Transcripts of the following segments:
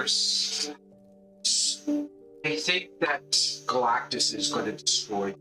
course. I think that Galactus is going to destroy.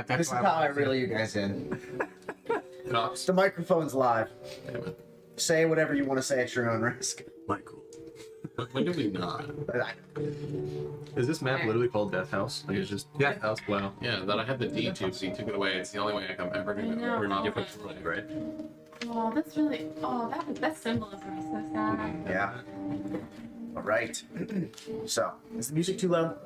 This is how I reel you guys in. Cox. The microphone's live. Damn it. Say whatever you want to say at your own risk. Michael. When did we not? Is this map literally called Death House? Like it's just Death House? Wow. Yeah, that I had the D tube, so you took it away. It's the only way I'm ever gonna know. remember Different it. play, right? Oh, that's really. Oh, that symbolism is so sad. Yeah. All right. So, is the music too loud?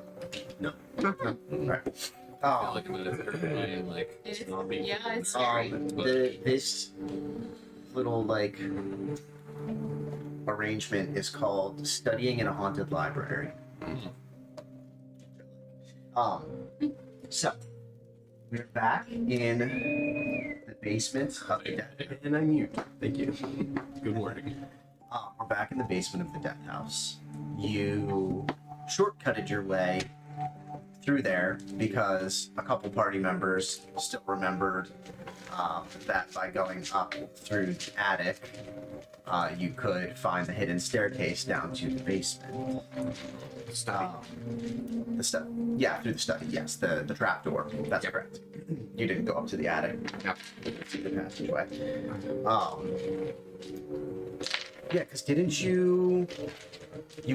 No. All right. I feel like I'm gonna terrifying, like, It's, zombie. yeah, it's scary. This little like arrangement is called Studying in a Haunted Library. So we're back in the basement of the death. And I'm mute. Thank you. Good morning. We're back in the basement of the death house. You shortcutted your way through there because a couple party members still remembered that by going up through the attic, you could find the hidden staircase down to the basement. Study. Yeah, through the study. Yes, the trap door. That's correct. You didn't go up to the attic. Yep. Through the passageway. Yeah, because didn't you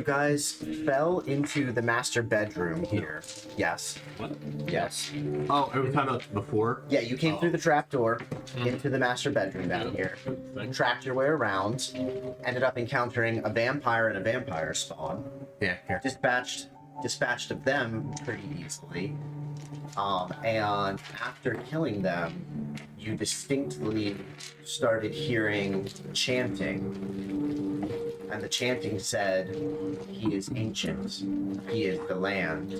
guys fell into the master bedroom here? Yes. What? Yes. Oh, are we talking about before? Yeah, you came through the trap door into the master bedroom down here. Tracked your way around, ended up encountering a vampire and a vampire spawn. Yeah, here. Dispatched of them pretty easily. And after killing them, you distinctly started hearing chanting. And the chanting said, "He is ancient. He is the land.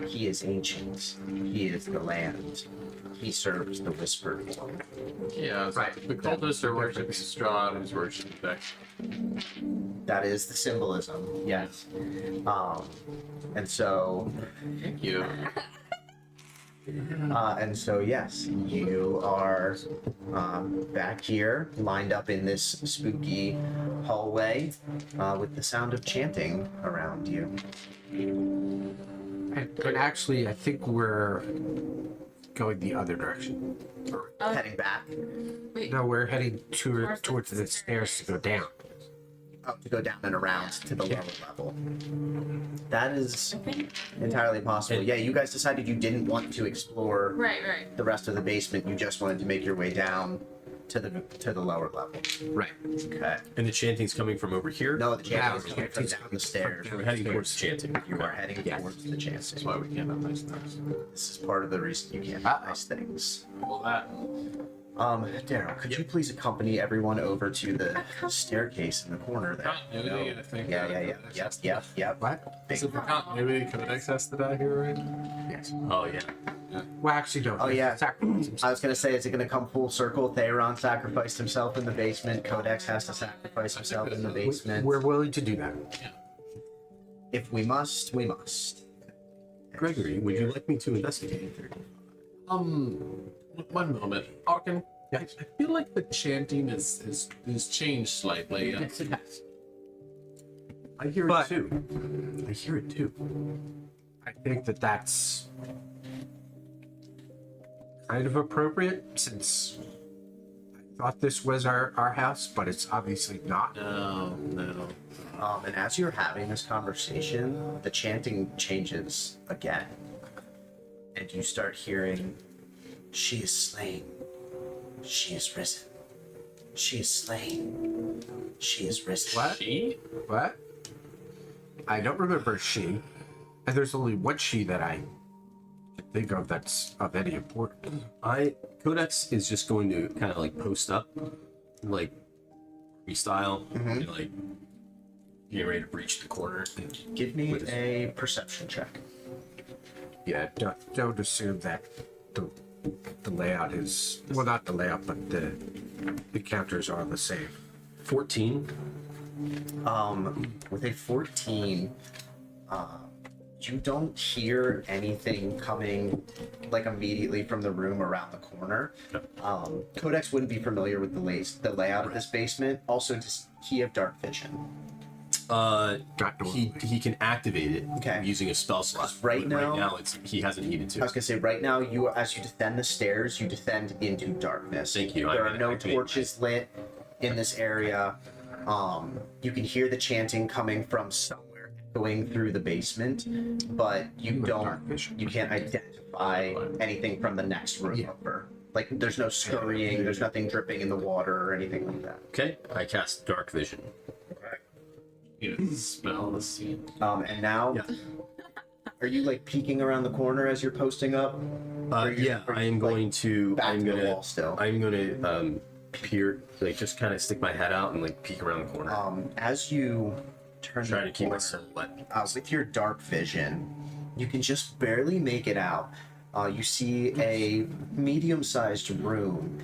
He is ancient. He is the land. He serves the Whispered One." Yeah, so Right. the cultists are worshipping Strahd, who's worshipping Vecna. That is the symbolism, yes. And so, Thank you. yes, you are back here, lined up in this spooky hallway with the sound of chanting around you. And actually, I think we're going the other direction. Heading back Wait. No, we're heading towards the stairs to go down. up to go down and around to the lower level. That is I think. entirely possible. Yeah, you guys decided you didn't want to explore Right. the rest of the basement. You just wanted to make your way down to the lower level. Right. Okay. And the chanting's coming from over here? No, the chanting No, is coming from down the stairs. We're heading towards chanting. You are heading Yes. towards the That's chanting. why we can't have nice things. This is part of the reason you can't do nice things. Well, that. Daryl, could you please accompany everyone over to the staircase in the corner there? Continuity, I think. Yeah. Yep. What? Is it for continuity? Codex has to die here, right? Yes. Oh, yeah. Well, actually, no. Oh, yeah. Sacrifice I himself. was gonna say, is it gonna come full circle? Theron sacrificed himself in the basement. Codex has to sacrifice himself in the basement. We're willing to do that. If we must, we must. Gregory, would you like me to investigate? One moment. Arkin, I feel like the chanting is changed slightly. Yes, it has. I hear But- it too. I hear it too. I think that's kind of appropriate since I thought this was our house, but it's obviously not. No. And as you're having this conversation, the chanting changes again. And you start hearing, "She is slain. She is risen. She is slain. She is risen." What? She? What? I don't remember she. And there's only one she that I can think of that's of any importance. Codex is just going to kind of like post up, like style, and like get ready to breach the corner. Give me a perception check. Yeah, don't assume that the layout is well, not the layout, but the counters are the same. 14. With a 14, you don't hear anything coming like immediately from the room around the corner. Codex wouldn't be familiar with the layout of this basement. Also, does he have dark vision? He can activate it Okay. using a spell slot. Right but now- right now he hasn't needed I to. was gonna say right now, as you descend the stairs, you descend into darkness. Thank you. There I'm are no gonna activate torches lit in this area. You can hear the chanting coming from somewhere going through the basement, but you can't identify anything from the next room over. Like there's no scurrying, there's nothing dripping in the water or anything like that. Okay, I cast Dark Vision. You know, smell the scene. And now, are you like peeking around the corner as you're posting up? Yeah, I am going to. back I'm to the gonna. wall still? I'm gonna peer, like just kind of stick my head out and like peek around the corner. As you turn Try the to keep my corner, silhouette. with your dark vision, you can just barely make it out. You see a medium-sized room,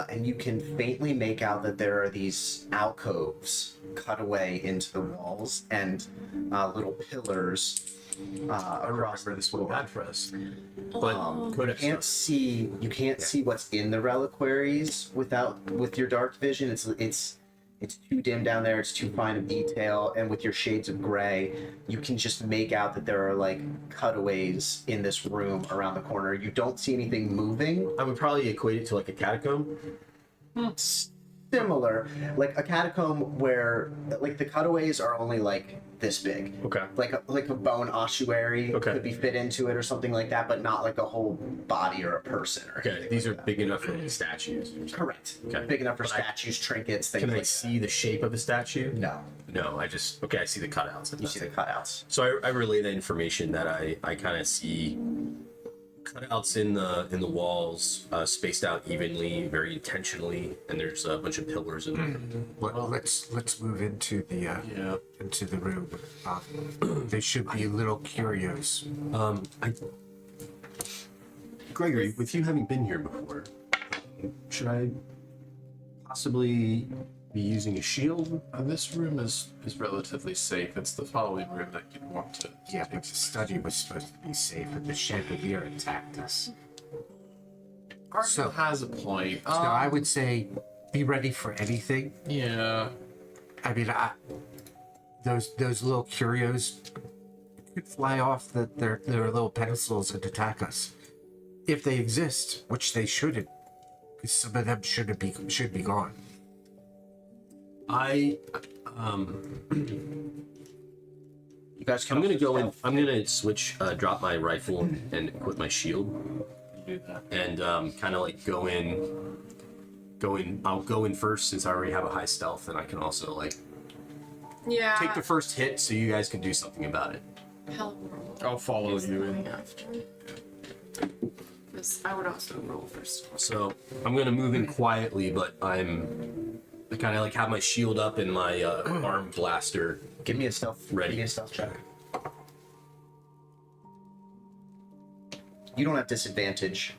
and you can faintly make out that there are these alcoves cut away into the walls and little pillars across This would have bad for us, Oh. but could have. you can't see what's in the reliquaries with your dark vision. It's too dim down there. It's too fine of detail, and with your shades of gray, you can just make out that there are like cutaways in this room around the corner. You don't see anything moving. I would probably equate it to like a catacomb. Similar, like a catacomb where like the cutaways are only like this big. Okay. Like a bone ossuary could be fit into it or something like that, but not like a whole body or a person. Or Okay. These are big enough for like, statues. correct. Okay. Big enough for But statues, trinkets, things Can I like see the shape of the statue? that. No, No, I just okay. I see the cutouts. you see the cutouts. So I relay the information that I kind of see cutouts in the walls, spaced out evenly, very intentionally, and there's a bunch of pillars in there. Well, let's move into the Yeah. into the room. They should be little curios. Gregory, with you having been here before, should I possibly be using a shield? This room is relatively safe. It's the following room that you'd want to. Yeah, but the study was supposed to be safe, and the chandelier attacked us. So has a point. So I would say, be ready for anything. Yeah. I mean, those little curios could fly off their little pedestals and attack us, if they exist, which they shouldn't, because some of them should be gone. You guys can I'm gonna also go in. stealth. I'm gonna switch, drop my rifle and equip my shield, Do that. and kind of like go in. I'll go in first since I already have a high stealth, and I can also like Yeah. take the first hit, so you guys can do something about it. Hell, I'll follow you in. going after. Because I would also roll first. So I'm gonna move in quietly, but I kind of like have my shield up and my arm blaster. Give me a stealth. Ready. Give me a stealth check. You don't have disadvantage.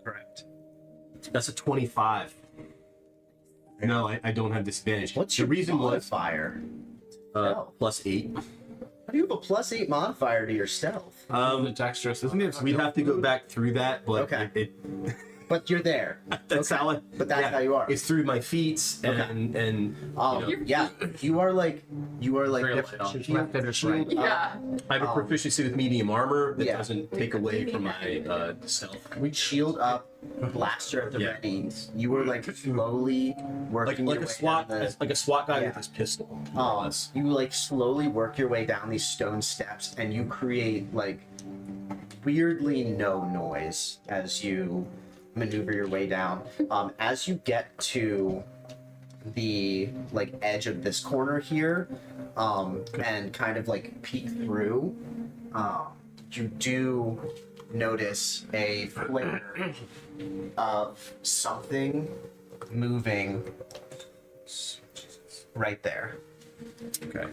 Correct. That's a 25. No, I don't have disadvantage. What's the your reason was modifier? +8. How do you have a +8 modifier to your stealth? The dexterous, isn't it? We'd have to go back through that, but Okay. But you're there. that's Okay. how it. But that's how you are. It's through my feet and you know, Yeah, you are like Very shield- light on. shield Left and right. up. Yeah. I have a proficiency with medium armor that Yeah. doesn't take away from my stealth. Shield up, blaster at the Yeah. ready. You were like slowly working Like your a way SWAT, down the, like a SWAT guy Yeah. with his pistol. more or less. you like slowly work your way down these stone steps, and you create like weirdly no noise as you maneuver your way down. As you get to the like edge of this corner here, and kind of like peek through, you do notice a flare of something moving right there. Okay.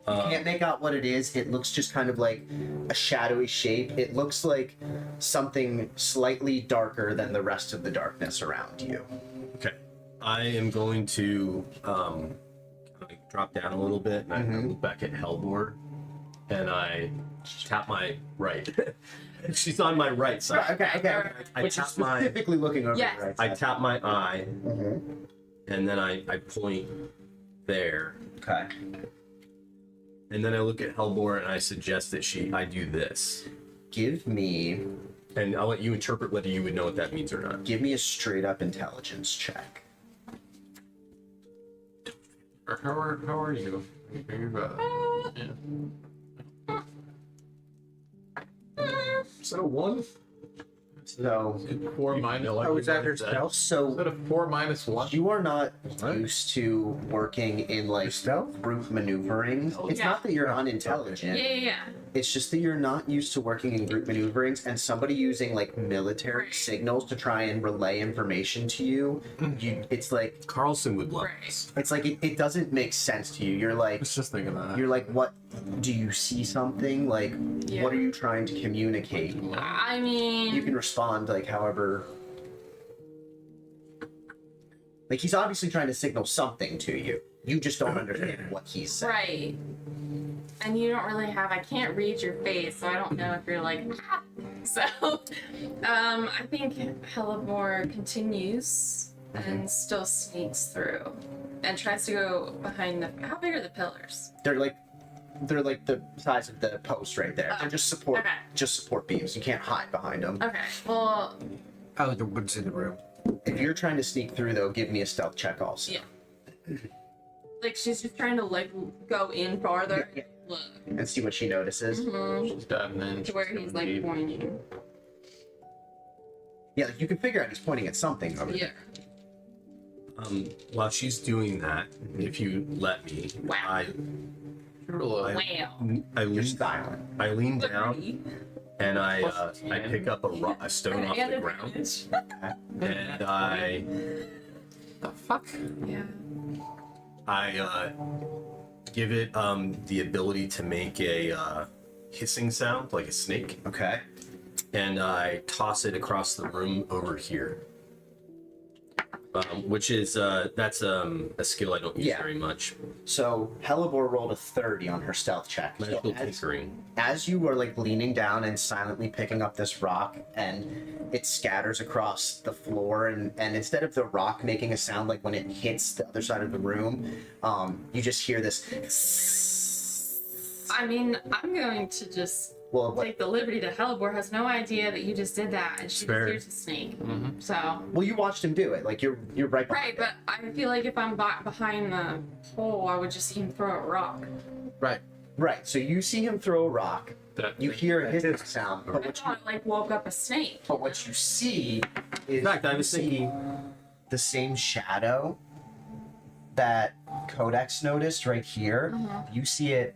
You can't make out what it is. It looks just kind of like a shadowy shape. It looks like something slightly darker than the rest of the darkness around you. Okay. I am going to like drop down a little bit, and I look back at Hellbor, and I tap my right. She's on my right side. Okay. I But you're tap my specifically looking over Yes. the right I side. tap my eye, Mhm. and then I point there, Okay. and then I look at Hellbor, and I suggest that I do this, Give me and I'll let you interpret whether you would know what that means or not. a straight up intelligence check. How are you? Yeah. Is that a 1? So 4 minus. Oh, is that her stealth? Is so that a 4 minus 1? you are not What? used to working in like Stealth? group maneuvering. It's Yeah. not that you're unintelligent. Yeah. It's just that you're not used to working in group maneuverings, and somebody using like military Right. signals to try and relay information to you. It's like Carlson would love Right. this. it's like it doesn't make sense to you. You're I like was just thinking that. you're like, what? Do you see something? Like, Yeah. what are you trying to communicate? I mean, You can respond like however. Like he's obviously trying to signal something to you. You just don't understand what he's saying. right. And you don't really have, I can't read your face, so I don't know if you're like, ah. So, I think Hellebore continues and still sneaks through and tries to go behind the, how big are the pillars? They're like the size of the post right there. They're just Okay. support beams. You can't hide behind them. Okay, well, Oh, the ones in the room. If you're trying to sneak through though, give me a stealth check also. yeah. Like, she's just trying to, like, go in farther. Yeah, Look. And see what she notices. She's diving in. To where he's, like, pointing. Yeah, like, you can figure out he's pointing at something over Yeah. there. While she's doing that, if you let me, Wow. I Wow. You're silent. lean down and I pick up a stone off And the advantage. ground and I The fuck? Yeah. give it the ability to make a hissing sound like a snake, Okay. and I toss it across the room over here. Which is that's a skill I don't use Yeah. very much. So Hellebore rolled a 30 on her stealth check. So Magical as, tinkering. as you are like leaning down and silently picking up this rock, and it scatters across the floor, and instead of the rock making a sound like when it hits the other side of the room, you just hear this. I mean, I'm going to just Well, take the liberty that Hellebore has no idea that you just did that, and she Fair. hears a snake. So, well, you watched him do it. Like you're right behind right, but I feel like if I'm back behind the hole, I would just see him throw a rock. Right. Right. So you see him throw a rock. That, You hear a hissing sound, I thought it like woke up a snake. but what you see is In fact, I was you see thinking the same shadow that Codex noticed right here. You see it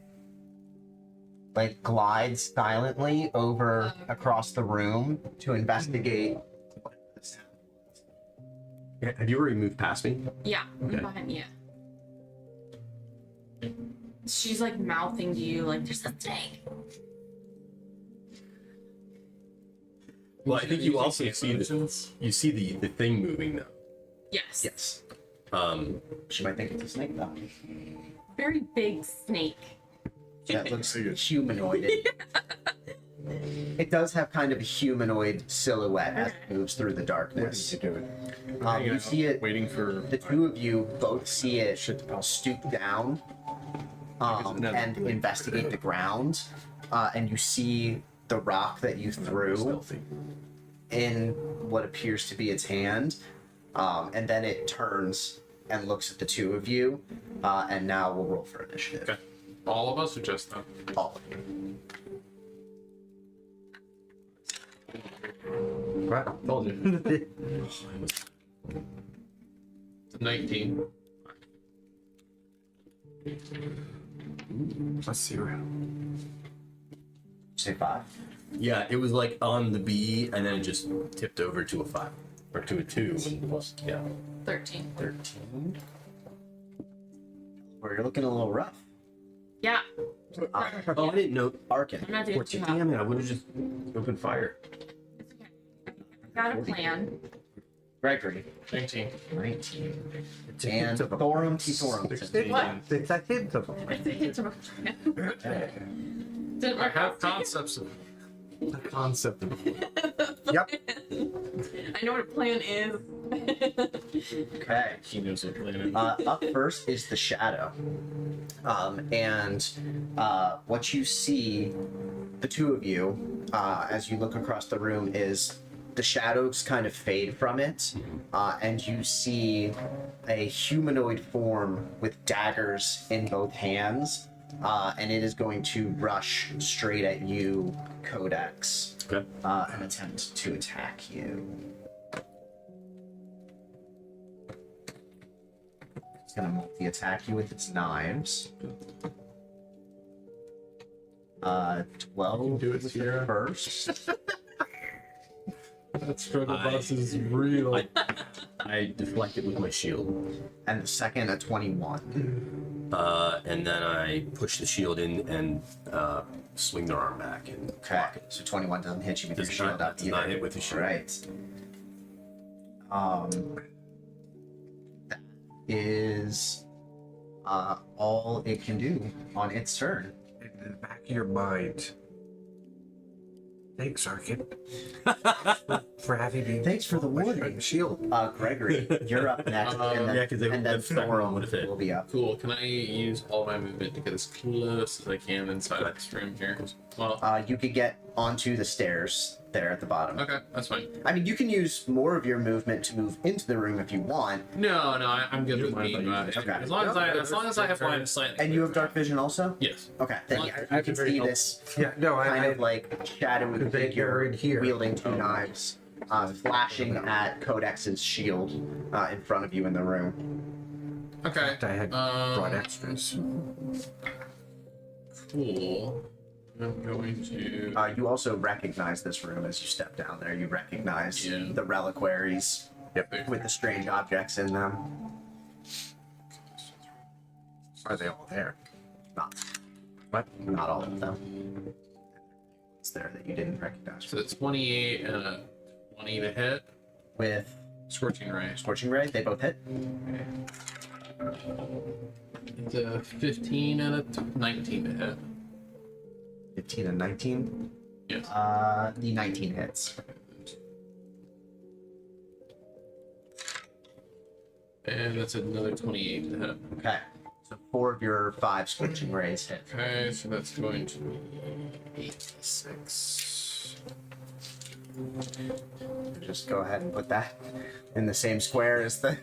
like glide silently over across the room to investigate what the sound was. Yeah, have you already moved past me? Yeah, I'm Okay. behind you. She's like mouthing to you like there's a snake. Well, I think you also think see emotions? the thing moving though. Yes. Yes. Um, She might think it's a snake though. Very big snake. That looks humanoid. It does have kind of a humanoid silhouette as it moves through the darkness. You see it. Waiting for The two of you both see it stoop down and investigate the ground, and you see the rock that you threw stealthy. in what appears to be its hand, and then it turns and looks at the two of you, and now we'll roll for initiative. Okay. All of us or just them? All of you. Right. told you. 19. Let's see around. Say 5. Yeah, it was like on the B, and then it just tipped over to a 5 or to a 2. Yeah. 13. 13. Or you're looking a little rough. Yeah. Oh, I didn't know. Arkin. I'm not doing too 14. hot. Damn it! I would have just opened fire. It's okay. I've got a plan. Gregory. 19. 19. And Thorum T. Thorum. What? It's a hint of It's a hit of a plan. Didn't I work have out. concepts of the concept of Yep. I know what a plan is. Okay. he knows what plan is. Up first is the shadow. What you see, the two of you, as you look across the room, is the shadows kind of fade from it, and you see a humanoid form with daggers in both hands, and it is going to rush straight at you, Codex, Okay. and attempt to attack you. It's going to multi-attack you with its knives. 12 Do it, was the Sierra. first. That struggle I- bus is real. I deflect it with my shield. And the second, a 21. And then I push the shield in and swing their arm back. And Okay. So 21 doesn't hit you with your Does shield not- up does either. not hit with the shield. Right. That is all it can do on its turn. In the back of your mind. Thanks, Arkin. for having me. Thanks for the warning. Shield. Gregory, you're up next, and then, yeah, 'cause and then the second one Thorum would've hit. will be up. Cool. Can I use all my movement to get as close as I can inside of this room here? Well, You could get onto the stairs there at the bottom. okay, that's fine. I mean, you can use more of your movement to move into the room if you want, No, I'm good with mind me. if I use it? As long as I have line of sight. and you have dark vision also. Yes. Okay, then Well, yeah, I you can see this Yeah, no, kind I of like shadowy Because they figure were in here. wielding two knives, flashing at Codex's shield in front of you in the room. Okay. I had brought extras. Cool. I'm going to. You also recognize this room as you step down there. You recognize Yeah. the reliquaries with the strange objects in them. Are they all there? Not, not all of them. It's there that you didn't recognize. So it's 28 and a 20 to hit. With Scorching Ray. Scorching Ray, they both hit. It's a 15 and a 19 to hit. 15 and 19. Yes. The 19 hits. And that's another 28 to hit. Okay. So 4 of your 5 Scorching Rays hit. Okay, so that's going to be 86. Just go ahead and put that in the same square as the.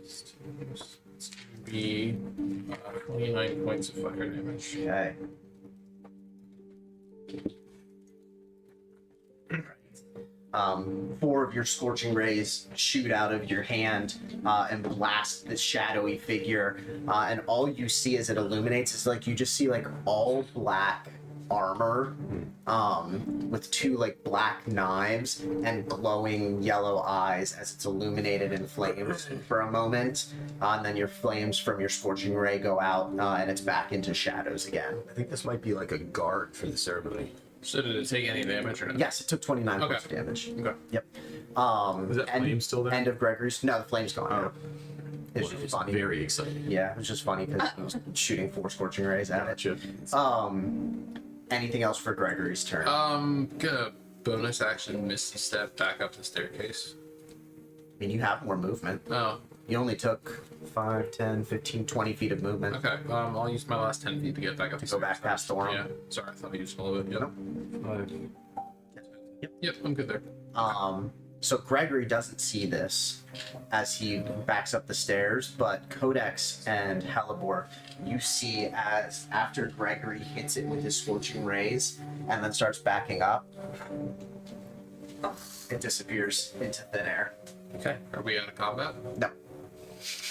It's going to be 29 points of fire damage. Okay. Four of your Scorching Rays shoot out of your hand and blast this shadowy figure, and all you see as it illuminates is like you just see like all black armor with 2 like black knives and glowing yellow eyes as it's illuminated in flames for a moment, and then your flames from your Scorching Ray go out and it's back into shadows again. I think this might be like a guard for the ceremony. So did it take any damage or not? Yes, it took 29 Okay. points of damage. Okay. Yep. Is that flame still there? End of Gregory's. No, the flame's gone. Oh. now. It's Well, just funny. very exciting. Yeah, it was just funny because he was shooting 4 Scorching Rays at it. Gotcha. Anything else for Gregory's turn? Gonna bonus action Misty Step back up the staircase. I mean, you have more movement. Oh, You only took 5, 10, 15, 20 feet of movement. okay. I'll use my last 10 feet to get back up the Go back stairs. past Thorum. Yeah. Sorry, I thought I used all of it. Yep. Nope. Yep, I'm good there. So Gregory doesn't see this as he backs up the stairs, but Codex and Hellebore, you see as after Gregory hits it with his Scorching Rays and then starts backing up, it disappears into thin air. Okay. Are we out of combat? No.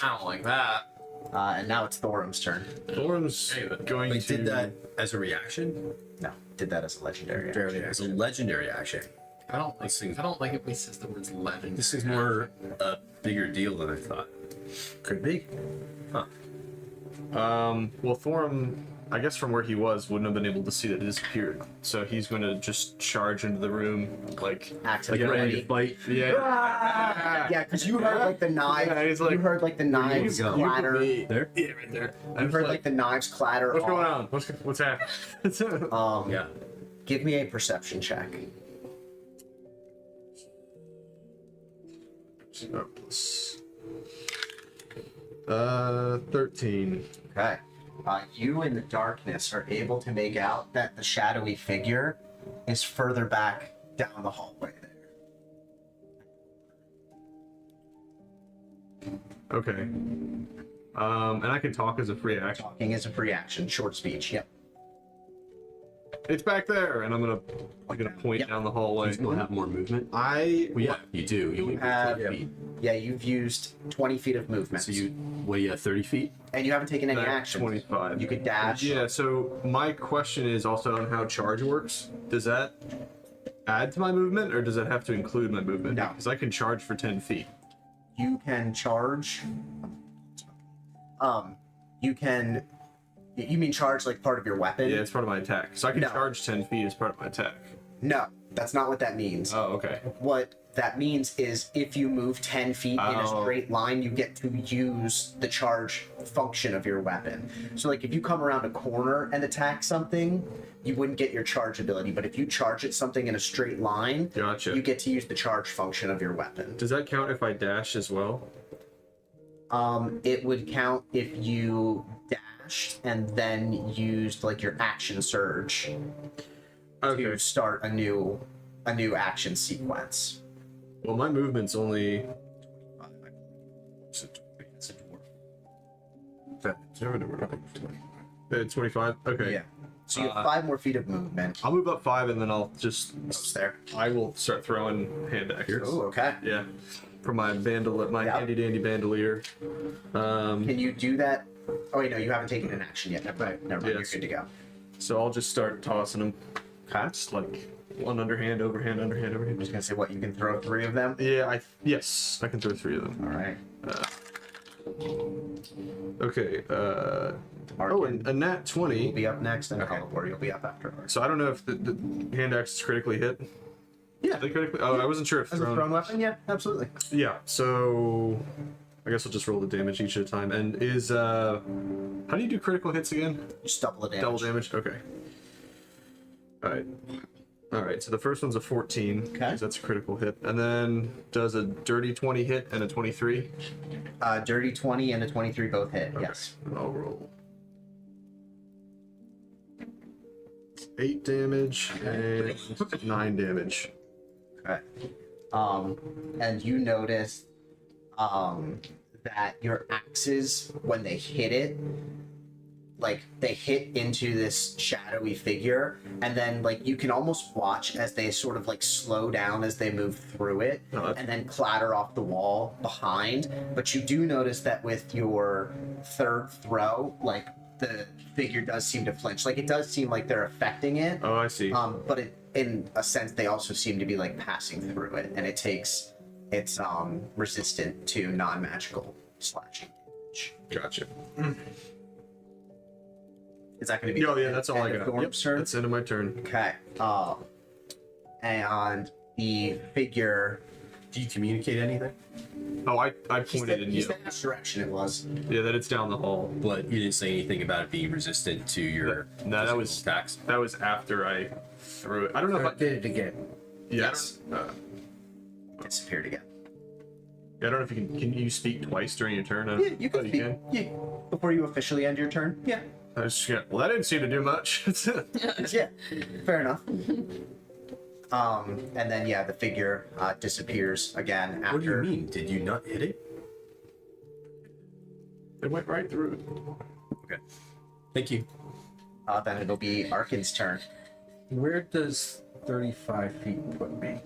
I don't like that. And now it's Thorum's turn. Thorum's Hey, but- going Wait, to did that as a reaction? No, did that as a legendary action. As a legendary action. I don't like. Let's see. I don't like it when he says the words legend. This is more a bigger deal than I thought. Could be. Huh. Well, Thorum, I guess from where he was, wouldn't have been able to see that it disappeared. So he's going to just charge into the room, like Actively ready ready. to fight. Yeah. Yeah, because you heard like the knife. Yeah, he's like, you heard like the knives go. clatter. You There? Yeah, right there. I'm heard just like the knives clatter. what's going off. on? What's happening? Yeah. Give me a perception check. 13. Okay. You in the darkness are able to make out that the shadowy figure is further back down the hallway there. Okay. And I can talk as a free action. Talking is a free action, short speech. Yep. It's back there, and I'm gonna point Yep. down the hallway. You still have more movement. Well, Yeah, you do. You have- 30 feet. Yeah, you've used 20 feet of movement. So you, what do you have, 30 feet? and you haven't taken any Back action. 25. You could dash. Yeah. So my question is also on how charge works. Does that add to my movement, or does that have to include my movement? No. Because I can charge for 10 feet. You can charge. You can. You mean charge like part of your weapon? Yeah, it's part of my attack. So I can No. charge 10 feet as part of my attack. No, that's not what that means. Oh, okay. What that means is if you move 10 feet in a Oh. straight line, you get to use the charge function of your weapon. So, like, if you come around a corner and attack something, you wouldn't get your charge ability. But if you charge at something in a straight line, Gotcha. you get to use the charge function of your weapon. Does that count if I dash as well? It would count if you dashed and then used like your action surge Okay. to start a new action sequence. Well, my movement's only. It's a dwarf. 25. Okay. Yeah. So you have 5 more feet of movement. I'll move up 5 and then I'll just. It's there. I will start throwing hand axes. Oh, okay. Yeah. For my my Yeah. handy dandy bandolier. Can you do that? Oh wait, no, you haven't taken an action yet. Never mind. Never mind. Yes. You're good to go. So I'll just start tossing them. Okay. Just like one underhand, overhand, underhand, I'm overhand. just gonna say what you can throw 3 of them. Yeah, yes, I can throw 3 of them. All right. Okay. Oh, Arkin and a nat will 20. be up next, and Okay. Calibor, you'll be up after. So I don't know if the hand axe is critically hit. Yeah. Are they critically? Oh, I wasn't sure if As a thrown weapon, yeah, absolutely. Yeah. So I guess I'll just roll the damage each at a time. And is how do you do critical hits again? Just double the damage. Double damage. Okay. All right. All right. So the first one's a 14. Okay. 'Cause that's a critical hit. And then does a dirty 20 hit and a 23? Dirty 20 and a 23 both hit. Okay. Yes. I'll roll 8 damage and 9 damage. Okay. And you notice that your axes, when they hit it, like they hit into this shadowy figure, and then like you can almost watch as they sort of like slow down as they move through it, Oh, that's- and then clatter off the wall behind. But you do notice that with your third throw, like the figure does seem to flinch. Like it does seem like they're affecting it. Oh, I see. But in a sense, they also seem to be like passing through it, and it's resistant to non-magical slashing damage. Gotcha. Is that going to be? Oh, yeah, that's all I end of got. Thorm's Yep, turn? that's the end of my turn. Okay. And the figure. Do you communicate anything? Oh, I He pointed said, in he you. said which direction it was. Yeah, that it's down the hall. But you didn't say anything about it being resistant to your No, that physical was attacks. that was after I threw it. I don't know if I Did it again. yeah, Yes. I don't, Disappeared again. yeah, I don't know if you can you speak twice during your turn? Yeah, you Oh, can speak. Yeah. Before you officially end your turn. Yeah. I was just gonna, well, that didn't seem to do much. Yeah. Fair enough. And then yeah, the figure disappears again after. What do you mean? Did you not hit it? It went right through it. Okay. Thank you. Then it'll be Arkin's turn. Where does 35 feet put me?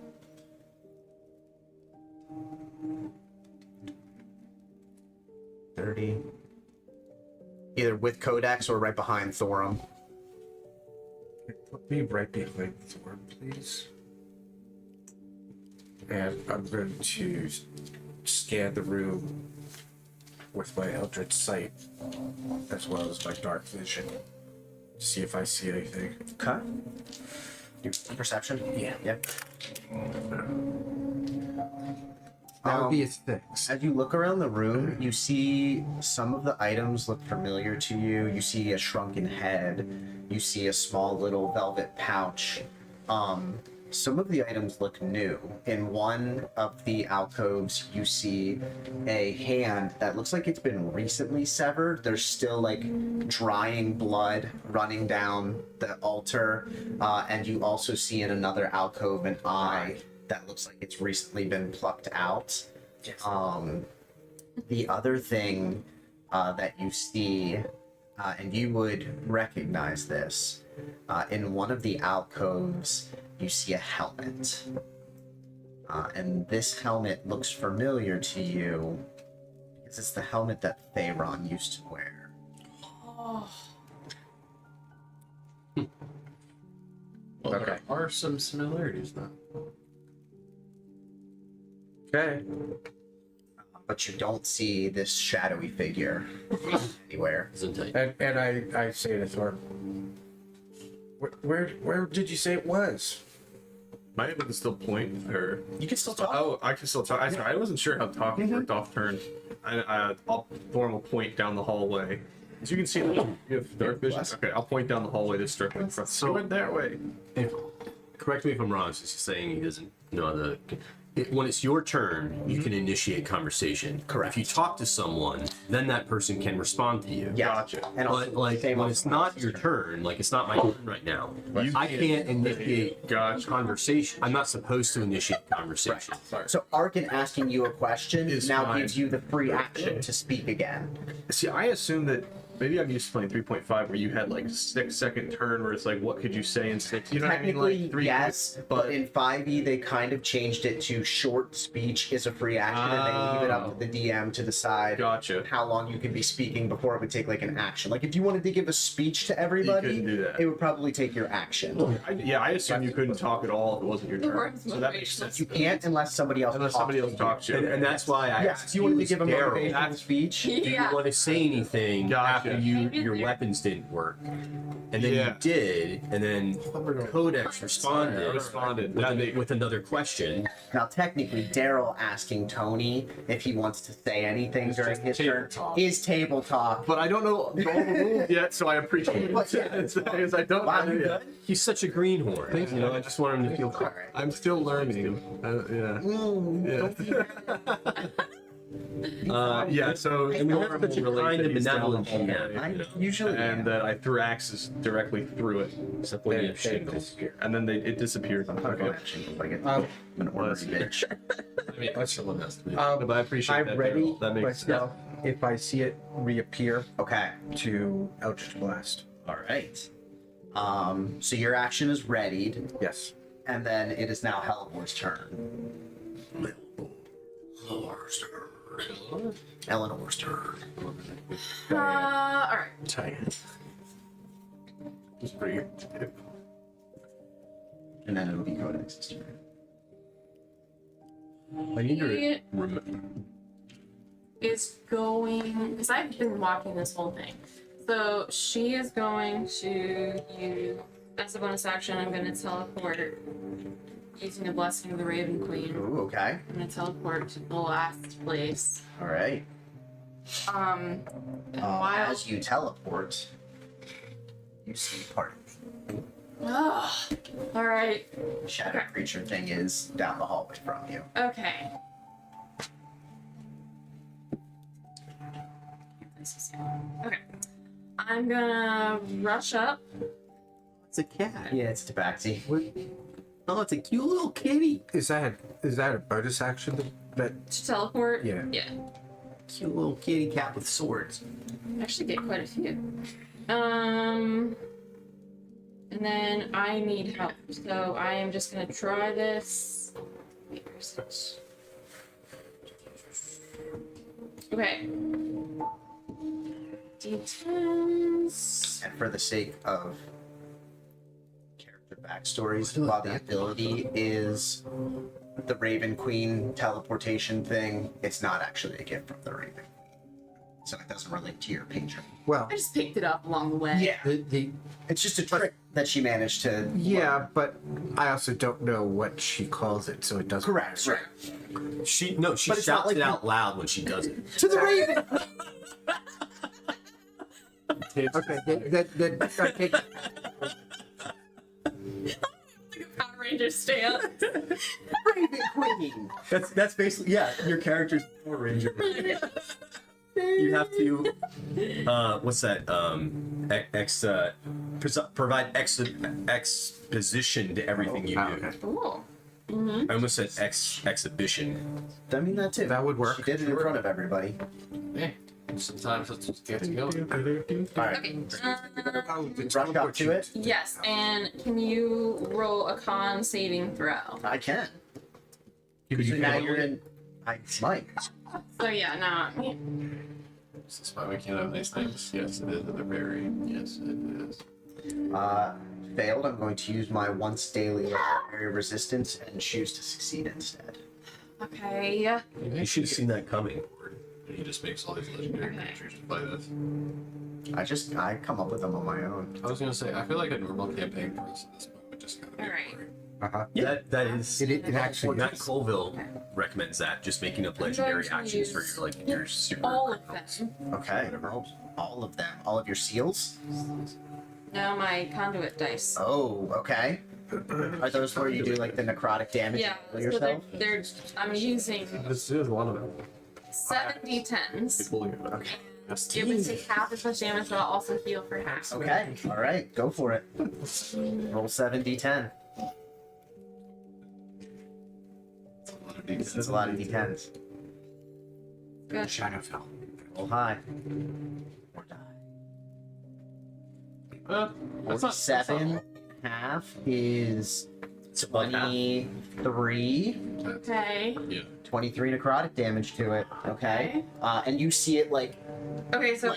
Either with Codex or right behind Thorum. Put me right behind Thor, please. And I'm going to scan the room with my Eldritch Sight, as well as my Dark Vision, to see if I see anything. Okay. Your perception? Yeah. Yep. That would be a 6. As you look around the room, you see some of the items look familiar to you. You see a shrunken head. You see a small little velvet pouch. Some of the items look new. In one of the alcoves, you see a hand that looks like it's been recently severed. There's still like drying blood running down the altar. And you also see in another alcove an eye that looks like it's recently been plucked out. Yes. The other thing that you see and you would recognize this. In one of the alcoves, you see a helmet. And this helmet looks familiar to you because it's the helmet that Thayron used to wear. Oh. Well, Okay. there are some similarities now. Okay. But you don't see this shadowy figure anywhere. And I say to Thor, where did you say it was? Am I able to still point, or You can still talk. oh, I can still talk. I wasn't sure how talking worked off turn. Thorm will point down the hallway. As you can see, you have dark vision. Okay, I'll point down the hallway that's directly in front. So went that way. Correct me if I'm wrong, since he's saying he doesn't know the. When it's your turn, you can initiate conversation. Correct. If you talk to someone, then that person can respond to you. Yeah. Gotcha. And also, But like same when on it's not your turn, like it's not my turn right now, You I can't initiate Gotcha. conversation. I'm not supposed to initiate conversation. Sorry. So Arkin asking you a question Is now fine. gives you the free action to speak again. See, I assume that maybe I'm used to playing 3.5 where you had like 6-second turn where it's like, what could you say in 6? You know what I mean? Technically, Like 3. yes, but in 5e they kind of changed it to short speech is a free action, and they leave it up to the DM to decide Gotcha. how long you can be speaking before it would take like an action. Like if you wanted to give a speech to everybody, couldn't do that. it would probably take your action. I assume you couldn't talk at all if it wasn't your The turn. word's So that makes motivational sense. You can't unless somebody else Unless talks somebody to else you. talks to you. And that's why I Yes, asked if you wanted to as give a Daryl, motivational speech. do you Yeah. want to say anything Gotcha. after your weapons didn't work? And then Yeah. you did, and then Codex responded, with another question. Now, technically, Daryl asking Tony if he wants to say anything during his table turn talk. is table talk. But I don't know all the rules yet, so I appreciate it. But yeah. Because I don't Wow, know you yet. good? He's such a greenhorn. You know, I just want him to feel. All right. I'm still learning. Yeah, so And Norm that's such a will relate kind that of he's down the benevolent hallway, GM. I usually and am. that I threw axes directly through it, Except when you have They shingles. disappear. and then it disappeared. I'm talking Okay. about shingles like Um, an ornery Let's- bitch. I mean, someone has to be. But I appreciate I'm that. ready Daryl. That makes sense. myself if I see it reappear Okay. to Eldritch Blast. All right. So your action is readied, Yes. and then it is now Hellbor's turn. Eleanor's turn. Alright. Just bring it. And then it'll be Codex's turn. I need to He remember. is going, because I've been walking this whole thing. So she is going to use, as a bonus action, I'm going to teleport using the Blessing of the Raven Queen. Ooh, okay. I'm going to teleport to the last place. All right. And while As you teleport, you see part Ugh. All right. of the shadow creature thing is down the hallway from you. Okay. Okay. I'm gonna rush up. It's a cat. Yeah, it's Tabaxi. Oh, it's a cute little kitty. Is that a bonus action that To teleport? Yeah. Yeah. Cute little kitty cat with swords. I actually get quite a few. And then I need help. So I am just gonna try this. Wait, where's it? Okay. D10s. And for the sake of character backstories, while the ability is the Raven Queen teleportation thing, it's not actually a gift from the Raven Queen. So it doesn't relate to your patron. well I just picked it up along the way. Yeah. the It's just a trick that she managed to. yeah, but I also don't know what she calls it, so it doesn't Correct. matter. Right. She But it's not shouts like it you- out loud when she does it. To the Raven! Okay, then I take Like a Power Ranger stand. Raven Queen! That's basically your character's Power Ranger. You have to what's that? Provide exposition to everything you do. okay. Cool. I almost said exhibition. I mean, that too. That would work. She did it in front of everybody. Eh. Sometimes it's just getting going. All right. Okay. Rush up to it. Yes, and can you roll a con saving throw? I can. Could So you now roll you're it? in. I might. So yeah, no. Is this why we can't have nice things? Yes, it is. They're very. Yes, it is. Failed. I'm going to use my once daily legendary resistance and choose to succeed instead. Okay. You should have seen that coming. He just makes all these legendary Okay. creatures play this. I come up with them on my own. I was gonna say, I feel like a normal campaign for us at this point would just kind of be Alright. boring. Uh-huh. That is. It actually Matt Colville recommends that. Just making up legendary to actions for use your your super. All of criminals. them. Okay. All of them. All of your seals. No, my conduit dice. Oh, okay. Are those where you do like the necrotic damage Yeah, to so yourself? they're I'm using This is one of them. 7 d10s. Pulling it up. Okay. It would take half as much damage, but I'll also heal for half. Okay. All right. Go for it. Roll 7d10. That's a lot of d10s. Good. Shadowfell. Roll high. Or die. That's not 7 half is It's about half. 23. Okay. Yeah. 23 necrotic damage to it. Okay. And you see it like Okay, so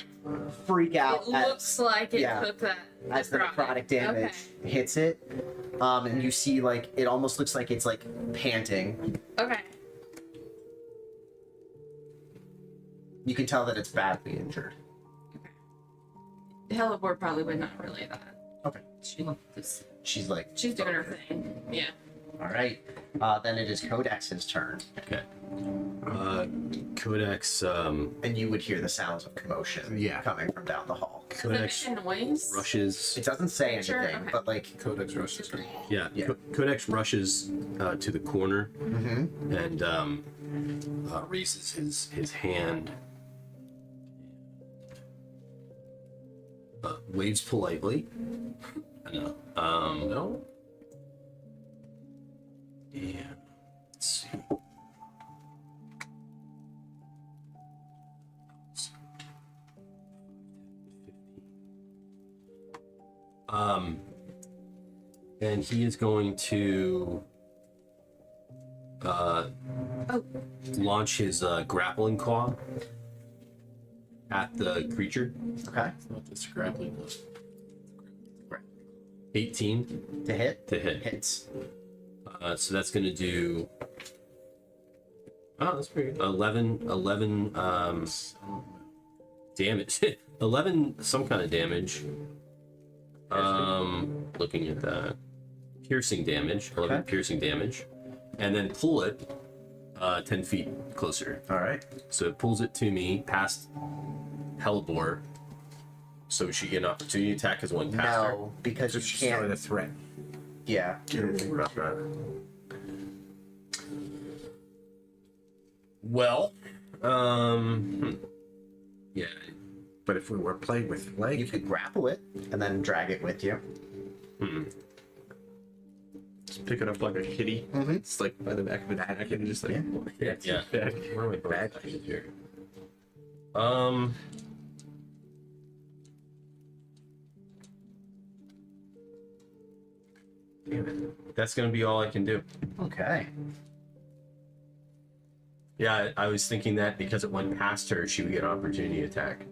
freak out it looks like it yeah. took that. as the necrotic damage hits it. And you see like it almost looks like it's like panting. Okay. You can tell that it's badly injured. Hellebore probably would not relay that. Okay. She's like, She's doing her thing. Yeah. all right. Then it is Kodex's turn, Okay. Codex. and you would hear the sounds of commotion Yeah. coming from down the hall. Does it make a noise? Rushes. It doesn't say Sure, anything, okay. but like, Codex rushes. Right? Yeah. Yeah. Codex rushes to the corner mm-hmm. and raises his hand. Waves politely. No. No. Yeah. Let's see. And he is going to launch his grappling claw at the creature. Okay. It's not this grappling hook. 18 To hit. to hit. Hits. So that's going to do. Oh, that's pretty good. 11 damage. 11 some kind of damage. Looking at that. Piercing damage. 11 Okay. piercing damage. And then pull it 10 feet closer. All right. So it pulls it to me past Hellbore. So she get an opportunity attack as one past her. No, because you She's still can't. a threat. Yeah. Well, yeah. But if we were playing with You leg, could grapple it and then drag it with you. Just pick it up like a kitty. Mhm. It's like by the back of its neck and just like Yeah. back. Where are my bonus actions here? Damn it. That's gonna be all I can do. Okay. Yeah, I was thinking that because it went past her, she would get an opportunity attack.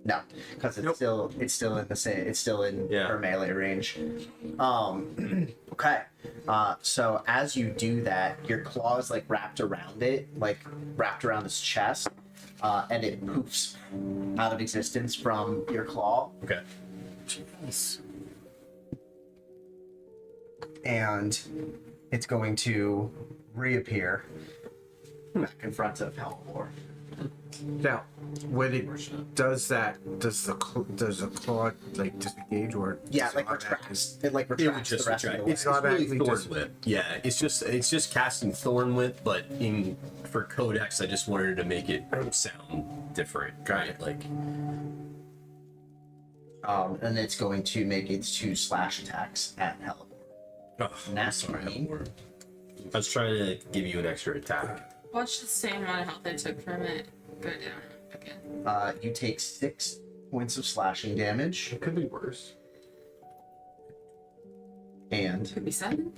No, because it's still in the same. It's still in Yeah. her melee range. Okay. So as you do that, your claws like wrapped around it, like wrapped around its chest, and it poofs out of existence from your claw, Okay. and it's going to reappear back in front of Hellbore. now when it does that, does the claw like disengage or Yeah, does like it automatically- retracts. It like It would retracts the just rest of retract. the way. It's not automatically Thorn just- whip. Yeah, it's just casting Thorn whip, but for Codex, I just wanted to make it sound different. Right? Like And it's going to make its 2 slash attacks at Hellbore. That's sorry, right. I was trying to give you an extra attack. Watch the same amount of health I took from it. go down again. You take 6 points of slashing damage, It could be worse. and Could be 7.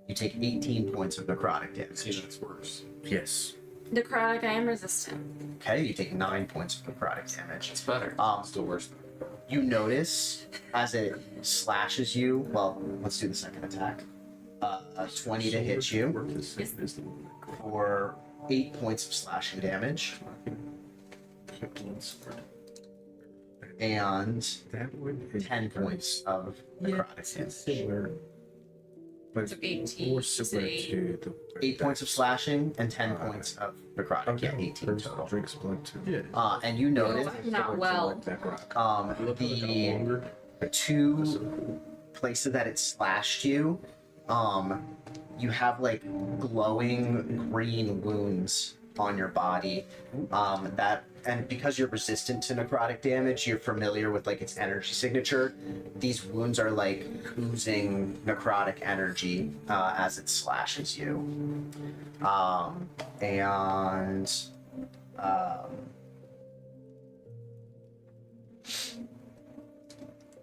you take 18 points of necrotic See, damage. that's worse. Yes. Necrotic, I am resistant. Okay, you take 9 points of necrotic damage. It's better. Still worse. You notice as it slashes you. Well, let's do the second attack. 20 to hit you Work the same as the one that for 8 points of slashing damage, and That one is 10 points of necrotic damage. similar, but So 18, more you said similar 8. to the 8 points of slashing and 10 points of necrotic. Yeah, 18 total. Drinks blood too. Yeah. And you notice I'm not well. the 2 places that it slashed you, you have like glowing green wounds on your body. And because you're resistant to necrotic damage, you're familiar with like its energy signature. These wounds are like oozing necrotic energy as it slashes you.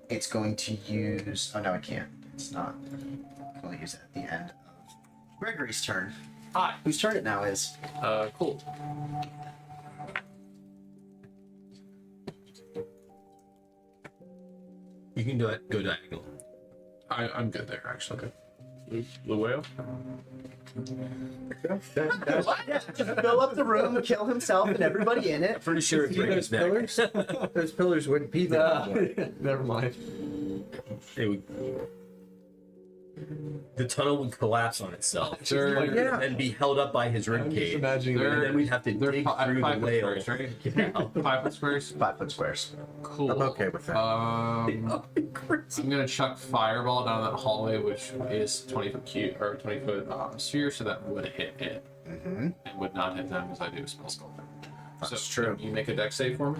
It's going to use. Oh no, it can't. It's not. I can only use it at the end of Gregory's turn. Hi. Whose turn it now is? Cool. You can do it. Go diagonal. I'm good there, actually. Blue whale? Just fill up the room, kill himself and everybody in it. Pretty sure it's break his neck. pillars? Those pillars wouldn't be there. anymore. Never mind. It would, the tunnel would collapse on itself. Sure. Yeah. And be held up by his I'm just ribcage. imagining And they're, then we'd have to they're dig fi- through the 5 foot whale. squares, right? Get out. 5 foot squares? 5 foot squares. Cool. I'm okay with that. I'm gonna chuck fireball down that hallway, which is 20 foot cube or 20 foot sphere, so that would hit it Mm-hmm. and would not hit them because I do spell sculpting. That's So, true. can you make a dex save for me?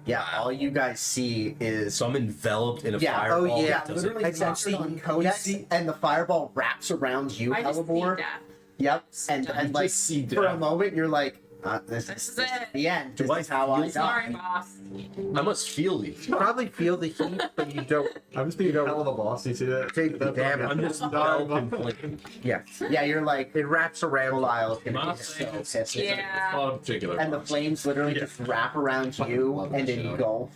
Yeah, all you guys see is. So I'm enveloped in a Yeah, fireball. oh, yeah, that doesn't- Literally Exactly. essentially on Codex, and the fireball wraps around you, I just see Helivore. death. Yep, and You like just see for a death. moment you're like, this This is is it. the end. This Do I is how I feel Sorry, die. boss. I must feel these. You probably feel the heat, but you don't. I'm just being hell of a boss. You see that? Take the damage. I'm just enveloped in flame. Yeah, Yeah, you're like, it wraps around. Lyle's gonna be Must so say pissed. Yeah. Oh, particular And the boss. flames literally just wrap around you and engulf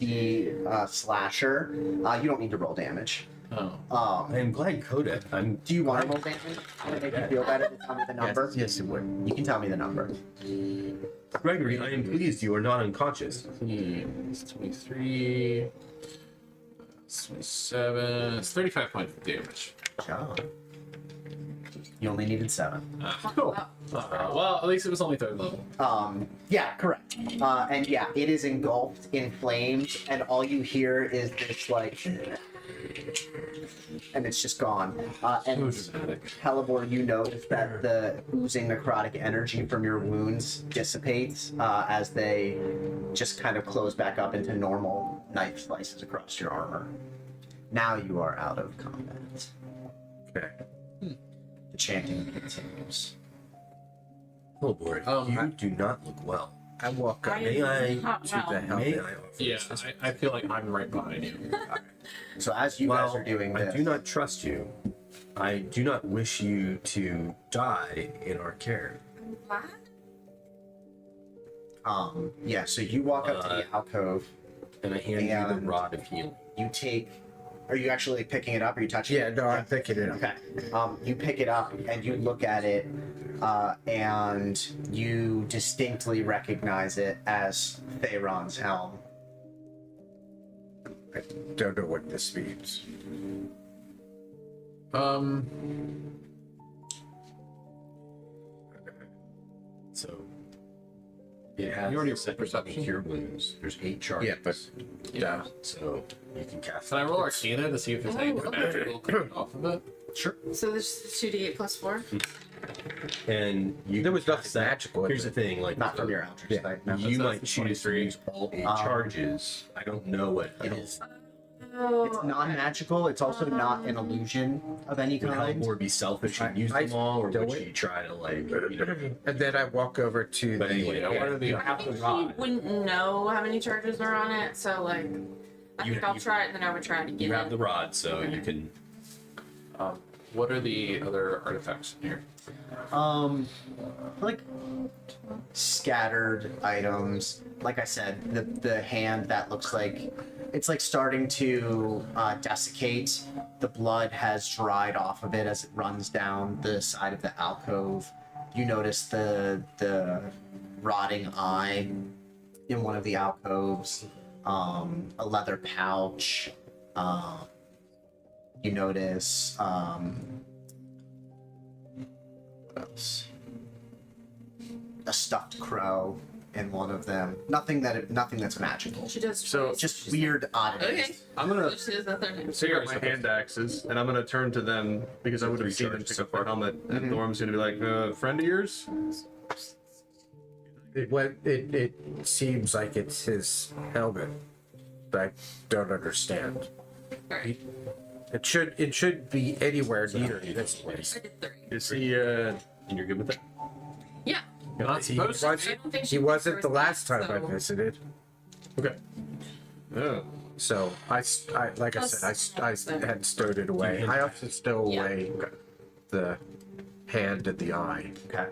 the slasher. You don't need to roll damage. Oh. I'm glad Kodak. Do you want to roll damage? To make you feel better, to tell me the number? Yes, it would. You can tell me the number. Gregory, I am pleased you are not unconscious. It's 23. It's 27. It's 35 points of damage. John. You only needed 7. Cool. Well, at least it was only 3rd level. Yeah, correct. And yeah, it is engulfed in flames, and all you hear is this like, and it's just gone. And So dramatic. Helivore, you notice that the oozing necrotic energy from your wounds dissipates as they just kind of close back up into normal knife slices across your armor. Now you are out of combat. Okay. The chanting continues. Oh boy, you do not look well. I walk up I May I am not to the well. helmet. May I offer Yeah, assistance? I feel like I'm right behind you. So as you guys are doing this, I do not trust you. I do not wish you to die in our care. What? yeah, so you walk up to the alcove, And I hand you And- the rod of healing. you take, are you actually picking it up, or are you touching Yeah, it? no, I'm picking it up. Okay. You pick it up and you look at it, and you distinctly recognize it as Theron's helm. I don't know what this means. So it has You already set perception? cure wounds. There's 8 charges. Yeah, but Yeah. So you can cast. Can I roll Arcana to see if there's anything magical coming off of it? Sure. So there's 2d8 plus 4. And you There was can nothing cast that. magical in Here's the it. thing, like Not from your Eldritch Yeah. Sight, no. you That's might the choose to 23. use all 8 Um, charges. I don't know what It else. is Oh, It's non-magical. It's also not an illusion of any Would kind. Hellbore be selfish and use I them all, or do would it. she try to like, And then I walk over to But the. anyway, what are the You have I the think she rod. wouldn't know how many charges are on it, so like, I You- think I'll you- try it and then I would try it again. you have the rod, so you can. What are the other artifacts in here? Like scattered items. Like I said, the hand that looks like it's like starting to desiccate. The blood has dried off of it as it runs down the side of the alcove. You notice the rotting eye in one of the alcoves. A leather pouch. You notice. What else? A stuffed crow in one of them. Nothing that's magical. She does. So, twice. Just She's weird like, oddities. okay. I'm gonna She does the third time. take out my hand axes, and I'm gonna turn to them because I would have seen them pick up their helmet, and Norm's gonna be like, friend of yours? It seems like it's his helmet, but I don't understand. Alright. It should be anywhere near this place. I did 3. Is he, And you're good with that? Yeah. You're not He supposed to. I wasn't, don't think he she wasn't the first last time, time I so- visited, okay. Oh. so I like I said, I had stowed it away. I also stow Yeah. away the hand and the eye. Okay.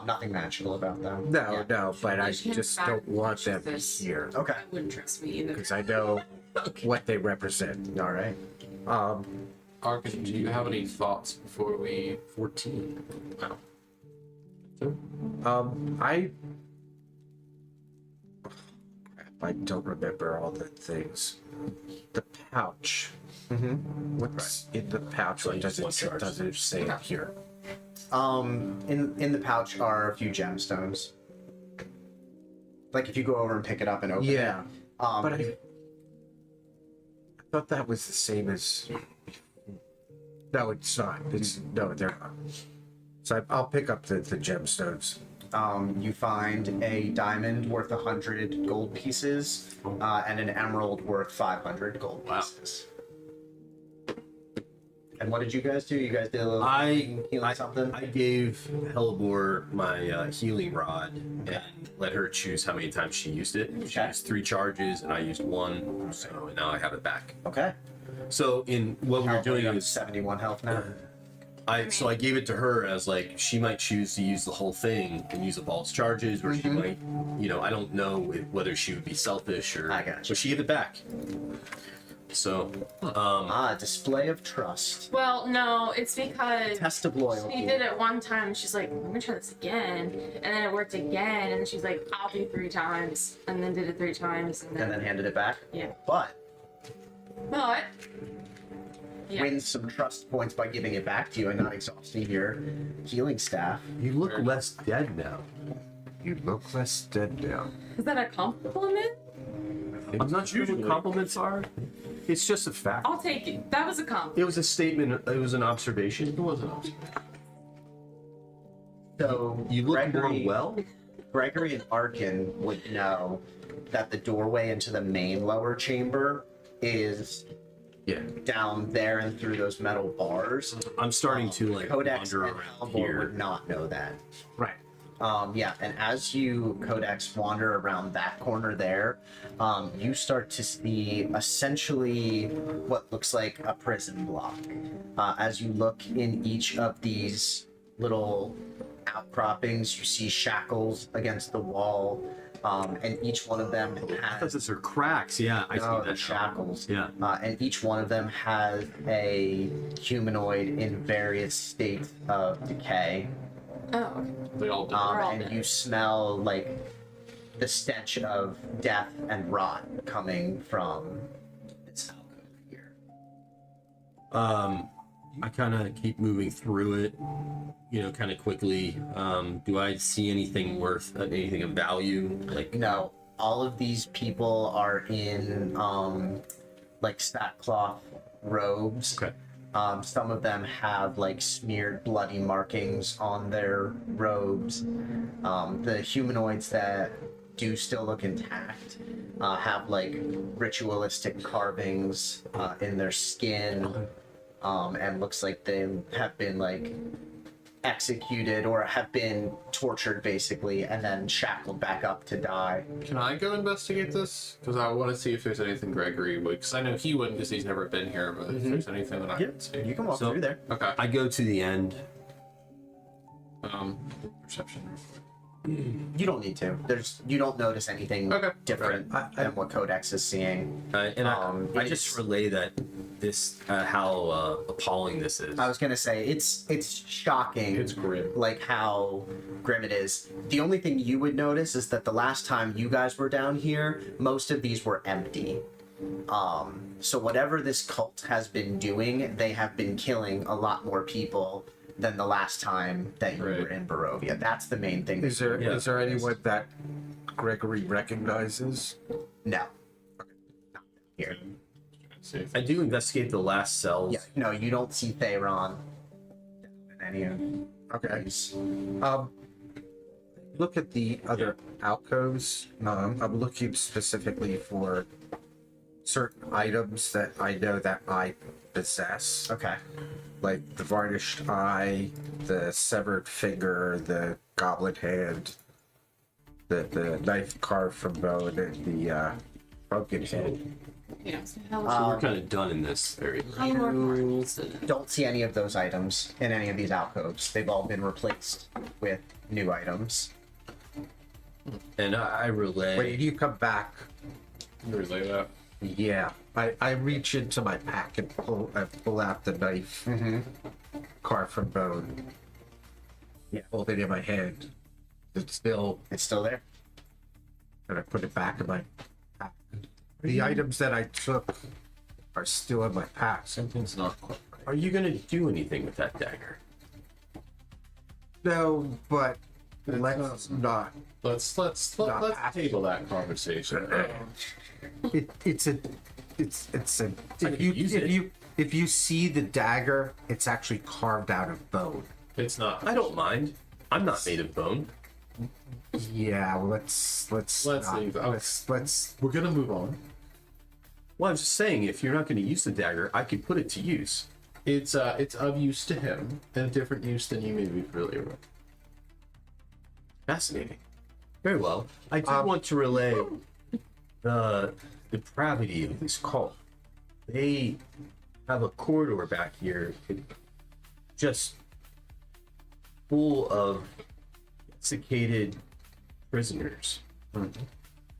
Nothing magical about them. No, Yeah. no, but I She hands just back don't want them this. here Okay. I wouldn't trust me either. because I know what they represent. All right. Arkin, do you have any thoughts before we 14? Wow. I don't remember all the things. The pouch. What's in the pouch? Or Like does one charge. it say it here? In the pouch are a few gemstones. Like if you go over and pick it up and open it. Yeah, but I you- thought that was the same as. No, it's not. It's no, they're not. So I'll pick up the gemstones. you find a diamond worth 100 gold pieces and an emerald worth 500 gold pieces. And what did you guys do? You guys did a little healing something? I gave Hellbore my healing rod and let her choose how many times she used it. She Okay. used 3 charges, and I used 1, so now I have it back. Okay. So in what we were doing You have is 71 health now. I gave it to her as like she might choose to use the whole thing and use up all its charges, or she might, I don't know whether she would be selfish or. I gotcha. So she gave it back. So, Display of trust. Well, no, it's because Test of loyalty. she did it one time and she's like, let me try this again. And then it worked again. And she's like, I'll do 3 times. And then did it 3 times. And And then handed it back. yeah. But But, yeah. wins some trust points by giving it back to you and not exhausting your healing staff. you look less dead now. You look less dead now. Is that a compliment? I'm not sure what compliments are. It's just a fact. I'll take it. That was a compliment. It was a statement. It was an observation. It was an observation. So You look Gregory, more well. Gregory and Arkin would know that the doorway into the main lower chamber is Yeah. down there and through those metal bars. I'm starting to like Codex wander and around Halvor here. would not know that. Right. And as you, Codex, wander around that corner there, you start to see essentially what looks like a prison block. As you look in each of these little outcroppings, you see shackles against the wall, and each one of them has Those are cracks. Yeah, I see no, that. the now. shackles. Yeah. And each one of them has a humanoid in various states of decay. Oh, okay. They all did. We're all And dead. you smell like the stench of death and rot coming from this alcove here. I kind of keep moving through it, kind of quickly. Do I see anything worth anything of value? Like No, all of these people are in like sackcloth robes. Okay. Some of them have like smeared bloody markings on their robes. The humanoids that do still look intact. Have like ritualistic carvings in their skin, and looks like they have been like executed or have been tortured basically, and then shackled back up to die. Can I go investigate this? Because I want to see if there's anything Gregory would. Because I know he wouldn't, because he's never been here. But if there's anything that I can see, You can walk So- through there. okay. I go to the end. Perception. You don't need to. You don't notice anything Okay. different than what Codex is seeing. And I it's- just relay that this, how appalling this is. I was gonna say it's shocking. It's grim. Like how grim it is. The only thing you would notice is that the last time you guys were down here, most of these were empty. So whatever this cult has been doing, they have been killing a lot more people than the last time that you were in Barovia. That's the main thing. Is there Yeah. is there anyone that Gregory recognizes? No. Not here. See. I do investigate the last cells. Yeah. No, you don't see Theron in any of Okay. these. Look at the other alcoves. I'm looking specifically for certain items that I know that I possess, Okay. like the varnished eye, the severed finger, the goblin hand, the knife carved from bone, and the broken head. Yeah, so So we're kind of done in this area. Don't see any of those items in any of these alcoves. They've all been replaced with new items. And I relay. When you come back, Relay that. yeah, I reach into my pack and pull out the knife carved from bone. Yeah. Hold it in my hand. It's still, It's still there. and I put it back in my pack. The items that I took are still in my pack. Something's not quite right. Are you gonna do anything with that dagger? No, but let's not. Let's Not table that conversation. It's a I could use it. if you see the dagger, it's actually carved out of bone. It's not. I don't mind. I'm not made of bone. Yeah, well, let's not- leave. let's We're gonna move on. Well, I'm just saying, if you're not going to use the dagger, I could put it to use. It's of use to him and a different use than you may be familiar with. Fascinating. Very well. I do want to relay the depravity of this cult. They have a corridor back here, just full of desiccated prisoners.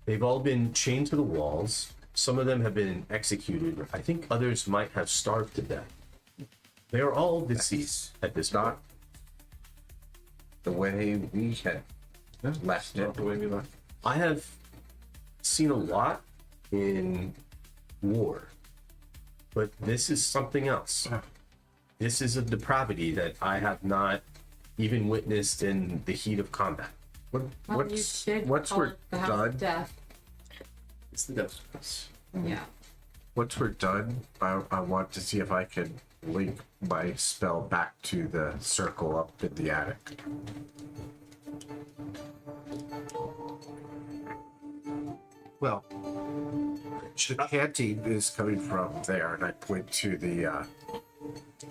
They've all been chained to the walls. Some of them have been executed. I think others might have starved to death. They are all deceased at this point. the way we had left it. Not the way we left. I have seen a lot in war, but this is something else. This is a depravity that I have not even witnessed in the heat of combat. Once you did once call we're it the house done, of death. It's the death. Yeah. once we're done, I want to see if I can link my spell back to the circle up in the attic. Well, the canteen is coming from there, and I point to the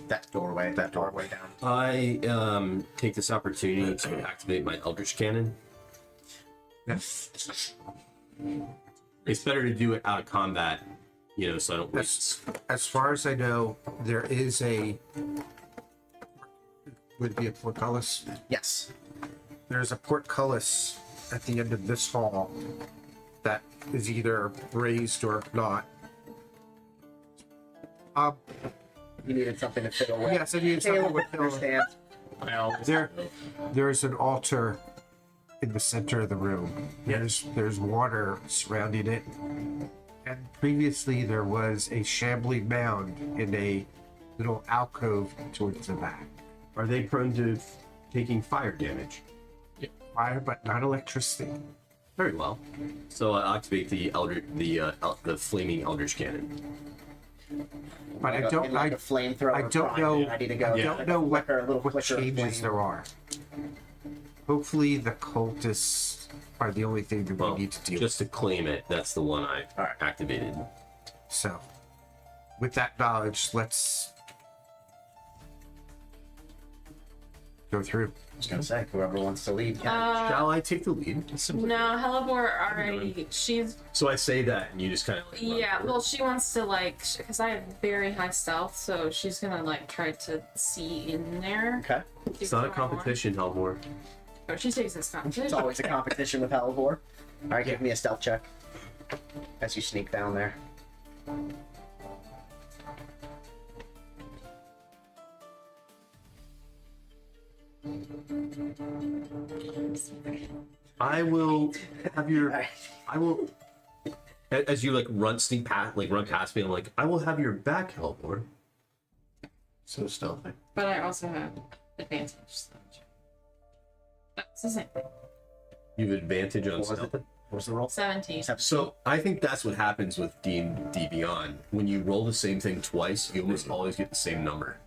That doorway down. I take this opportunity to activate my Eldritch Cannon. yes. It's better to do it out of combat, so I don't waste. As far as I know, there is would it be a portcullis? Yes. There's a portcullis at the end of this hall that is either raised or not. You needed something to fiddle with. Yes, I need something with Understand. There's an altar in the center of the room. There's water surrounding it. And previously there was a shambling mound in a little alcove towards the back. Are they prone to taking fire damage? Fire, but not electricity. Very well. So I activate the flaming Eldritch Cannon. But In like a flamethrower. I don't prime, know. ready to go. I don't know what Flicker, a little what flicker of changes flame. there are. Hopefully the cultists are the only thing that Well, we need to deal just to claim it, that's the one I Alright. activated. with. So, with that knowledge, let's go through. I was gonna say, whoever wants to lead can. Shall I take the lead? No, Hellebore already. She's So I say that, and you just kind of like. run yeah. forward. Well, she wants to like because I have very high stealth, so she's gonna like try to see in there. Okay. It's not a competition, Helmore. Oh, she takes this competition. It's always a competition with Hellebore. Alright, give me a stealth check. As you sneak down there. I will have your. Alright. I will. As you like sneak past, run past me, I'm like, I will have your back, Helmore. So stealthy. But I also have advantage. So that's the same thing. You have advantage on What was stealth. it? What was the roll? 17. So I think that's what happens with D&D Beyond. When you roll the same thing twice, you almost always get the same number.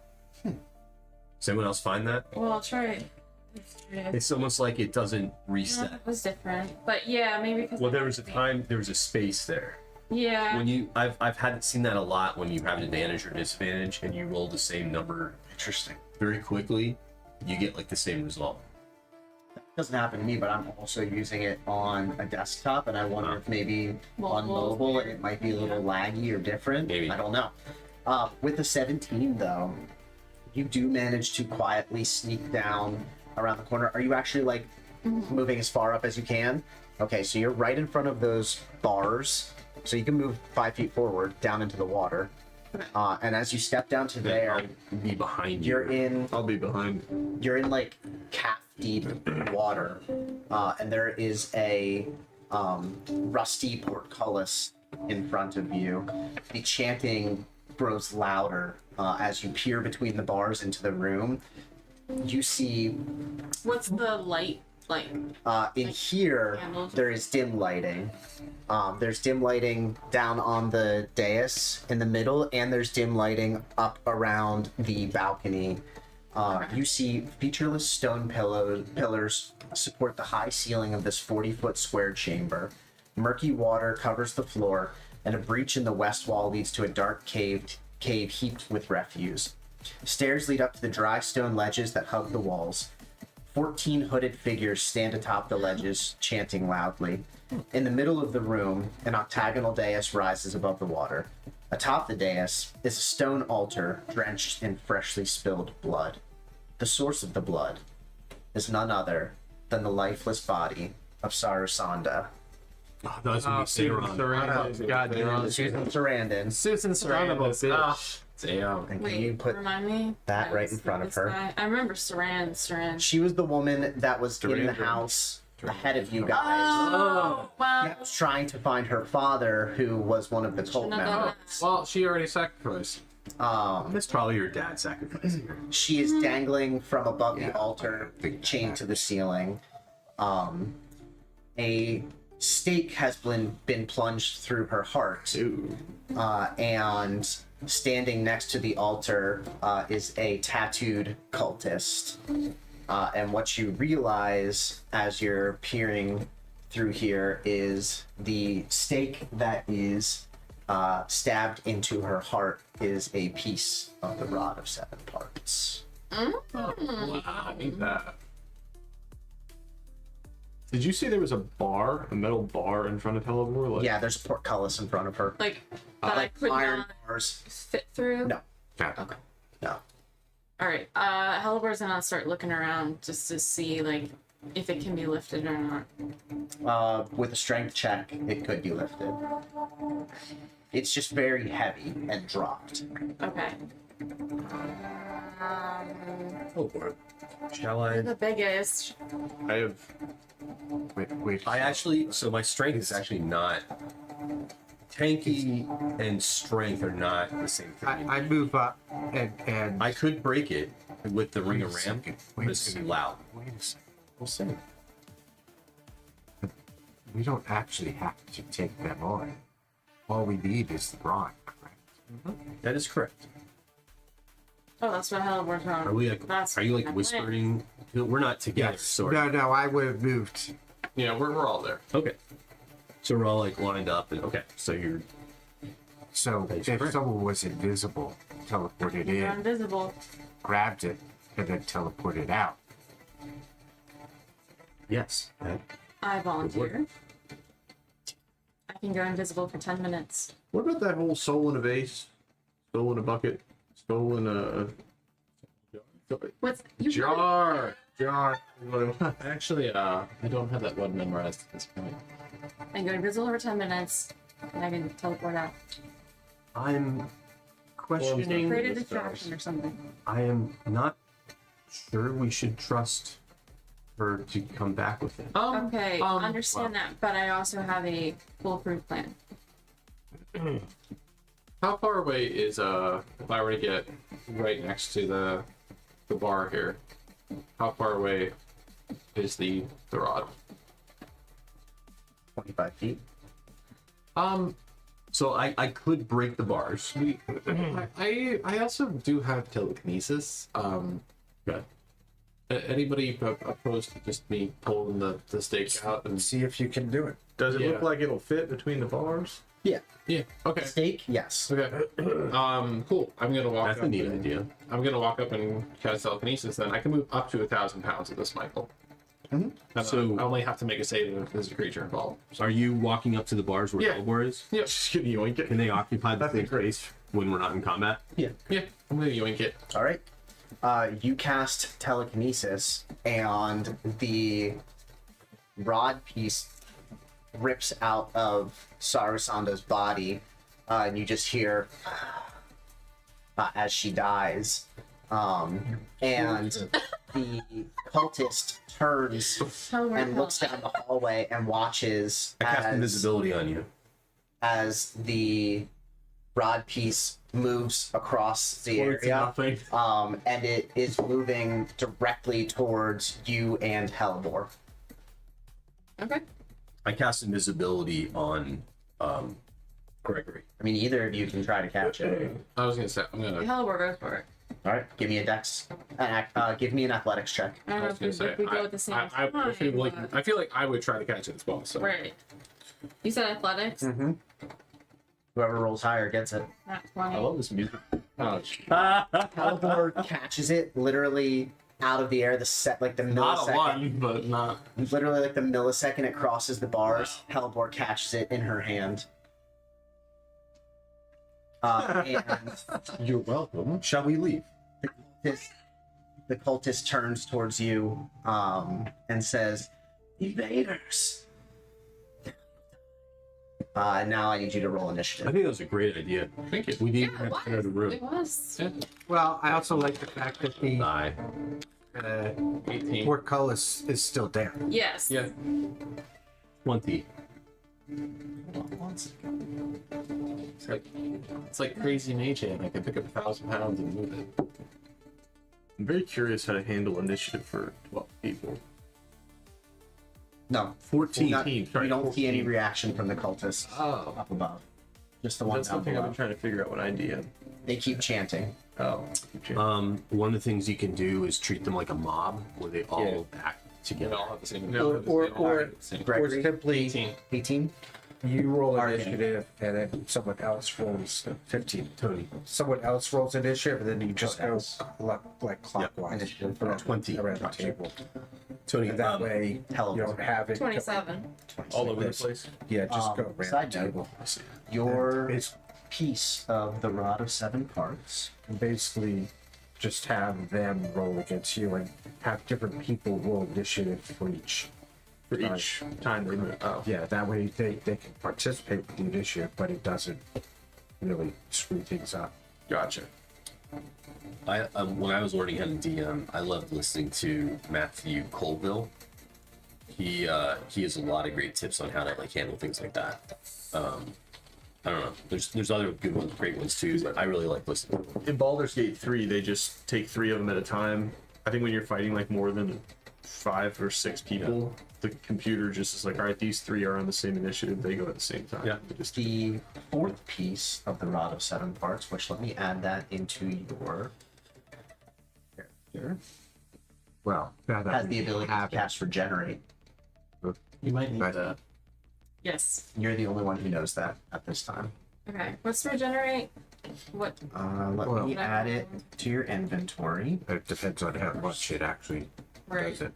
Does anyone else find that? Well, I'll try it. It's almost like it doesn't No, reset. it was different, but yeah, maybe because. Well, there was a space there. Yeah. When I've seen that a lot when you have an advantage or disadvantage and you roll the same number Interesting. very quickly, you get like the same result. Doesn't happen to me, but I'm also using it on a desktop, and I wonder if maybe on Mobile. mobile it might be a little laggy or different. Maybe. I don't know. With the 17, though, you do manage to quietly sneak down around the corner. Are you actually like moving as far up as you can? Okay, so you're right in front of those bars, so you can move 5 feet forward down into the water. And as you step down to there, I'll be behind you. you're in I'll be behind. you're in like calf deep water, and there is a rusty portcullis in front of you. The chanting grows louder as you peer between the bars into the room. You see What's the light like? in here candles? there is dim lighting. There's dim lighting down on the dais in the middle, and there's dim lighting up around the balcony. You see featureless stone pillars support the high ceiling of this 40-foot square chamber. Murky water covers the floor, and a breach in the west wall leads to a dark cave heaped with refuse. Stairs lead up to the dry stone ledges that hug the walls. 14 hooded figures stand atop the ledges, chanting loudly. In the middle of the room, an octagonal dais rises above the water. Atop the dais is a stone altar drenched in freshly spilled blood. The source of the blood is none other than the lifeless body of Sarasanda. Oh, that was gonna be Susan Sarah. Sarandon. God, you're on. Susan Sarandon. Susan Sarandon. Ah, Damn. And can Wait, you put remind me. that right in This front of her? guy. I remember Saran. She was the woman that was in the Durandon. house ahead of you guys. Oh, wow. That was trying to find her father, who was one of the cult Shouldn't have done members. that. Well, she already sacrificed. That's probably your dad sacrificing her. She is dangling from above Yeah, the altar, I think chained that- to the ceiling. A stake has been plunged through her heart, and standing next to the altar is a tattooed cultist. And what you realize as you're peering through here is the stake that is stabbed into her heart is a piece of the rod of 7 parts. Wow, I need that. Did you say there was a bar, a metal bar in front of Hellebore? Like, Yeah, there's a portcullis in front of her. Like, that I Like could iron not bars. fit through? No. Yeah. No. Alright, Hellebore's gonna start looking around just to see, like, if it can be lifted or not. With a strength check, it could be lifted. It's just very heavy and dropped. Okay. Oh, boy. Shall I? The biggest. I have. Wait. I actually, so my strength is actually not. Tanky and strength are not the same thing. I move up and I could break it with the ring of ram, second. but Wait a it's gonna second. be loud. Wait a second. We'll see. We don't actually have to take them on. All we need is the rod, correct? That is correct. Oh, that's what Hellborn's on. Are we like? That's Are you like my plan. whispering? We're not together. Yes. So No, I would have moved. Yeah, we're all there. okay. So we're all like lined up, and okay. So you're So That's if correct. someone was invisible, teleported You're in, invisible. grabbed it, and then teleported out. yes. That, I volunteer. I can go invisible for 10 minutes. What about that whole soul in a vase, soul in a bucket, soul in a What's you jar? Actually, I don't have that one memorized at this point. I go invisible for 10 minutes, and I can teleport out. I'm questioning. Create a distraction or something. I am not sure we should trust her to come back with it. Okay, understand that, but I also have a foolproof plan. How far away is if I were to get right next to the bar here? How far away is the rod? 25 feet. So I could break the bars. I also do have telekinesis. Good. Anybody opposed to just me pulling the stake out and See if you can do it. Does it Yeah. look like it'll fit between the bars? Yeah. yeah, okay. Stake? Yes. Okay. Cool. I'm gonna walk That's up. a neat and- idea. I'm gonna walk up and cast telekinesis. Then I can move up to 1,000 pounds of this, Michael. Mhm. And So- I only have to make a save if there's a creature involved. Are you walking up to the bars where Yeah. Elbor is? Yep. Just gonna yoink it. Can they occupy the That'd be same great. space when we're not in combat? Yeah, I'm gonna yoink it. All right. You cast telekinesis, and the rod piece rips out of Sarasanda's body, and you just hear as she dies. And the cultist turns and looks down the hallway and watches I cast as, invisibility on you. as the rod piece moves across the area. Nothing. And it is moving directly towards you and Hellbor. Okay. I cast invisibility on Gregory. I mean, either of you can try to catch it. I was gonna say I'm gonna. Hellborn goes for it. All right, give me a dex. Give me an athletics check. I don't know I was gonna say if we go at the same I time. feel like but- I feel like I would try to catch it as well. So Right. You said athletics? Mm-hmm. Whoever rolls higher gets it. Not I 20. love this music. Oh, Hellbor catches it literally out of the air. The set like the not a millisecond, one, but not. literally like the millisecond it crosses the bars. Hellbor catches it in her hand. And You're welcome. Shall we leave? the cultist turns towards you and says, "Invaders." And now I need you to roll I initiative. think that was a great idea. Thank you. We need Yeah, to it have to enter the was. room. It was. Yeah. Well, I also like the fact that the Aye. 18. portcullis is still there. Yes. Yeah. 20. It's like crazy mage hand. I can pick up 1,000 pounds and move it. I'm very curious how to handle initiative for 12 people. No, 14. not, 14, you sorry, don't see any 14. reaction from the cultists Oh. up above. Just the one That's down something I've below. been trying to figure out what I DM. They keep chanting. Oh. One of the things you can do is treat them like a mob where they all act They together. all have the same. No, Or Gregory, simply 18. 18. you roll Arcane. initiative and then someone else rolls 15. Tony. Someone else rolls initiative and then you just go like clockwise. Initiative. around- 20. around the table. Tony, And that way Hell you don't have it. 27. All over the this. place. Yeah, just go around side the note, table. your It's piece of the rod of 7 parts. basically just have them roll against you and have different people roll initiative for each. For each time they move. Oh. Yeah, that way they can participate with the initiative, but it doesn't really screw things up. Gotcha. when I was learning how to DM, I loved listening to Matthew Colville. He has a lot of great tips on how to like handle things like that. I don't know. There's other good ones, great ones too, but I really like listening. In Baldur's Gate 3, they just take 3 of them at a time. I think when you're fighting like more than 5 or 6 people, the computer just is like, all right, these 3 are on the same initiative. They go at the same time. Yeah. They just The 4th piece of the rod of 7 parts, which let me add that into your character Well, now that has we the ability to have it. cast Regenerate. You might need Right. that. Yes. You're the only one who knows that at this time. Okay. What's regenerate? What? Let Well- me add it to your inventory. It depends on how much it actually Right. does it.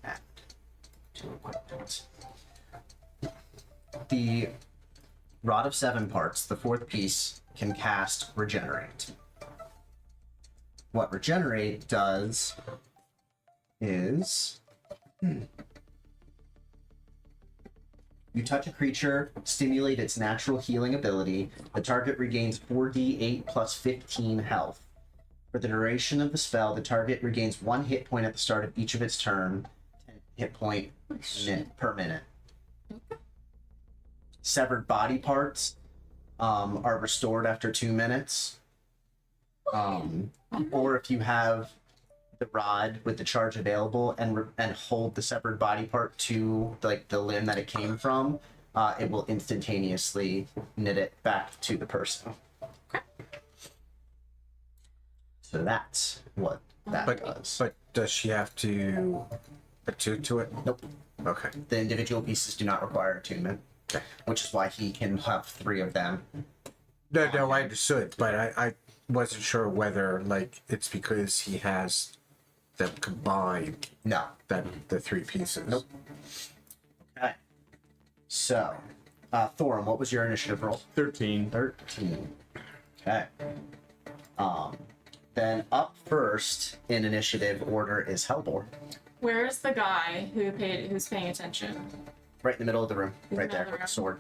Add to equipment. The Rod of Seven Parts, the fourth piece, can cast Regenerate. What Regenerate does is you touch a creature, stimulate its natural healing ability. The target regains 4d8 plus 15 health. For the duration of the spell, the target regains 1 hit point at the start of each of its turn, 10 hit point per minute. Severed body parts are restored after 2 minutes. Or if you have the rod with the charge available and hold the severed body part to the limb that it came from, it will instantaneously knit it back to the person. So that's what that does. But does she have to attune to it? Nope. Okay. The individual pieces do not require attunement, Okay. which is why he can have 3 of them. No, I understood, but I wasn't sure whether it's because he has them combined No. that the 3 pieces. Nope. Okay. So, Thorum, what was your initiative roll? 13. 13. Okay. Then up first in initiative order is Hellbor. Where's the guy who's paying attention? Right in the middle of the room. In the Right there middle of with the the sword.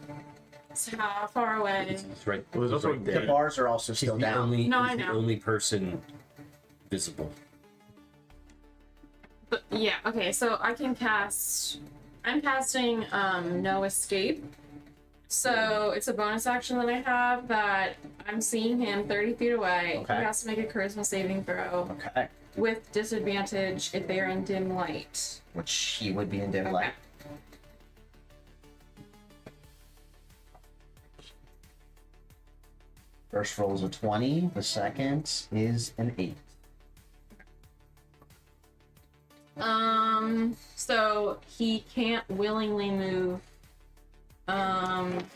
So how far away? It's right. Well, there's it's also right The there. bars are also He's still the down. only. No, he's I the know. only person visible. But yeah, okay, so I can cast. I'm casting No Escape. So it's a bonus action that I have that I'm seeing him 30 feet away. Okay. He has to make a charisma saving throw Okay. with disadvantage if they are in dim light. Which he would be in dim Okay. light. First roll is a 20. The second is an 8. So he can't willingly move.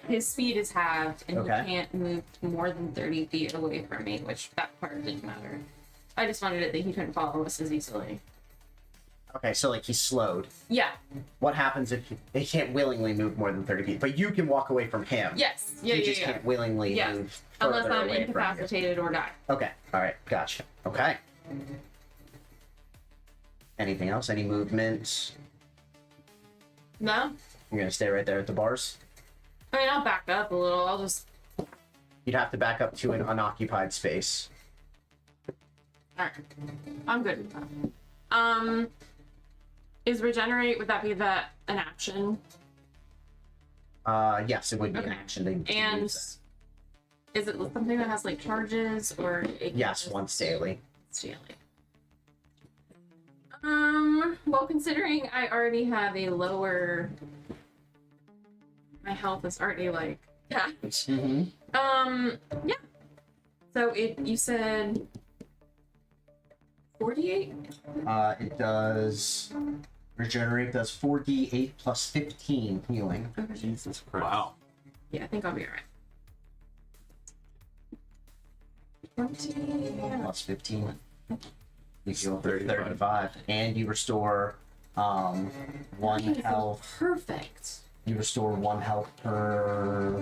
His speed is halved, and Okay. he can't move more than 30 feet away from me, which that part didn't matter. I just wanted it that he couldn't follow us as easily. Okay, so he's slowed. Yeah. What happens if he can't willingly move more than 30 feet? But you can walk away from him. Yes. Yeah. He Yeah. just Yeah. can't willingly Yeah. move Unless further I'm away from you. incapacitated or die. Okay. All right. Gotcha. Okay. Anything else? Any movement? No. You're gonna stay right there at the bars? I mean, I'll back up a little. I'll just. You'd have to back up to an unoccupied space. Alright. I'm good with that. Is regenerate? Would that be an action? Yes, it would be an Okay. action. To And use is it something that has charges or? It that. Yes, once daily. It's daily. Well, considering I already have a lower, my health is already yeah. Mm-hmm. Yeah. So you said 48? It does regenerate. Does 4d8 plus 15 healing. Okay. Jesus Christ. Wow. Yeah, I think I'll be alright. 20. Plus 15. You heal 35. 35, and you restore 1 health. Perfect. You restore 1 health per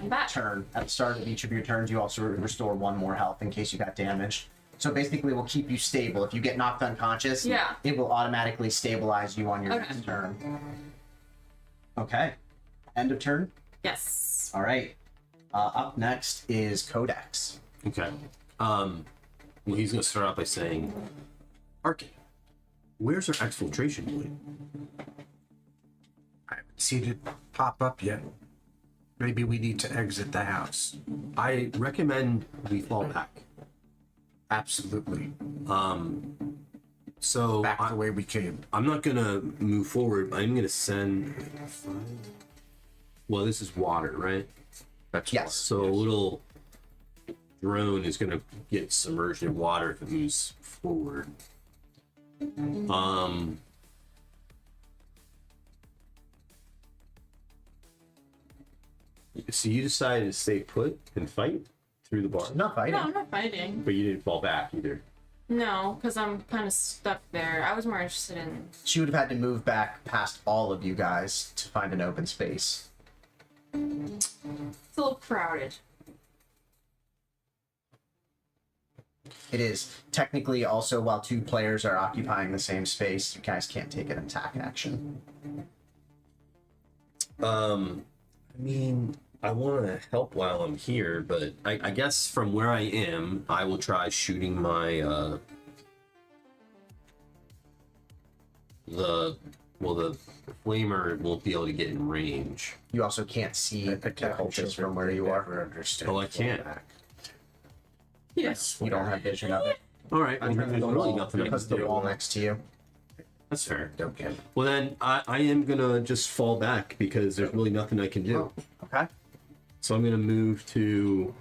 I'm back. turn. At the start of each of your turns, you also restore 1 more health in case you got damaged. So basically, it will keep you stable. If you get knocked unconscious, Yeah. it will automatically stabilize you on your Okay. next turn. Okay. End of turn. Yes. All right. Up next is Codex. Okay. Well, he's gonna start out by saying, "Arkin, where's our exfiltration point?" I haven't seen it pop up yet. Maybe we need to exit the house. I recommend we fall back. Absolutely. So back the way we came. I'm not gonna move forward. I'm gonna send. Well, this is water, right? That's Yes. So a little drone is gonna get submerged in water if it moves forward. So you decided to stay put and fight through the bar, Not fighting. No, I'm not fighting. but you didn't fall back either. No, because I'm kind of stuck there. I was more interested in. She would have had to move back past all of you guys to find an open space. It's a little crowded. It is technically also while two players are occupying the same space, you guys can't take an attack action. I mean, I want to help while I'm here, but I guess from where I am, I will try shooting my the flamer won't be able to get in range. You also can't see the cultists from where you are. Oh, I can't. Yes. You don't have vision of it All right, well, then there's really nothing I can because of the do. wall next to you. That's fair. Okay. Well, then I am gonna just fall back because there's really nothing I can do. Okay. So I'm gonna move to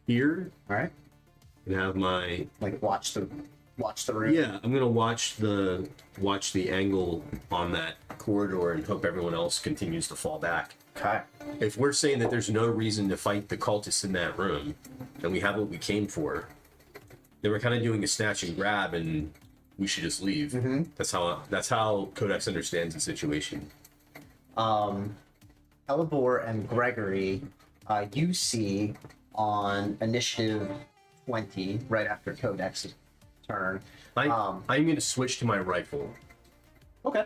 here All right. and have my Like watch the room. yeah. I'm gonna watch the angle on that corridor and hope everyone else continues to fall back. Okay. If we're saying that there's no reason to fight the cultists in that room, and we have what we came for, then we're kind of doing a snatch and grab, and we should just leave. That's how Codex understands the situation. Elibor and Gregory, you see on initiative 20, right after Codex's turn. I'm going to switch to my rifle Okay.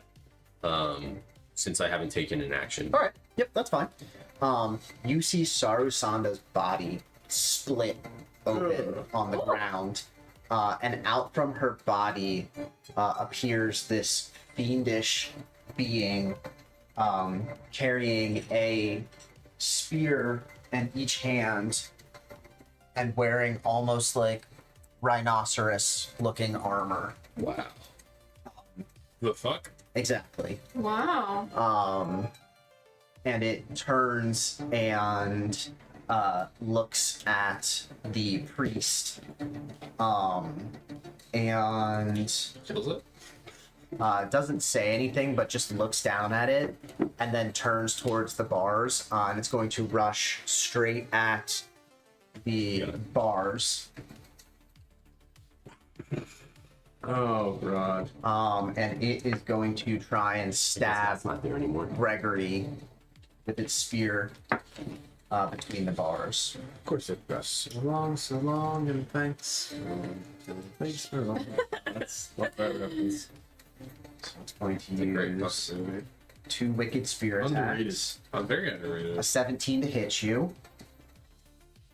since I haven't taken an action. All right. Yep, that's fine. You see Saru Sanda's body split open on the ground, and out from her body appears this fiendish being carrying a spear in each hand and wearing almost like rhinoceros-looking armor. Wow. The fuck? Exactly. Wow. And it turns and looks at the priest, and Kills it? doesn't say anything, but just looks down at it, and then turns towards the bars, and it's going to rush straight at the bars. Oh, God. And it is going to try and stab It's not there anymore. Gregory with its spear between the bars. Of course it does. So long, and thanks. Thanks for that. That's what that reference. So it's going to It's a great use fucking movie. 2 wicked spear Underrated. attacks. Very underrated. A 17 to hit you.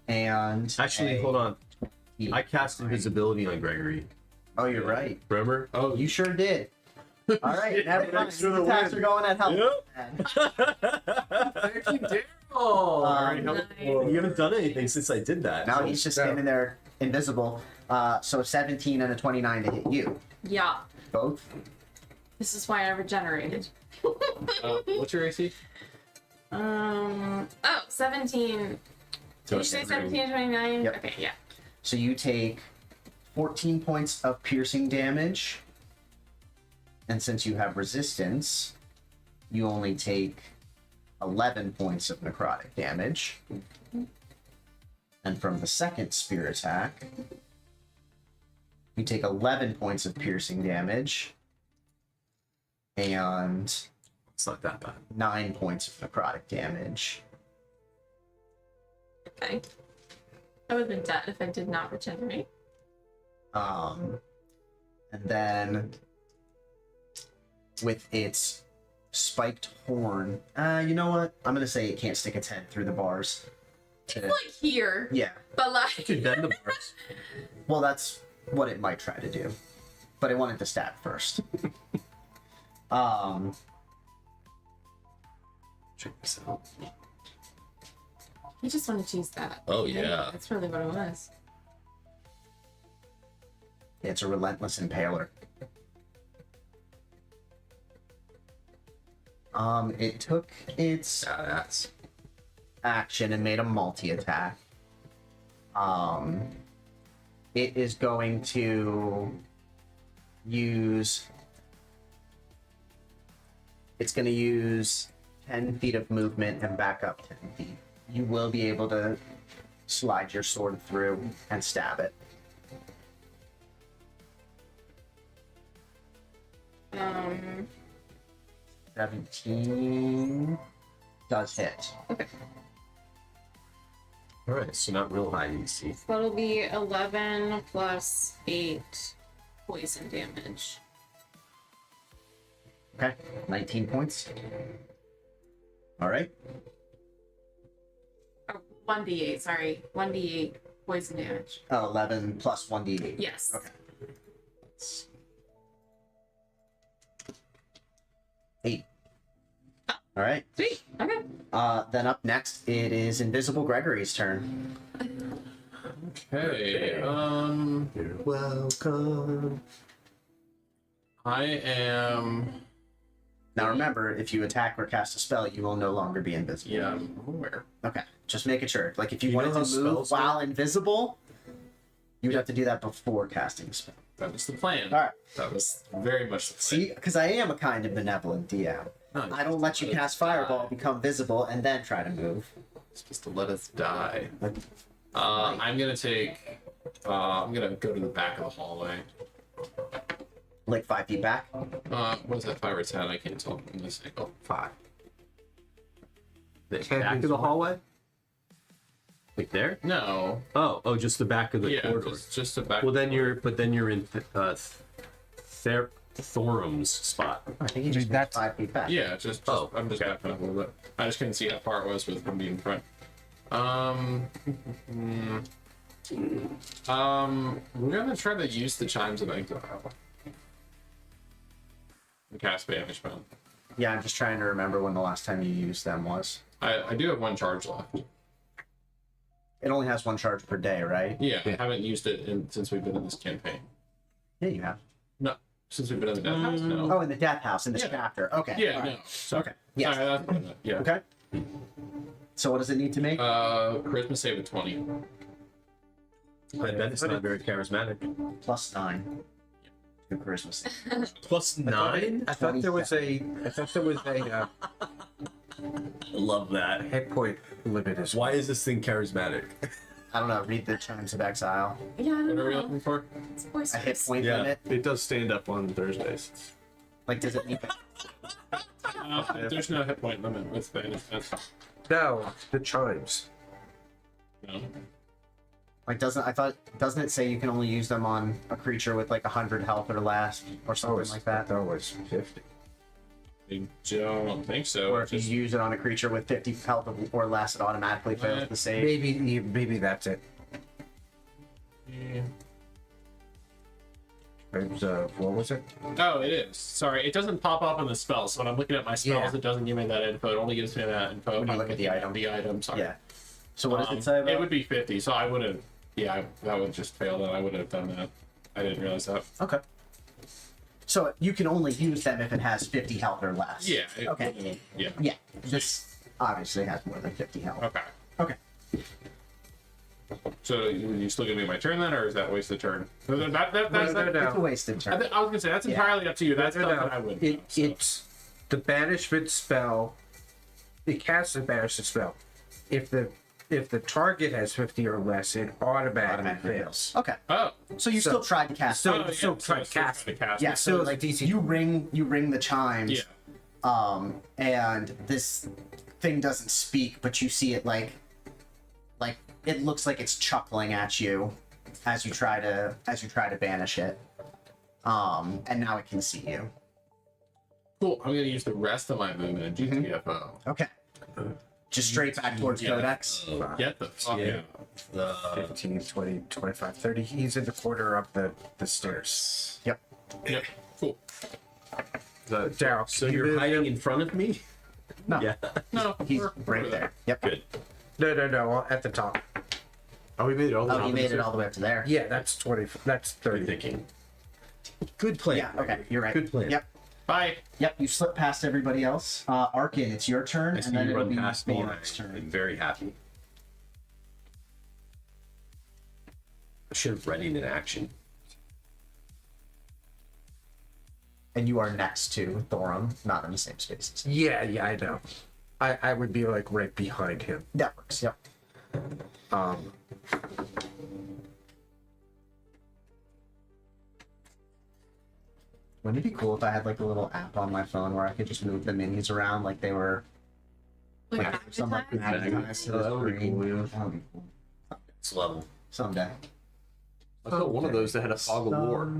And Actually, hold on. I cast invisibility on Gregory. Oh, you're right. Remember? Oh, You sure did. All right, never mind. Thanks for the Attacks win. are going at help. Thank you, Daryl. Alright, Nice. You haven't done anything since I did that. Now he's just standing there invisible. So a 17 and a 29 to hit you. Yeah. Both. This is why I regenerated. what's your AC? Oh, 17. Did you say 17, 29? Yep. Okay, yeah. So you take 14 points of piercing damage. And since you have resistance, you only take 11 points of necrotic damage. And from the second spear attack, you take 11 points of piercing damage and It's not that bad. 9 points of necrotic damage. Okay. I would have been dead if I did not regenerate. And then with its spiked horn, you know what? I'm gonna say it can't stick its head through the bars. It's like here, Yeah. but You like. could bend the bars. Well, that's what it might try to do, but I wanted to stab first. Check this out. You just wanted to use that. Oh, yeah. That's really what it was. It's a relentless impaler. It took its That's action and made a multi-attack. It is going to use... It's going to use 10 feet of movement and back up 10 feet. You will be able to slide your sword through and stab it. 17 does hit. All right, so not real high DC. That'll be 11 plus 8 poison damage. Okay, 19 points. All right. Oh, 1d8, sorry. 1d8 poison damage. 11 plus 1d8. Yes. Okay. 8. All right. Sweet. Okay. Then up next, it is Invisible Gregory's turn. okay. You're welcome. I am. Now remember, if you attack or cast a spell, you will no longer be invisible. Yeah, I'm aware. Okay, just making sure. Like if you Do you wanted know to how move spells while invisible, you would have to do that before casting a spell. That was the plan. All right. That was very much the plan. See, because I am a kind of benevolent DM. No, I don't let you cast Fireball, become visible, and then try to move. It's supposed to let us die. Like, I'm gonna take. I'm gonna go to the back of the hallway. like 5 feet back. What is that, 5 or 10? I can't tell from this angle. 5. The Ten back is of the one. hallway? Like there? No. Oh, just the back of the Yeah, corridor. just the back. Well, then you're in Thorum's spot. I think you just That's- 5 feet back. Yeah, just Oh, I'm just okay. backing up a little bit. I just couldn't see how far it was with from being in front. We're gonna try to use the chimes of exile. And cast banishment. Yeah, I'm just trying to remember when the last time you used them was. I do have 1 charge left. It only has 1 charge per day, right? Yeah, I haven't used it since we've been in this campaign. Yeah, you have. No, since we've been in the death house. No. Oh, in the Death House, in this Yeah. chapter. Okay. Yeah, all no. right. Sorry. Okay. Yes. Sorry, that's what I meant. Yeah. Okay. So what does it need to make? Charisma save of 20. I bet it's not very charismatic. Plus 9. To charisma save. Plus 9? I thought there was a I love that. hit point limit as well. Why is this thing charismatic? I don't know. Read the Chimes of Exile. Yeah, I don't What are we know. looking for? It's A hit boisterous. point Yeah. limit. It does stand up on Thursdays. Like, does it need? There's no hit point limit with banishment. No, the chimes. No. Like, doesn't it say you can only use them on a creature with like 100 health or less, or something like that? That was 50. I don't think so. Or if you Just- use it on a creature with 50 health or less, it automatically fails the save. Maybe that's it. Yeah. It was, what was it? Oh, it is. Sorry, it doesn't pop up on the spell. So when I'm looking at my spells, Yeah. It doesn't give me that info. It only gives me that info When if you I'm look at the looking item. The item. Sorry. Yeah. So what does it say about? It would be 50. So I wouldn't. Yeah, that would just fail. Then I would have done that. I didn't realize that. Okay. So you can only use them if it has 50 health or less. Yeah. Okay. Yeah. Yeah. This obviously has more than 50 health. Okay. Okay. So you still gonna be my turn then, or is that waste of turn? That's It's a wasted turn. I was gonna say that's Yeah. entirely up to you. That's No, stuff no, that I would. It's the banishment spell. It casts a banishment spell. If the target has 50 or less, it automatically fails. Okay. Oh. So you So- still tried to cast. so- it. Oh, yeah, so try still cast try to cast Yeah. it. So like DC. you ring the chimes. Yeah. And this thing doesn't speak, but you see it like it looks like it's chuckling at you as you try to banish it. And now it can see you. Cool. I'm gonna use the rest of my movement in GTFO. Okay. Just straight back towards Yeah. Codex. Get the fuck Yeah. out. 15, 20, 25, 30. He's in the corner of the stairs. Yep. Yep. Cool. Daryl, So can you you're move hiding him? in front of me? No. Yeah. No, He's we're right over there. Yep. Good. No, at the top. Oh, we made it all the way. Oh, you made it all the way up to there. Yeah, that's 20. That's Good 30. thinking. Good plan. Yeah. Okay. You're right. Good plan. Yep. Bye. Yep. You slip past everybody else. Arkin, it's your turn, I see and then you it'll run be past me. and Thor's I'm turn. very happy. I should have readied an action. And you are next to Thorum, not in the same spaces. Yeah, I know. I would be like right behind him. That works. Yep. Wouldn't it be cool if I had like a little app on my phone where I could just move the minis around like they were Like, like some like magnetized to the That would be screen? cool, yeah. That would be cool. It's level. Someday. I saw one of those that had a fog of war.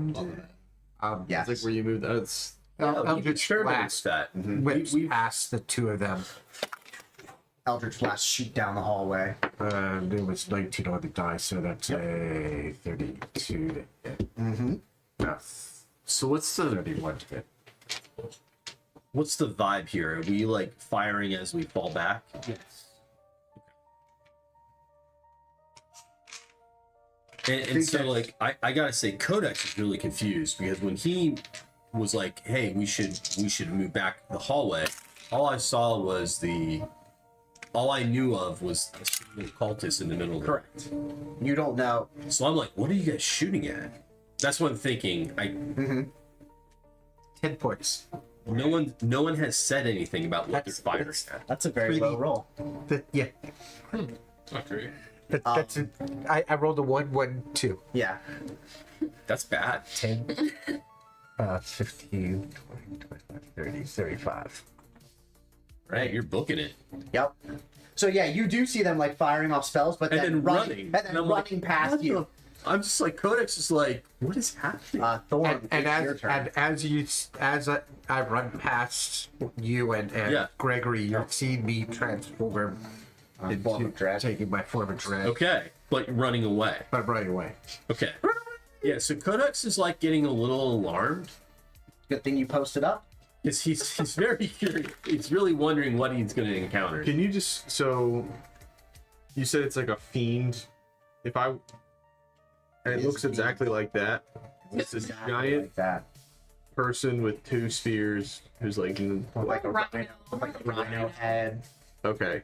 Yes. It's like where you move that. It's Eldritch Blast Blast that. whips past the two of them. Eldritch Blast shoot down the hallway. And it was 19 on the die, so that's a 32 to hit. Mm-hmm. So what's the 31 to hit. vibe here? Are we like firing as we fall back? Yes. And so like I gotta say Codex is really confused because when he was like, hey, we should move back the hallway, all I knew of was a single cultist in the middle of Correct. You don't know. So I'm like, what are you guys shooting at? That's what I'm thinking. 10 points. No one has said anything about what they're firing at. That's a very low roll. Yeah. Not great. That's it. I rolled a 1, 1, 2. Yeah. That's bad. 10, 15, 20, 25, 30, 35. Right, you're booking it. Yep. So yeah, you do see them like firing off spells, but And then then running, and then And I'm like, running past what you. the- I'm just like Codex is like, what is happening? Thorn, And it's your as turn. I run past you and Yeah. Gregory, you're seeing me transform Form of into dread. taking my form of dread. Okay, but running away. But right away. Okay. Yeah, so Codex is like getting a little alarmed Good thing you posted up. because he's very curious. He's really wondering what he's going to encounter. Can you just so? You said it's like a fiend. If I, and it It looks is exactly like that. It's this Exactly giant like that. person with 2 spears who's like Like a Rhino. rhino head, okay.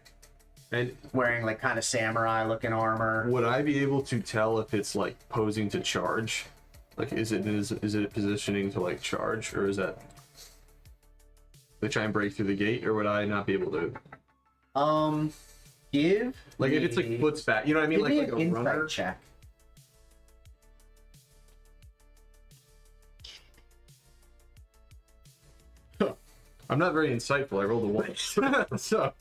And wearing like kind of samurai looking armor. would I be able to tell if it's like posing to charge? Like, is it positioning to like charge, or is that they try and break through the gate, or would I not be able to? Give Like, if it's like foot spat, you know what I mean? give me Like an a insight runner. check. I'm not very insightful. I rolled a 1. So,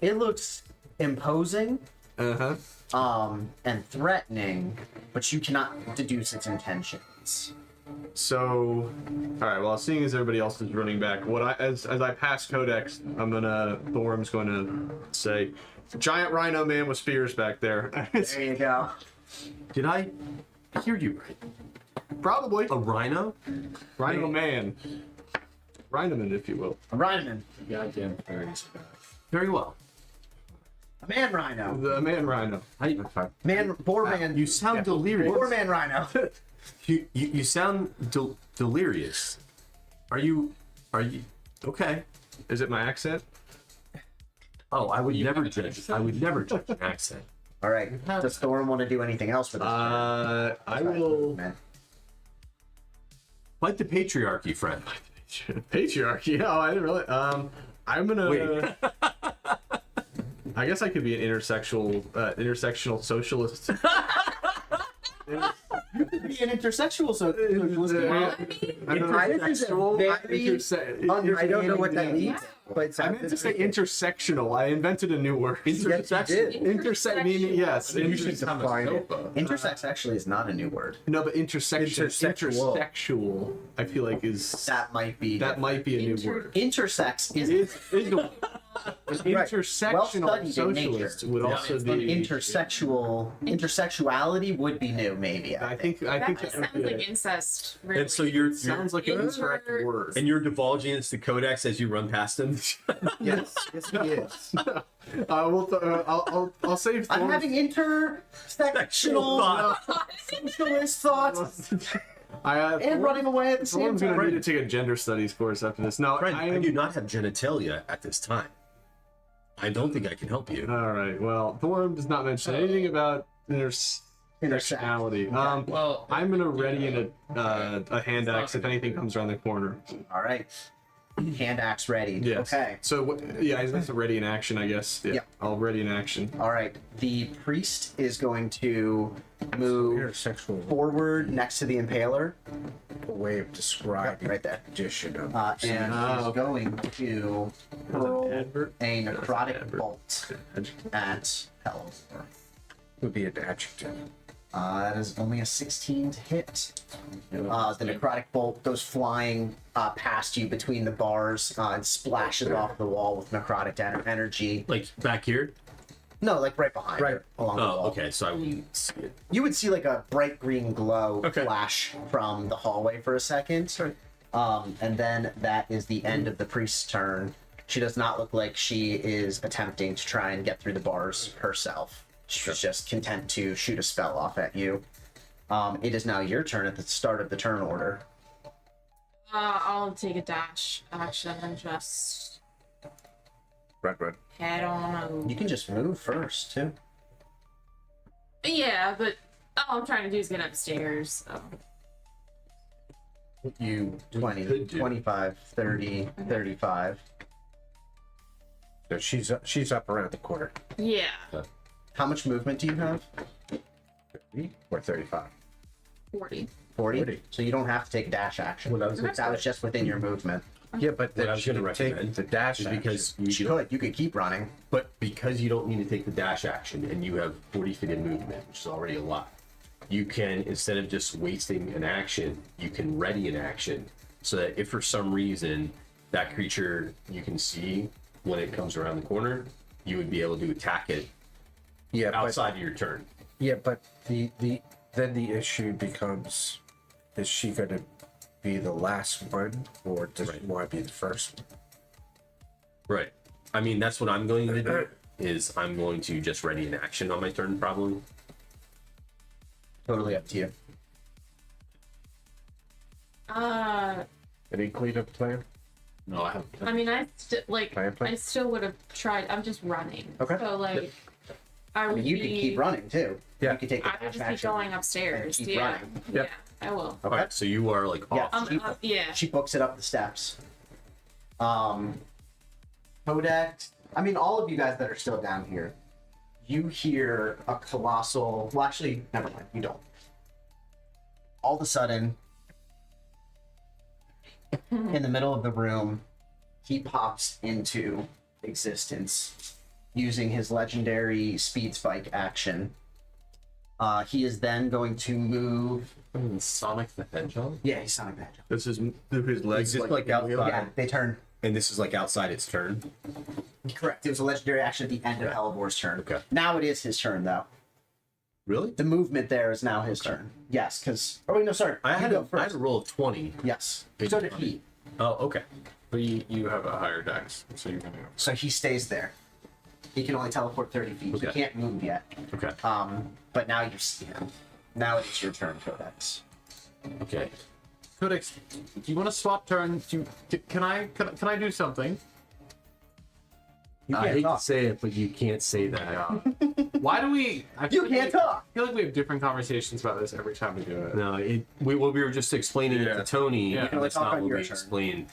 It looks imposing, and threatening, but you cannot deduce its intentions. So, all right. Well, seeing as everybody else is running back, as I pass Codex, Thorum's going to say, "Giant rhino man with spears back there." There you go. Did I hear you right? Probably A rhino? rhino man, rhinoman, if you will. A rhinoman. Goddamn fairies. Very well. A man rhino. The man rhino. Boar man. You sound delirious. Boar man rhino. You sound delirious. Are you okay? Is it my accent? Oh, I would never judge. I would never judge an accent. All right. Does Thorn want to do anything else with this? I will. Fight the patriarchy, friend. Patriarchy. Oh, I didn't really. I'm gonna. Wait. I guess I could be an intersectional socialist. You could be an intersexual socialist. I don't know. I don't know what that means, but I meant to say intersectional. I invented a new word. Intersectional. Intersect meaning yes. You should define it. Intersex actually is not a new word. No, but intersection. Intersexual. Intersexual. I feel like is That might be a new word. intersex is Is the intersectional Well-studied in nature. socialist would also be. Intersexuality would be new, maybe. I think That that just would sounds be like incest. Really. And so you're sounds like an incorrect word. and you're divulging it's the codex as you run past him. Yes, yes, he is. I'll save. I'm Thorn- having intersectional socialist thoughts and running away at the same Someone's gonna time. need to take a gender studies course after this. No, Friend, I I am. do not have genitalia at this time. I don't think I can help you. All right. Well, Thorm does not mention anything about intersectionality. Well, I'm gonna ready in a hand axe if anything comes around the corner. All right. Hand axe ready. Yes. Okay. So yeah, that's a ready in action, I guess. Yeah. Yep. I'll ready in action. All right. The priest is going to move Intersexual forward next to the impaler. way of describing Right there. condition of And he's going to hurl a necrotic bolt at Hellsworth. would be an adjective. That is only a 16 to hit. The necrotic bolt goes flying past you between the bars and splashes off the wall with necrotic energy. Like back here? No, like right behind Right. her, along the Oh, wall. okay. So I wouldn't see it. You would see like a bright green glow Okay. flash from the hallway for a second. And then that is the end of the priest's turn. She does not look like she is attempting to try and get through the bars herself. She's just content to shoot a spell off at you. It is now your turn at the start of the turn order. I'll take a dash action and just Red. head on You can just move first, too. Yeah, but all I'm trying to do is get upstairs. So. You 20, could do. 25, 30, 35. So she's up around the corner. Yeah. How much movement do you have? 30 or 35. 40. 40? So you don't have to take a dash action. What I was gonna That was just within your movement. Yeah, but What then I was she going to could take recommend the dash is because You could keep running. but because you don't need to take the dash action and you have 40 feet of movement, which is already a lot, you can, instead of just wasting an action, you can ready an action so that if for some reason that creature you can see when it comes around the corner, you would be able to attack it yeah, outside of your turn. but the then the issue becomes: is she going to be the last one, or does she want to be the first one? Right. I mean, that's what I'm going to do. Is I'm going to just ready an action on my turn, probably. Totally up to you. Any cleanup plan? No, I have. I mean, I Plan. I still would have tried. I'm just running. Okay. So like, I I would mean, you could keep running too. Yeah. You could take the I would dash just keep action. going upstairs. and keep Yeah. running. Yeah. I will. All right. So you are like Yeah. off. Yeah. She books it up the steps. Kodak. I mean, all of you guys that are still down here, you hear a colossal. Well, actually, never mind. You don't. All of a sudden, in the middle of the room, he pops into existence using his legendary speed spike action. He is then going to move. Sonic the Hedgehog. Yeah, he's Sonic the Hedgehog. This is his legs. Is this like outside? Yeah, they turn. And this is like outside its turn. Correct. It was a legendary action at the end of Hellbor's turn. Okay. Now it is his turn, though. Really? The movement there is now his turn. Yes, because. Oh, wait, no, sorry. I You had go a first. roll of 20. Yes. So did he. Oh, okay. But you have a higher dex, so you're gonna go. So he stays there. He can only teleport 30 feet. He Okay. can't move yet. Okay. But now you see him. Now it is your turn, Codex. Okay. Codex, do you want to swap turns? Can I do something? You I can't hate talk. to say it, but you can't say that. Why do we? I feel You like can't we- talk. I feel like we have different conversations about this every time we do it. No, we were just explaining it Yeah. to Tony. Yeah. And only that's talk not on what your we turn. explained.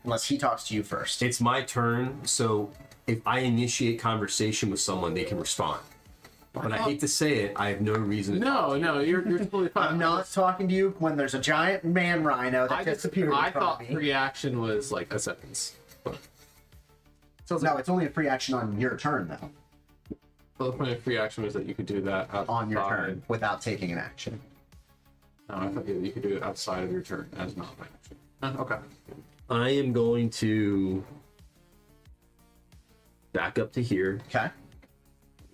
Unless he talks to you first. It's my turn, so if I initiate conversation with someone, they can respond. But I hate to say it, I have no reason to No, you're totally fine. I'm not talking to you when there's a giant man rhino that I just disappeared in I front thought of me. free action was like a sentence. But sounds No, like it's only a free action on your turn, though. the point of free action was that you could do that outside. On your turn, without taking an action. No, I thought you could do it outside of your turn as not my action. Okay. I am going to back up to here. Okay. I'm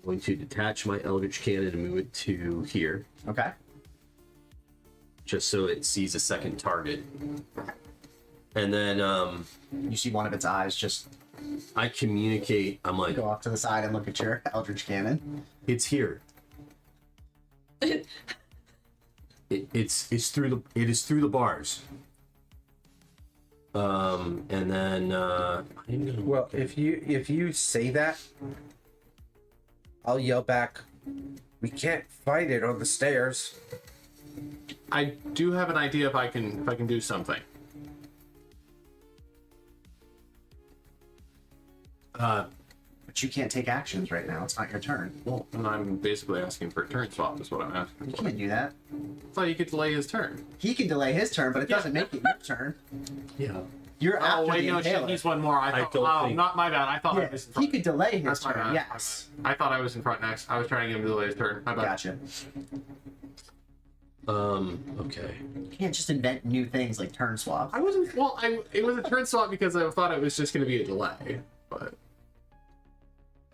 going to detach my Eldritch Cannon and move it to here, Okay. just so it sees a second target. And then You see one of its eyes just I communicate. I'm like, go off to the side and look at your Eldritch Cannon. it's here. It's through the through the bars. And then I'm gonna Well, if you say that, I'll yell back. We can't fight it on the stairs. I do have an idea if I can do something. But you can't take actions right now. It's not your turn. Well, and I'm basically asking for a turn swap is what I'm asking You for. can't do that. I thought you could delay his turn. He can delay his turn, but it doesn't make it your turn. yeah. You're Oh after wait, the no, shit, impaler. he's one more. I thought, don't oh, think- not my bad. I thought I Yeah, was in he front. could delay his That's my turn. bad. Yes. I thought I was in front next. I was trying to get him to delay his turn. My bad. Gotcha. Okay. You can't just invent new things like turn swaps. I wasn't. Well, it was a turn swap because I thought it was just going to be a delay. But